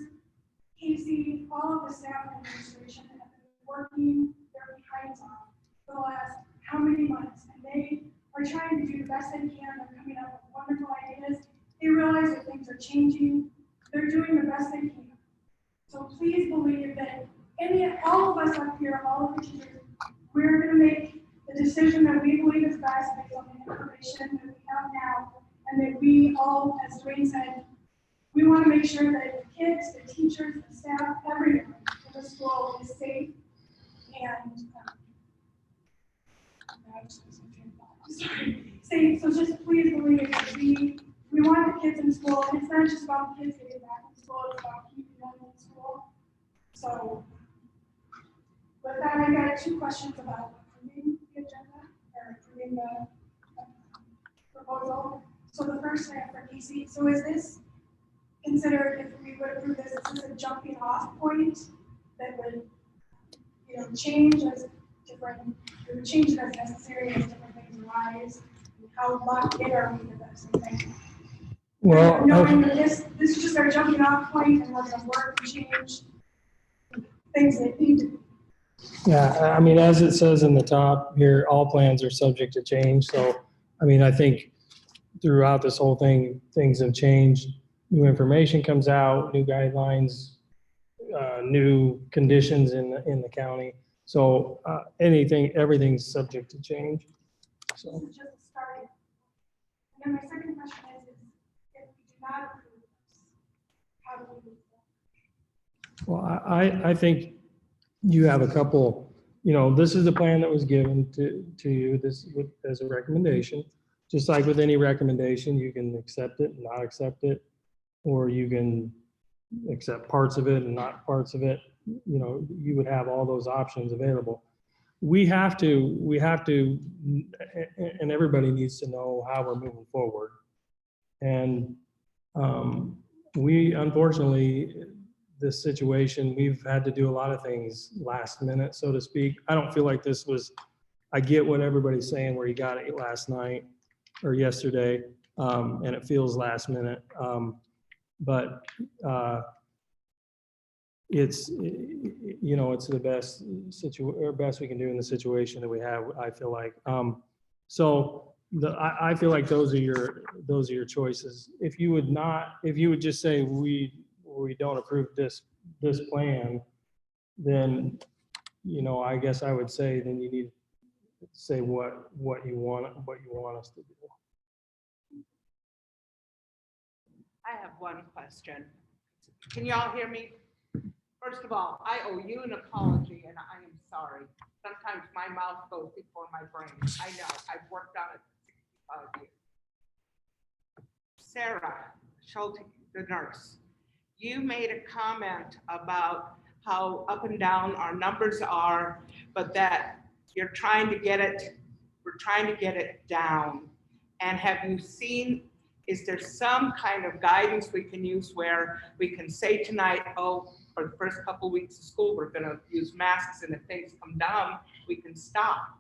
Casey, all of the staff and administration have been working their behinds off for the last how many months, and they are trying to do the best they can. They're coming up with wonderful ideas. They realize that things are changing. They're doing the best they can. So please believe that all of us up here, all of the teachers, we're going to make the decision that we believe is best based on the information that we have now, and that we all, as Dwayne said, we want to make sure that the kids, the teachers, the staff, everyone in the school is safe and safe. So just please believe that we want the kids in school. And it's not just about the kids getting back in school, it's about keeping them in school. So with that, I got 2 questions about approving the agenda or approving the proposal. So the first thing for Casey, so is this considered, if we would approve this, is this a jumping off point that would, change as different, it would change it as necessary as different things arise? How locked in are we with this? Well, knowing that this is just our jumping off point and we're gonna work and change things that need to be. yeah, I mean, as it says in the top here, all plans are subject to change. So, I mean, I think throughout this whole thing, things have changed. New information comes out, new guidelines, new conditions in the county. So everything's subject to change. So. This is just a starting. And then my second question is if we do not approve this, how do we move forward? Well, I think you have a couple, this is the plan that was given to you, as a recommendation. Just like with any recommendation, you can accept it, not accept it, or you can accept parts of it and not parts of it. You would have all those options available. We have to, and everybody needs to know how we're moving forward. And we, unfortunately, this situation, we've had to do a lot of things last minute, so to speak. I don't feel like this was, I get what everybody's saying where you got it last night or yesterday, and it feels last minute. But it's, it's the best we can do in the situation that we have, I feel like. So I feel like those are your choices. If you would just say we don't approve this plan, then, I guess I would say then you need to say what you want us to do. I have one question. Can y'all hear me? First of all, I owe you an apology and I am sorry. Sometimes my mouth goes before my brain. I know, I've worked on it for 65 years. Sarah Schulte, the nurse, you made a comment about how up and down our numbers are, but that we're trying to get it down. And have you seen, is there some kind of guidance we can use where we can say tonight, oh, for the first couple weeks of school, we're gonna use masks, and if things come down, we can stop.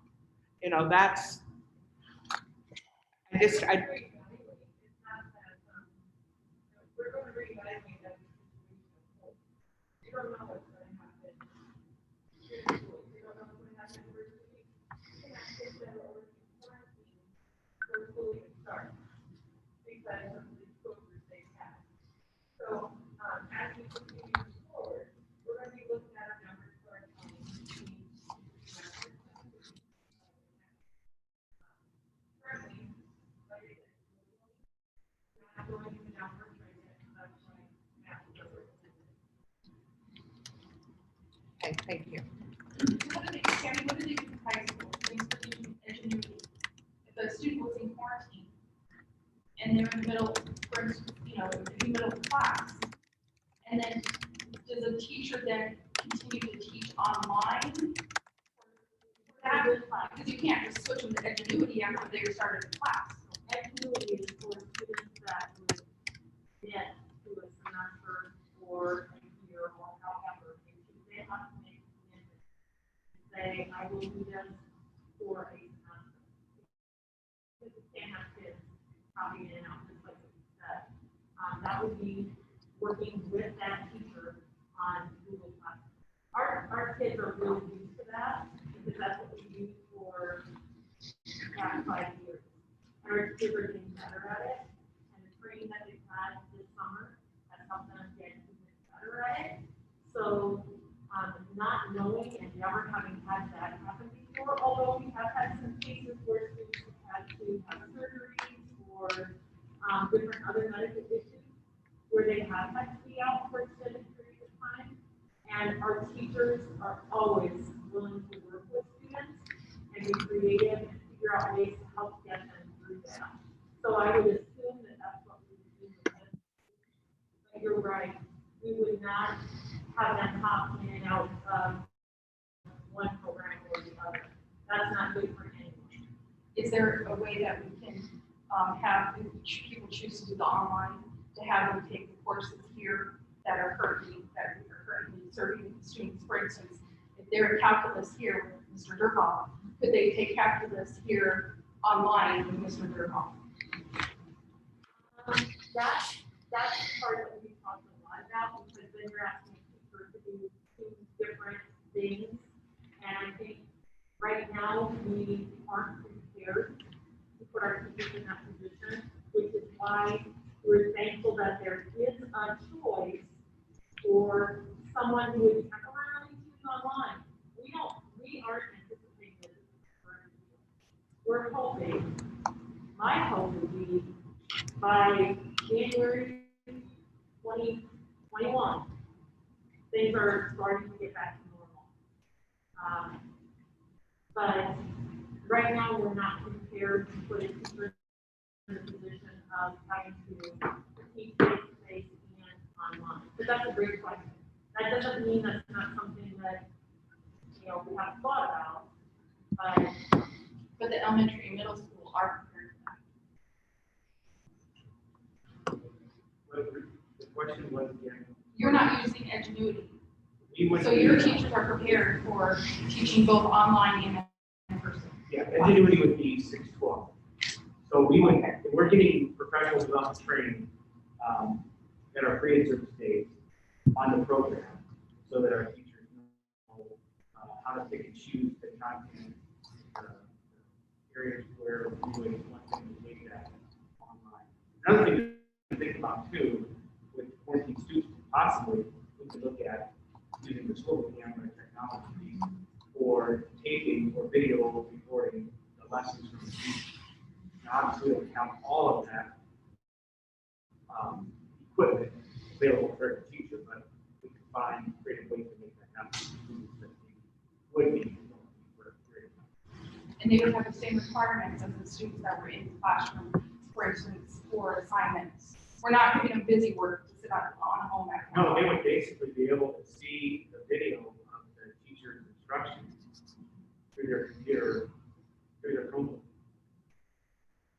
That's, We're going to reevaluate that. You don't know what's going to happen. You don't know what's going to happen in the first week. You cannot get that over before school even starts. Because of the closures they have. So, as we continue to move forward, we're going to be looking at our numbers for our county. Currently, like I said, we're not going to the numbers right now. okay, thank you. What do they do in high school? Things for ingenuity. If a student was in quarantine and they're in the middle, for instance, in the middle of class, and then does a teacher then continue to teach online? Because you can't just switch them to ingenuity after they started the class. Ingenuity is for students that would get to a semester or a year or however. They have to make a commitment. Say, I will do this for a semester. Because you can't have kids copying in and out just like you said. That would be working with that teacher on Google Classroom. Our kids are really used to that because that's what we use for the past 5 years. And our kids are getting better at it. And the training that they've had this summer has helped them get even better at it. So not knowing and never having had that happen before, although we have had some cases where students have had to have surgeries or different other medical issues where they have had to be out for extended periods of time. And our teachers are always willing to work with students and be creative and figure out ways to help get them through that. So I would assume that that's what we would do with this. But you're right, we would not have them hop in and out of one program or the other. That's not good for anyone. Is there a way that we can have, if people choose to do the online, to have them take the courses here that are currently serving students? For instance, if they're calculus here with Mr. Durham, could they take calculus here online with Mr. Durham? That's part that we talked a lot about, because then you're asking teachers to do two different things. And I think right now we aren't prepared to put our teachers in that position, which is why we're thankful that there is a choice for someone who is temporarily choosing online. We aren't anticipating this. We're hoping, my hope would be by January 2021, things are starting to get back to normal. But right now, we're not prepared to put a teacher in the position of having to teach face-to-face and online. But that's a great question. That doesn't mean that's not something that, we have thought about. But the elementary and middle school are prepared for that. The question was again. You're not using Edgenuity. We would. So your teachers are prepared for teaching both online and in person. Yeah, Edgenuity would be 612. So we would, we're getting professional development training that are free and service days on the program, so that our teachers know how to pick and choose the content, areas where we would want them to take that online. Another thing to think about too, with 14 students, possibly we could look at using the swivel camera technology for taping or video recording the lessons from the teacher. Now, obviously, we don't count all of that equipment available for every teacher, but we can find creative ways to make that happen. Would be for And they would have the same requirements as the students that were in the classroom, for instance, for assignments. We're not giving them busy work to sit on home at home. No, they would basically be able to see the video of the teacher's instructions through their computer, through their Chromebook.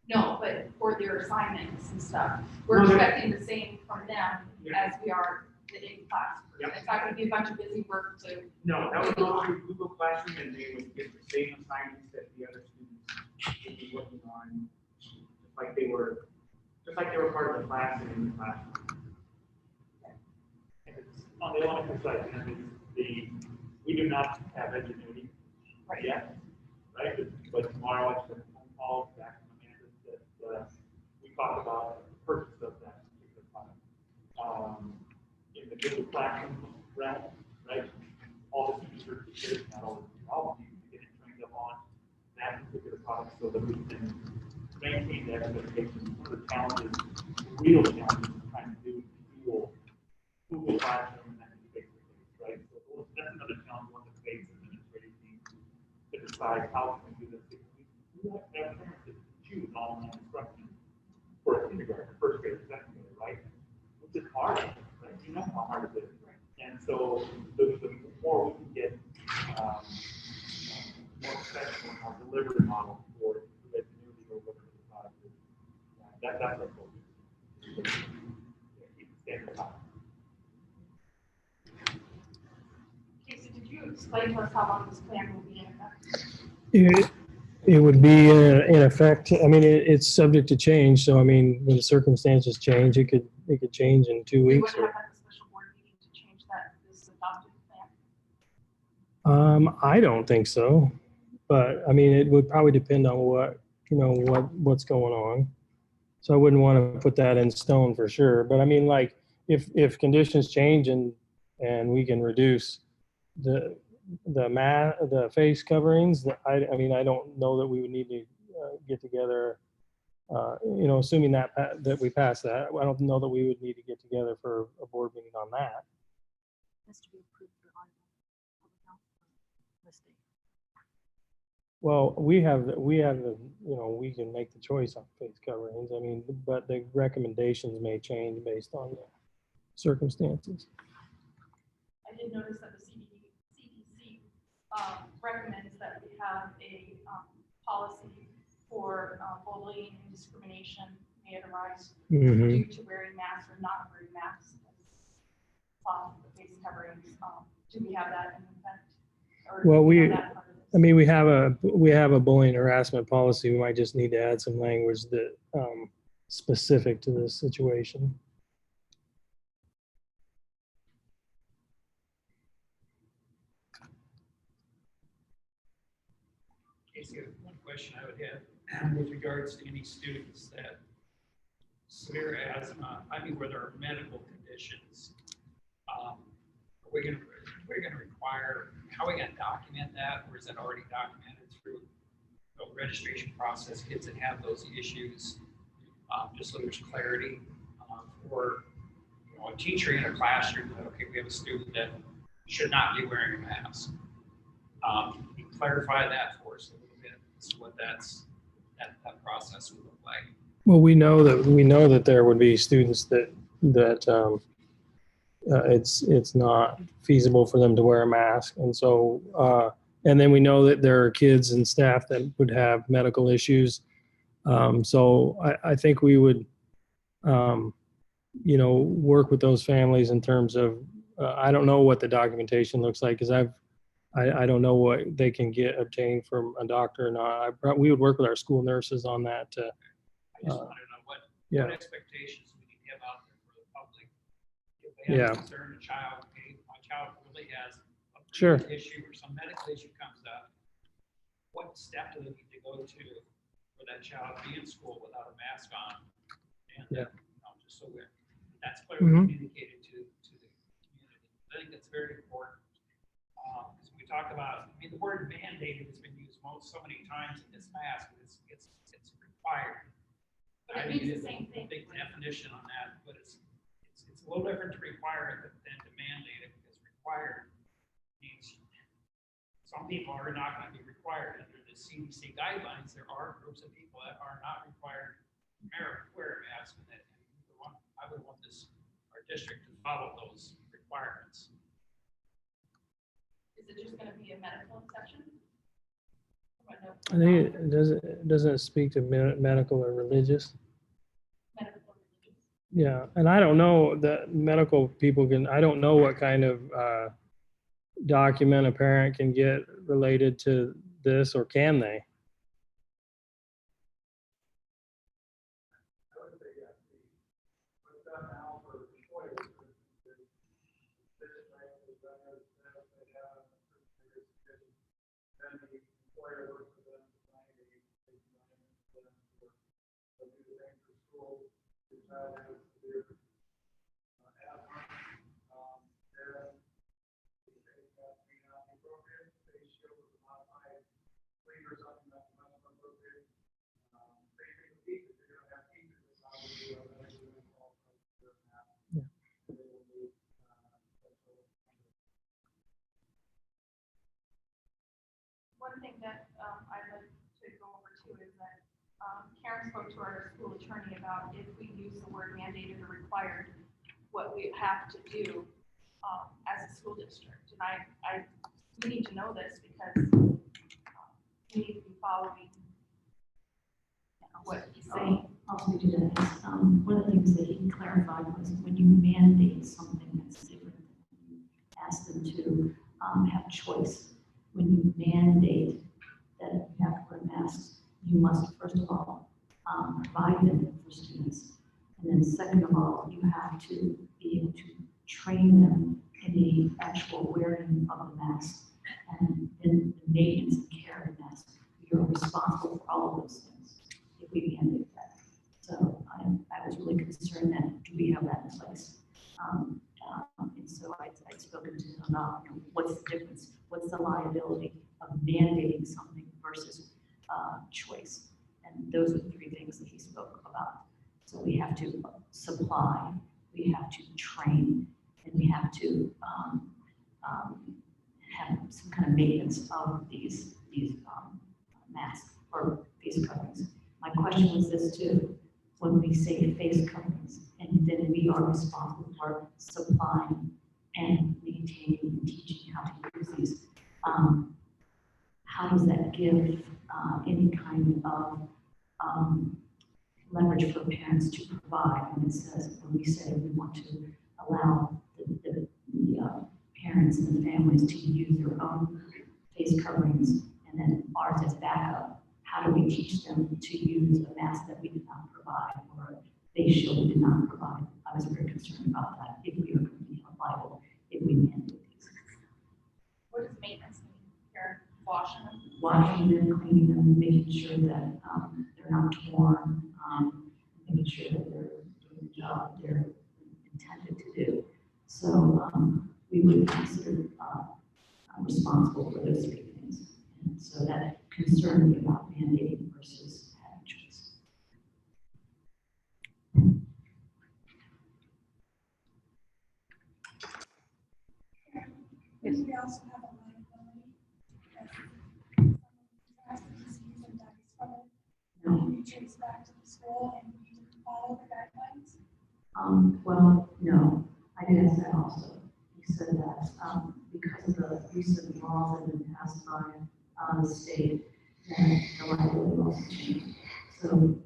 No, but for their assignments and stuff, we're expecting the same from them as we are in class. Yep. It's not going to be a bunch of busy work to. No, that would go through Google Classroom, and they would get the same assignments that the other students would be working on, just like they were part of the class and in the classroom. And it's on the elementary side, and we do not have Edgenuity yet, right? But tomorrow I took a phone call back from Amanda that we talked about the purchase of that particular product. In the Google Classroom realm, right? All the teachers are prepared, not all the teachers are getting trained up on that particular product so that we can maintain the expectations. One of the challenges, real challenges, we're trying to do dual Google Classroom and then face-to-face, right? So that's another challenge one of the face administrative teams to decide how can we do this. We have to have parents that choose online instruction for a kindergarten, first grade, second grade, right? Which is hard, right? You know how hard it is. And so the more we can get more professional, more delivery model for the community or whatever the product is, that's our focus. Keep the standard high. Casey, did you explain to us how long this plan will be in effect? It would be in effect, I mean, it's subject to change, so I mean, when the circumstances change, it could change in 2 We weeks. would have had a special board meeting to change that, this adopted plan. I don't think so, but I mean, it would probably depend on what, what's going on. So I wouldn't want to put that in stone for sure, but I mean, like, if conditions change and we can reduce the face coverings, I mean, I don't know that we would need to get together, assuming that we pass that. I don't know that we would need to get together for a board meeting on that. Has to be approved for public health listing. Well, we have the, we can make the choice on face coverings. I mean, but the recommendations may change based on the circumstances. I did notice that the CDC recommends that we have a policy for bullying and discrimination may arise due to wearing masks or not wearing masks. The face coverings, do we have that in effect? Or Well, I mean, we have a bullying harassment policy. We might just need to add some language that specific to this situation. Casey, one question I would have with regards to any students that severe asthma, where there are medical conditions, we're going to require, how are we going to document that, or is that already documented through the registration process, kids that have those issues, just so there's clarity for a teacher in a classroom that, okay, we have a student that should not be wearing a mask. Can you clarify that for us a little bit as to what that process would look like? Well, we know that there would be students that it's not feasible for them to wear a mask, and so and then we know that there are kids and staff that would have medical issues. So I think we would work with those families in terms of I don't know what the documentation looks like, because I don't know what they can obtain from a doctor or not. We would work with our school nurses on that. I just want to know what expectations we need to have out there for the public. If they have a concern, a child, okay, my child really has a issue or some medical issue comes up, what step do they need to go to for that child to be in school without a mask on? And just so that's clearly communicated to the community. I think that's very important. Because we talk about, the word mandated has been used so many times in this mask, it's required. But it means the same thing. Big definition on that, but it's a little different to require it than to mandate it, because required means some people are not going to be required under the CDC guidelines. There are groups of people that are not required to wear a mask, and I would want our district to follow those requirements. Is it just going to be a medical exception? I think it doesn't speak to medical or religious. Medical or religious. Yeah, and I don't know that medical people I don't know what kind of document a parent can get related to this, or can they? One thing that I'd like to go over too is that Karen spoke to our school attorney about if we use the word mandated or required, what we have to do as a school district. And we need to know this because we need to be following what he's saying. I'll speak to that. One of the things that he clarified was when you mandate something that's different, you ask them to have choice. When you mandate that you have to wear masks you must, first of all, provide them for students. And then second of all, you have to be able to train them in the actual wearing of the mask and in the maintenance and care of the mask. You're responsible for all of those things if we mandate that. So I was really concerned that, do we have that in place? And so I'd spoken to him about, you know, what's the difference? What's the liability of mandating something versus choice? And those are the three things that he spoke about. So we have to supply, we have to train, and we have to have some kind of maintenance of these masks or face coverings. My question was this too: when we say face coverings, and then we are responsible for supplying and maintaining and teaching how to use these, how does that give any kind of leverage for parents to provide when it says, when we say we want to allow the parents and the families to use their own face coverings and then ours as backup? How do we teach them to use a mask that we did not provide or a face shield we did not provide? I was very concerned about that, if we are going to be liable, if we mandate these. What does maintenance mean? You're washing them? Washing them, cleaning them, making sure that they're not torn, making sure that they're doing the job they're intended to do. So we would be considered responsible for those three things. And so that concerned me about mandating versus having choice. Yes. We also have a liability. If someone has the disease and dies from it, you trace back to the school and you follow the guidelines? Well, no, I did ask that also. He said that because of the recent laws that have been passed by the state, that the liability laws changed. So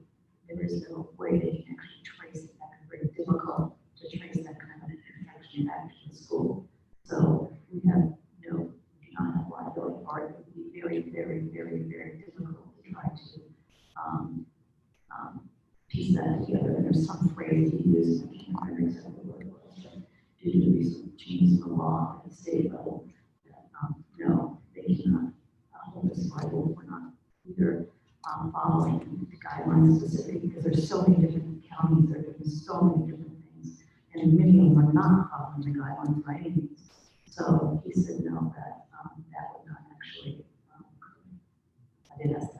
there is no way they can actually trace it. That could be very difficult to trace that kind of infection back to the school. So we have no, we do not have liability, or it would be very, very, very, very difficult to try to piece that together. And there's some phrase he uses, I can't remember exactly what it was, but due to the recent changes in the law at the state level, no, they cannot hold us liable. We're not either following the guidelines specifically, because there's so many different counties, they're doing so many different things, and many of them are not following the guidelines by any means. So he said no, that that would not actually I did ask that.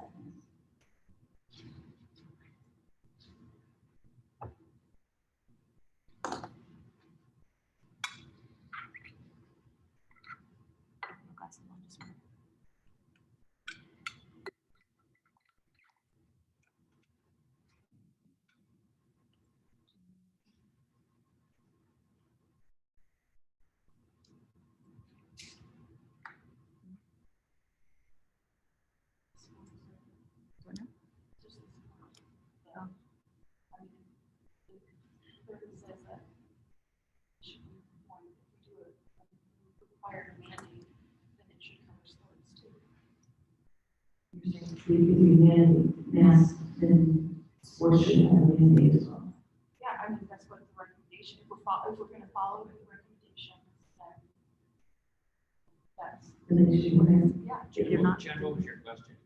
If we mandate masks, then sports should have a mandate as well. Yeah, I mean, that's what the recommendation, if we're going to follow the recommendation, then that's. And then she went, Yeah. if you're not. Jen, what was your question?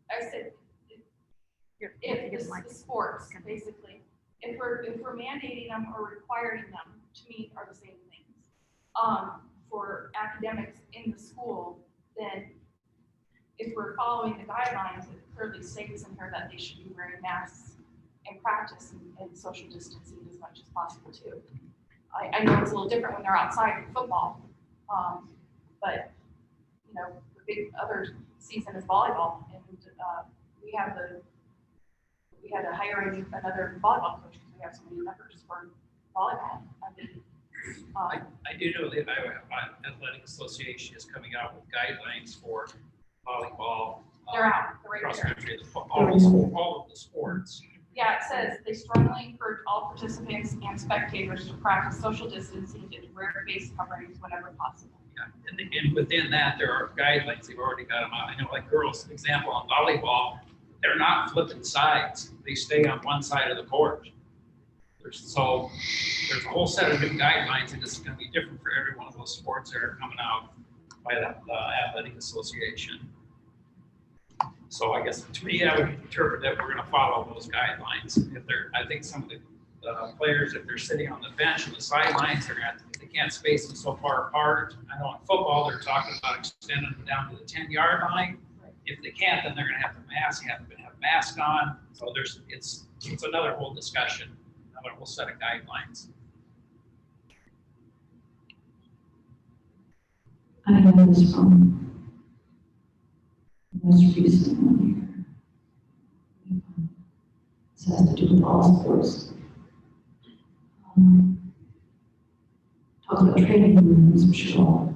I said, if this is sports, basically, if we're mandating them or requiring them, to me, are the same things. For academics in the school, then if we're following the guidelines, it clearly states in here that they should be wearing masks and practice and social distancing as much as possible too. I know it's a little different when they're outside in football, but you know, the big other season is volleyball, and we had to hire another volleyball coach because we have so many members for volleyball. I do know the Iowa Athletic Association is coming out with guidelines for volleyball. They're out. They're right cross there. country, all of the sports. Yeah, it says they strongly encourage all participants and spectators to practice social distancing and wear face coverings whenever possible. Yeah, and within that, there are guidelines. They've already got them out. I know, like girls, example, on volleyball, they're not flipping sides. They stay on one side of the court. There's a whole set of new guidelines, and it's going to be different for every one of those sports that are coming out by the athletic association. So I guess to me, I would interpret that we're going to follow those guidelines. I think some of the players, if they're sitting on the bench and the sidelines, they can't space them so far apart. I know in football, they're talking about extending them down to the 10-yard line. If they can't, then they're going to have to have mask on. So it's another whole discussion, another whole set of guidelines. I know this from most recent one here. This has to do with all sports. Talk about training rooms, I'm sure.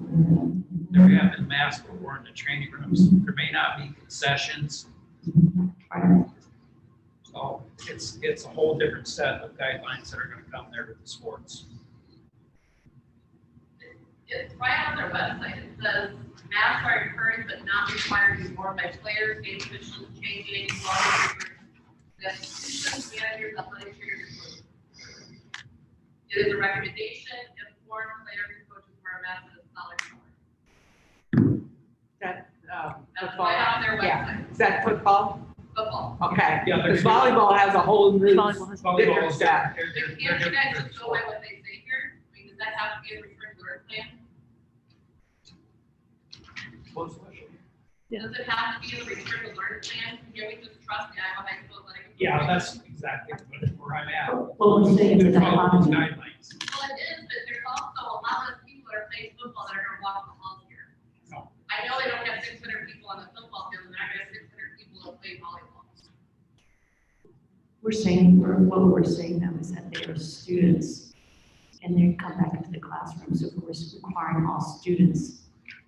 There have been masks worn in the training rooms. There may not be concessions. So it's a whole different set of guidelines that are going to come there with the sports. It's right on their website. It says masks are encouraged but not required to be worn by players, game officials, changing, assistants, managers, athletic trainers. It is a recommendation if foreign players and coaches wear a mask that is not required. That, That's football. right on their Yeah. website. Is that football? Football. Okay, Yeah, because volleyball has a whole new different Volleyball's set. If you guys just go by what they say here, I mean, does that have to be a restricted plan? Does it have to be a restricted learning plan? Can we just trust the Iowa High School Athletic? Yeah, that's exactly where I'm at. Well, let's say it's a Follow those dichotomy. guidelines. Well, it is, but there's also a lot of people that are playing football that are gonna walk the halls here. No. I know they don't have 600 people on the football field, and I have 600 people that play volleyball. What we're saying now is that they are students and they come back into the classroom. So if we're requiring all students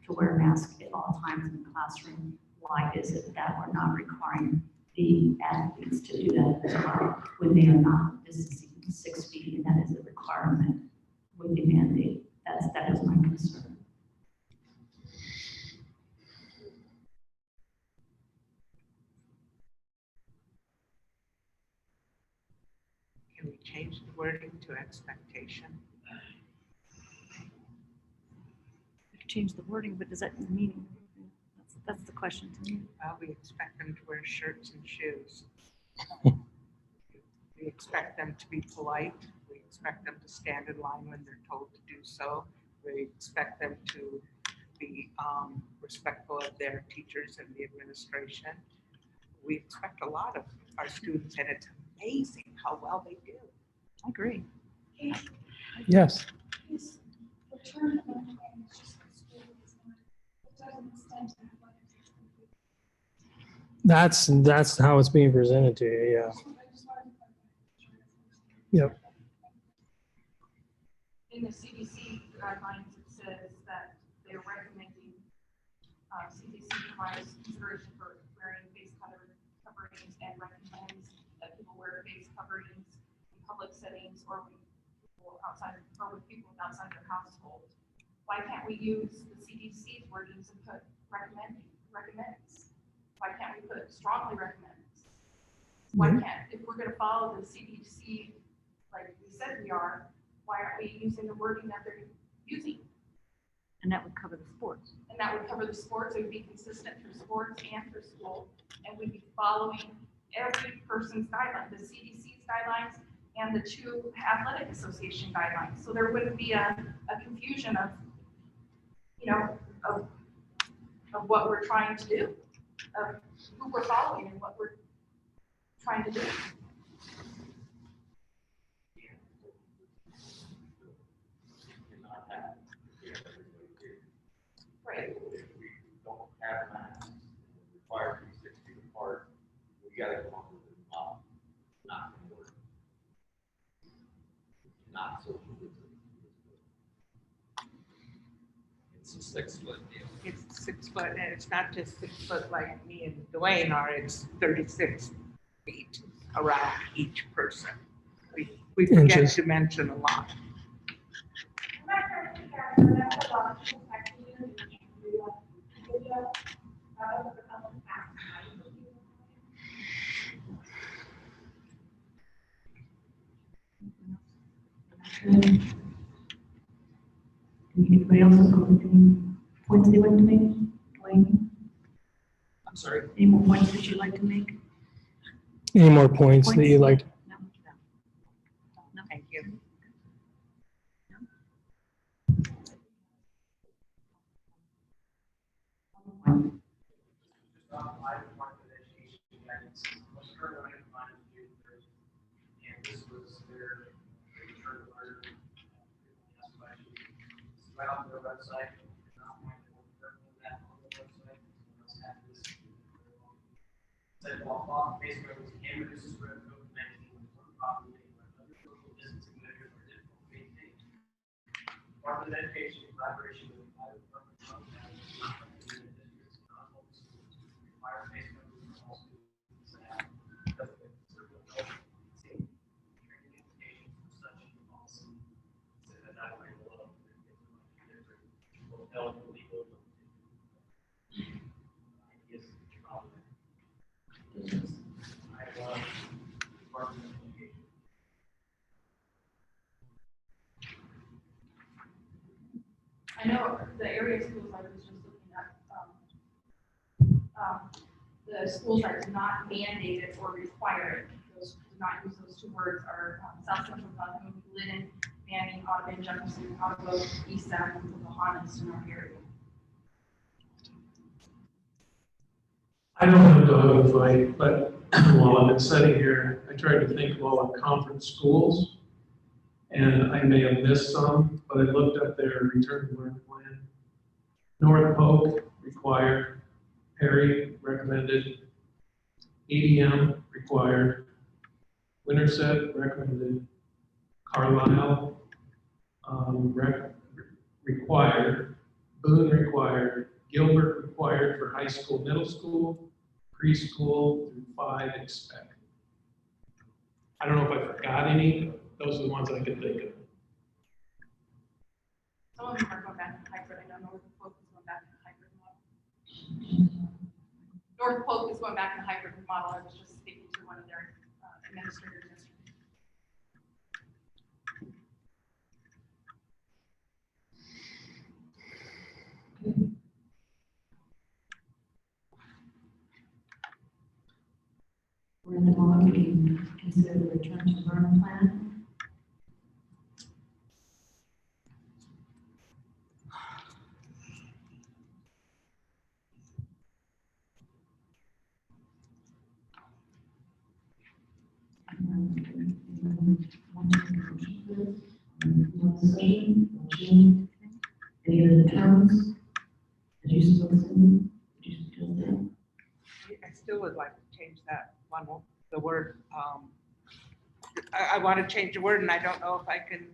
to wear a mask at all times in the classroom, why is it that we're not requiring the athletes to do that as well when they are not distancing 6 feet, and that is a requirement with the mandate? That is my concern. Can we change the wording to expectation? Change the wording, but does that mean? That's the question to me. Well, we expect them to wear shirts and shoes. We expect them to be polite. We expect them to stand in line when they're told to do so. We expect them to be respectful of their teachers and the administration. We expect a lot of our students, and it's amazing how well they do. I agree. Yes. The term of employment is just for school, it doesn't extend to athletics. That's how it's being presented to you, yeah. Yep. In the CDC guidelines, it says that they're recommending, CDC provides consideration for wearing face coverings and recommends that people wear face coverings in public settings or with people outside their household. Why can't we use the CDC's wordings and put recommends? Why can't we put strongly recommends? Why can't, if we're gonna follow the CDC like we said we are, why aren't we using the wording that they're using? And that would cover the sports. And that would cover the sports, it would be consistent through sports and through school, and we'd be following every person's guidelines, the CDC's guidelines and the 2 athletic association guidelines. So there wouldn't be a confusion of, of what we're trying to do, of who we're following and what we're trying to do. Right. If we don't have masks, require to be 6 feet apart, we gotta come up with a not gonna work. Not social distance. It's a 6-foot deal. It's 6 foot, and it's not just 6 foot like me and Dwayne are, it's 36 feet around each person. We forget Inches. to mention a lot. Good. Anybody else have any points they'd like to make? Dwayne, I'm sorry. any more points that you'd like to make? Any more points that you'd like? No. No, thank you. And this was their return to learn. Right on their website. Not going to work with that on the website. Let's have this. Said while Facebook was hammered, this is where COVID-19 was unpopular, but other social distancing measures are difficult to maintain. Department of Education, collaboration with the private department of health, districts, non-public schools, require Facebook for all students to have considerable health, safety, training implications for such policy. So that not only will help legal. Yes, probably. I love Department of Education. I know the area schools I was just looking at, the schools that do not mandate it or require it, those do not use those two words are South Central Putnam, Linden, Manning, Audubon, Jefferson, Ottawa, East End, and Pocahontas in our area. I don't have a dog in the fight, but while I've been sitting here, I tried to think of all the conference schools. And I may have missed some, but I looked up their return to learn plan. North Polk required, Perry recommended, EDM required, Winterset recommended, Carlisle required, Boone required, Gilbert required for high school, middle school, preschool through 5 expected. I don't know if I forgot any, but those are the ones I could think of. Some of them are going back to hybrid. I know North Polk is going back to the hybrid model. North Polk is going back to the hybrid model. I was just speaking to one of their administrators yesterday. We're in the moment, we can consider the return to learn plan. Any of the terms? Did you still send? Did you still send? I still would like to change that one, the word, I want to change the word and I don't know if I can.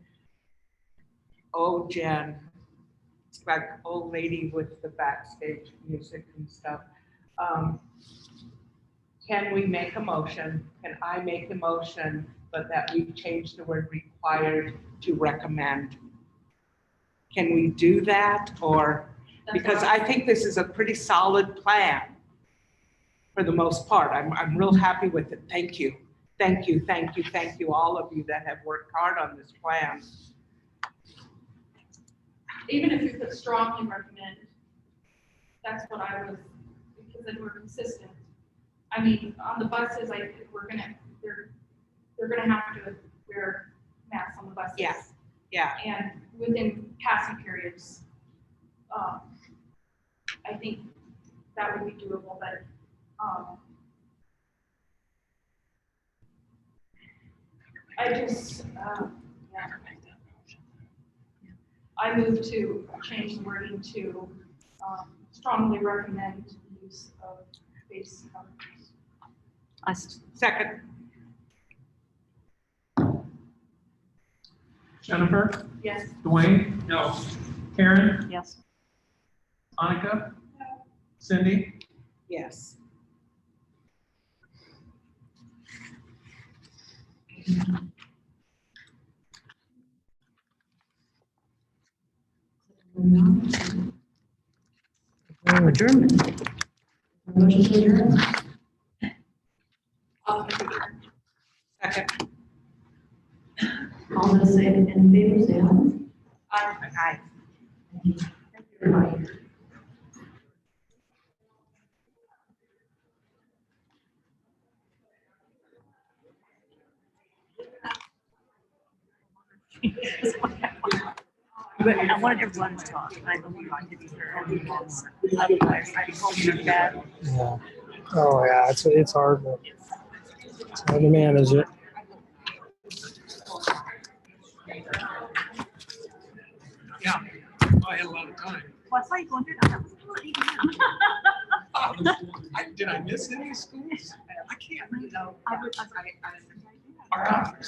Oh, Jen, like old lady with the backstage music and stuff. Can we make a motion? Can I make a motion, but that we change the word required to recommend? Can we do that or, because I think this is a pretty solid plan for the most part. I'm real happy with it. Thank you. Thank you, thank you, thank you, all of you that have worked hard on this plan. Even if you could strongly recommend, that's what I was, because then we're consistent. I mean, on the buses, they're gonna have to wear masks on the buses. Yeah, yeah. And within passing periods, I think that would be doable, but, I just, yeah. I move to change the wording to strongly recommend use of face coverings. Second. Jennifer? Yes. Dwayne? No. Karen? Yes. Monica? Cindy? Yes. Adjournment. Motion to adjourn. Second. All all those say in favor, say aye. Aye. Thank you very much. But I wanted to run talk, and I believe I did her every month. Otherwise, I'd be home in bed. Yeah. Oh, yeah, it's hard. It's hard to manage it. Yeah, I had a lot of time. Well, I saw you going through that. I was like, Did I miss any schools? I can't. I would, Our conference.